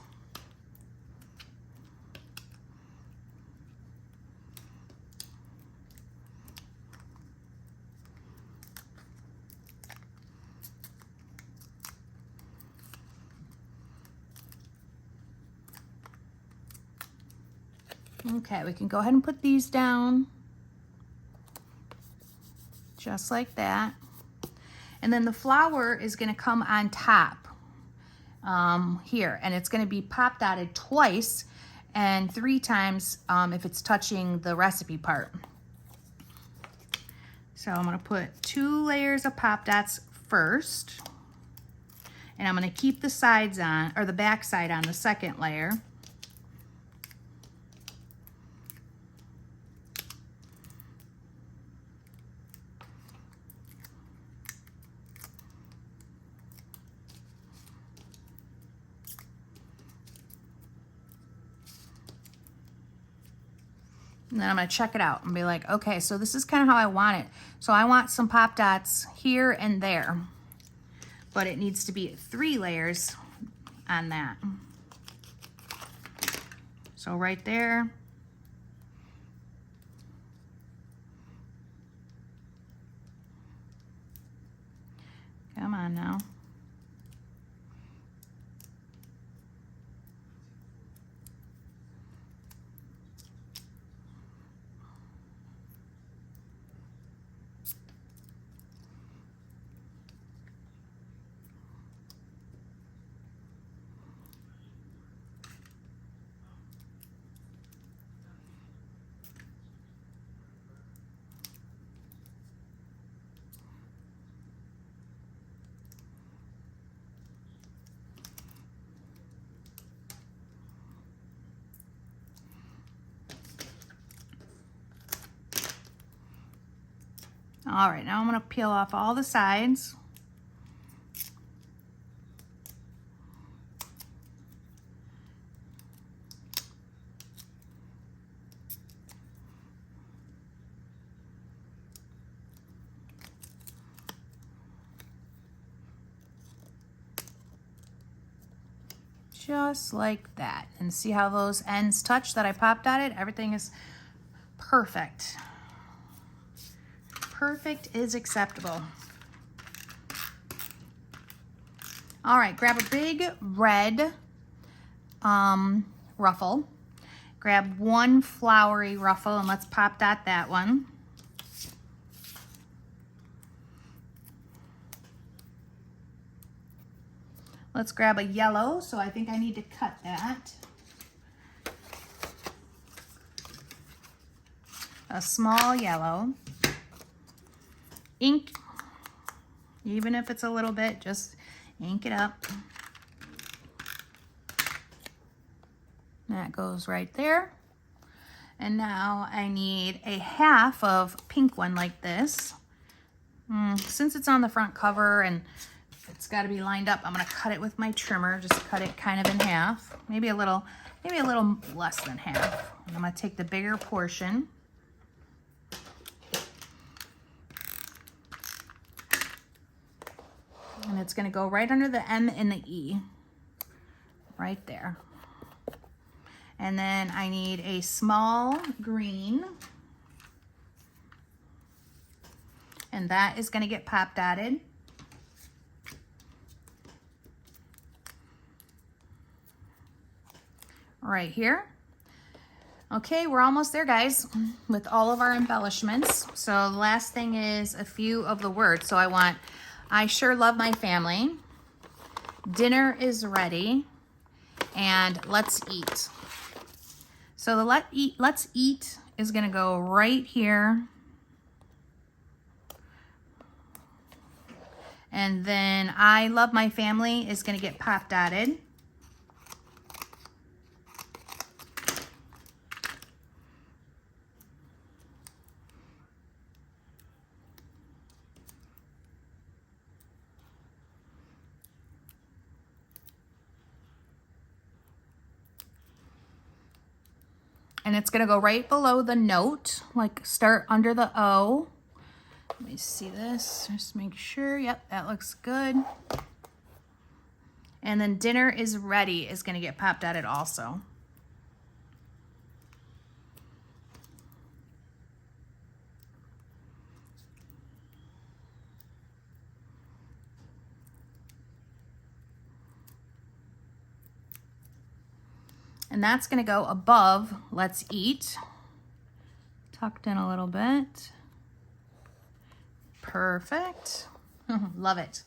Okay, we can go ahead and put these down just like that. And then the flower is gonna come on top here, and it's gonna be pop dotted twice and 3 times if it's touching the recipe part. So I'm gonna put 2 layers of pop dots first, and I'm gonna keep the sides on, or the back side on the second layer. And then I'm gonna check it out and be like, okay, so this is kind of how I want it. So I want some pop dots here and there, but it needs to be 3 layers on that. So right there. Come on now. All right, now I'm gonna peel off all the sides. Just like that. And see how those ends touch that I popped at it? Everything is perfect. Perfect is acceptable. All right, grab a big red ruffle. Grab one flowery ruffle and let's pop that one. Let's grab a yellow, so I think I need to cut that. A small yellow. Ink, even if it's a little bit, just ink it up. That goes right there. And now I need a half of pink one like this. Since it's on the front cover and it's got to be lined up, I'm going to cut it with my trimmer. Just cut it kind of in half, maybe a little less than half. And I'm going to take the bigger portion. And it's going to go right under the M and the E, right there. And then I need a small green. And that is going to get pop dotted. Right here. Okay, we're almost there, guys, with all of our embellishments. So the last thing is a few of the words. So I want, I sure love my family, dinner is ready, and let's eat. So the let's eat is gonna go right here. And then I love my family is gonna get pop dotted. And it's gonna go right below the note, like start under the O. Let me see this, just make sure, yep, that looks good. And then dinner is ready is gonna get popped at it also. And that's gonna go above let's eat. Tucked in a little bit. Perfect. Love it.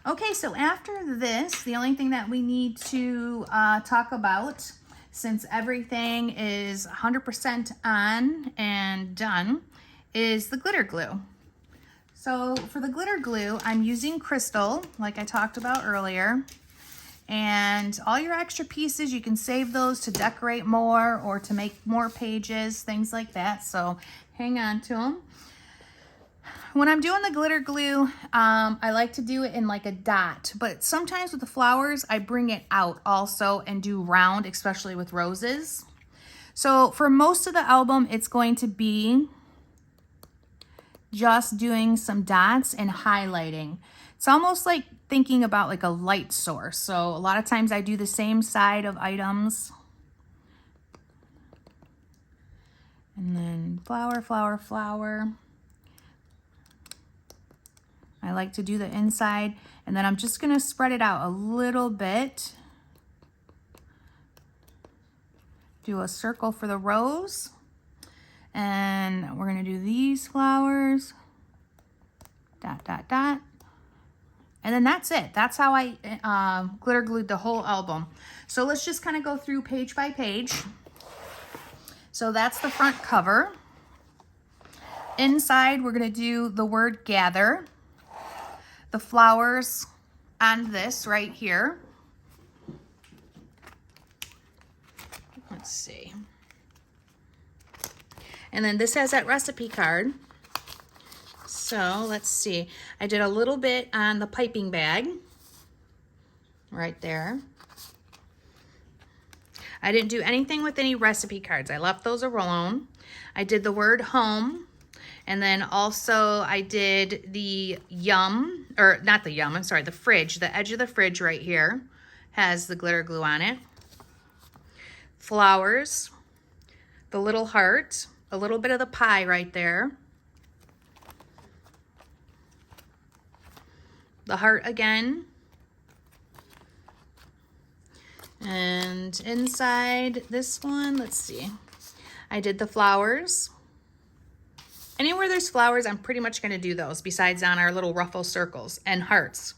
Okay, so after this, the only thing that we need to talk about, since everything is 100% on and done, is the glitter glue. So for the glitter glue, I'm using crystal, like I talked about earlier. And all your extra pieces, you can save those to decorate more or to make more pages, things like that. So hang on to them. When I'm doing the glitter glue, I like to do it in like a dot, but sometimes with the flowers, I bring it out also and do round, especially with roses. So for most of the album, it's going to be just doing some dots and highlighting. It's almost like thinking about like a light source. So a lot of times I do the same side of items. And then flower, flower, flower. I I like to do the inside, and then I'm just gonna spread it out a little bit. Do a circle for the rose. And we're gonna do these flowers. Dot, dot, dot. And then that's it. That's how I glitter glued the whole album. So let's just kind of go through page by page. So that's the front cover. Inside, we're gonna do the word gather. The flowers on this right here. Let's see. And then this has that recipe card. So let's see. I did a little bit on the piping bag right there. I didn't do anything with any recipe cards. I left those alone. I did the word home. And then also I did the yum, or not the yum, I'm sorry, the fridge. The edge of the fridge right here has the glitter glue on it. Flowers, the little heart, a little bit of the pie right there. The heart again. And inside this one, let's see, I did the flowers. Anywhere there's flowers, I'm pretty much going to do those, besides on our little ruffle circles. And hearts.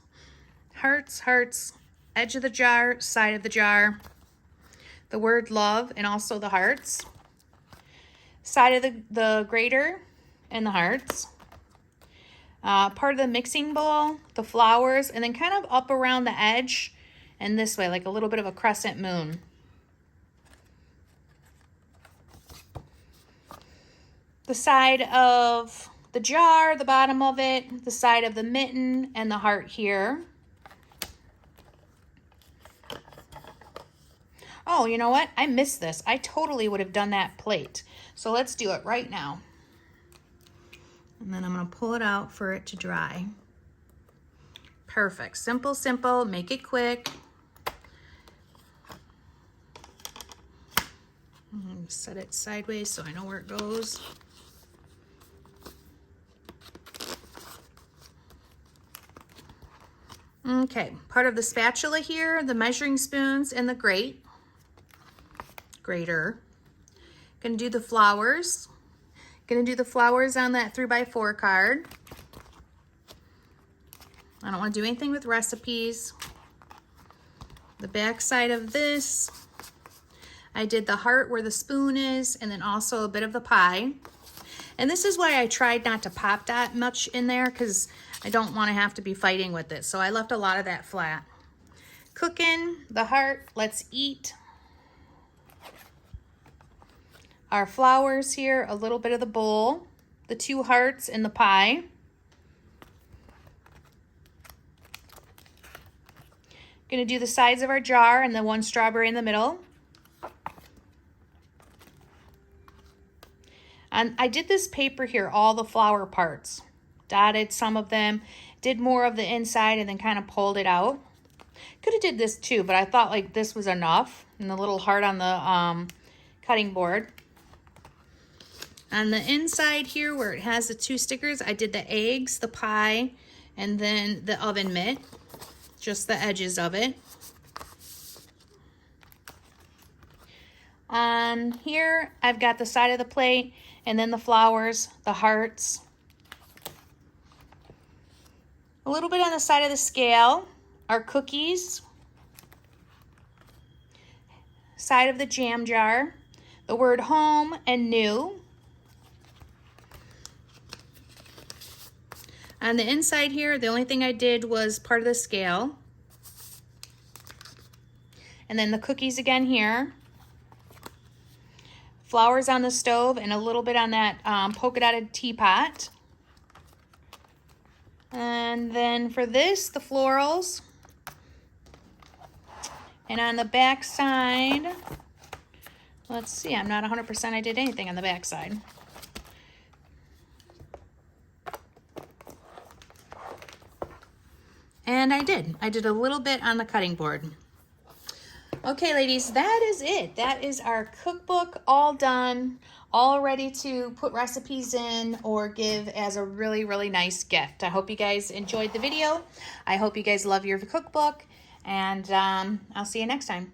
Hearts, hearts, edge of the jar, side of the jar. The word love and also the hearts. Side of the grater and the hearts. Part of the mixing bowl, the flowers, and then kind of up around the edge and this way, like a little bit of a crescent moon. The side of the jar, the bottom of it, the side of the mitten, and the heart here. Oh, you know what? I missed this. I totally would have done that plate. So let's do it right now. And then I'm going to pull it out for it to dry. Perfect. Simple, simple. Make it quick. Set it sideways so I know where it goes. Okay, part of the spatula here, the measuring spoons, and the grater. Gonna do the flowers. Gonna do the flowers on that 3x4 card. I don't want to do anything with recipes. The back side of this, I did the heart where the spoon is, and then also a bit of the pie. And this is why I tried not to pop that much in there, because I don't want to have to be fighting with it. So I left a lot of that flat. Cooking, the heart, let's eat. Our flowers here, a little bit of the bowl, the two hearts and the pie. Gonna do the sides of our jar and the one strawberry in the middle. And I did this paper here, all the flower parts. Dotted some of them, did more of the inside and then kind of pulled it out. Could have did this too, but I thought like this was enough. And the little heart on the cutting board. On the inside here where it has the two stickers, I did the eggs, the pie, and then the oven mitt. Just the edges of it. On here, I've got the side of the plate, and then the flowers, the hearts. A little bit on the side of the scale, our cookies. Side of the jam jar, the word home and new. On the inside here, the only thing I did was part of the scale. And then the cookies again here. Flowers on the stove and a little bit on that polka dotted teapot. And then for this, the florals. And on the back side, let's see, I'm not 100% I did anything on the back side. And I did a little bit on the cutting board. Okay, ladies, that is it. That is our cookbook all done, all ready to put recipes in or give as a really, really nice gift. I hope you guys enjoyed the video. I hope you guys love your cookbook, and I'll see you next time.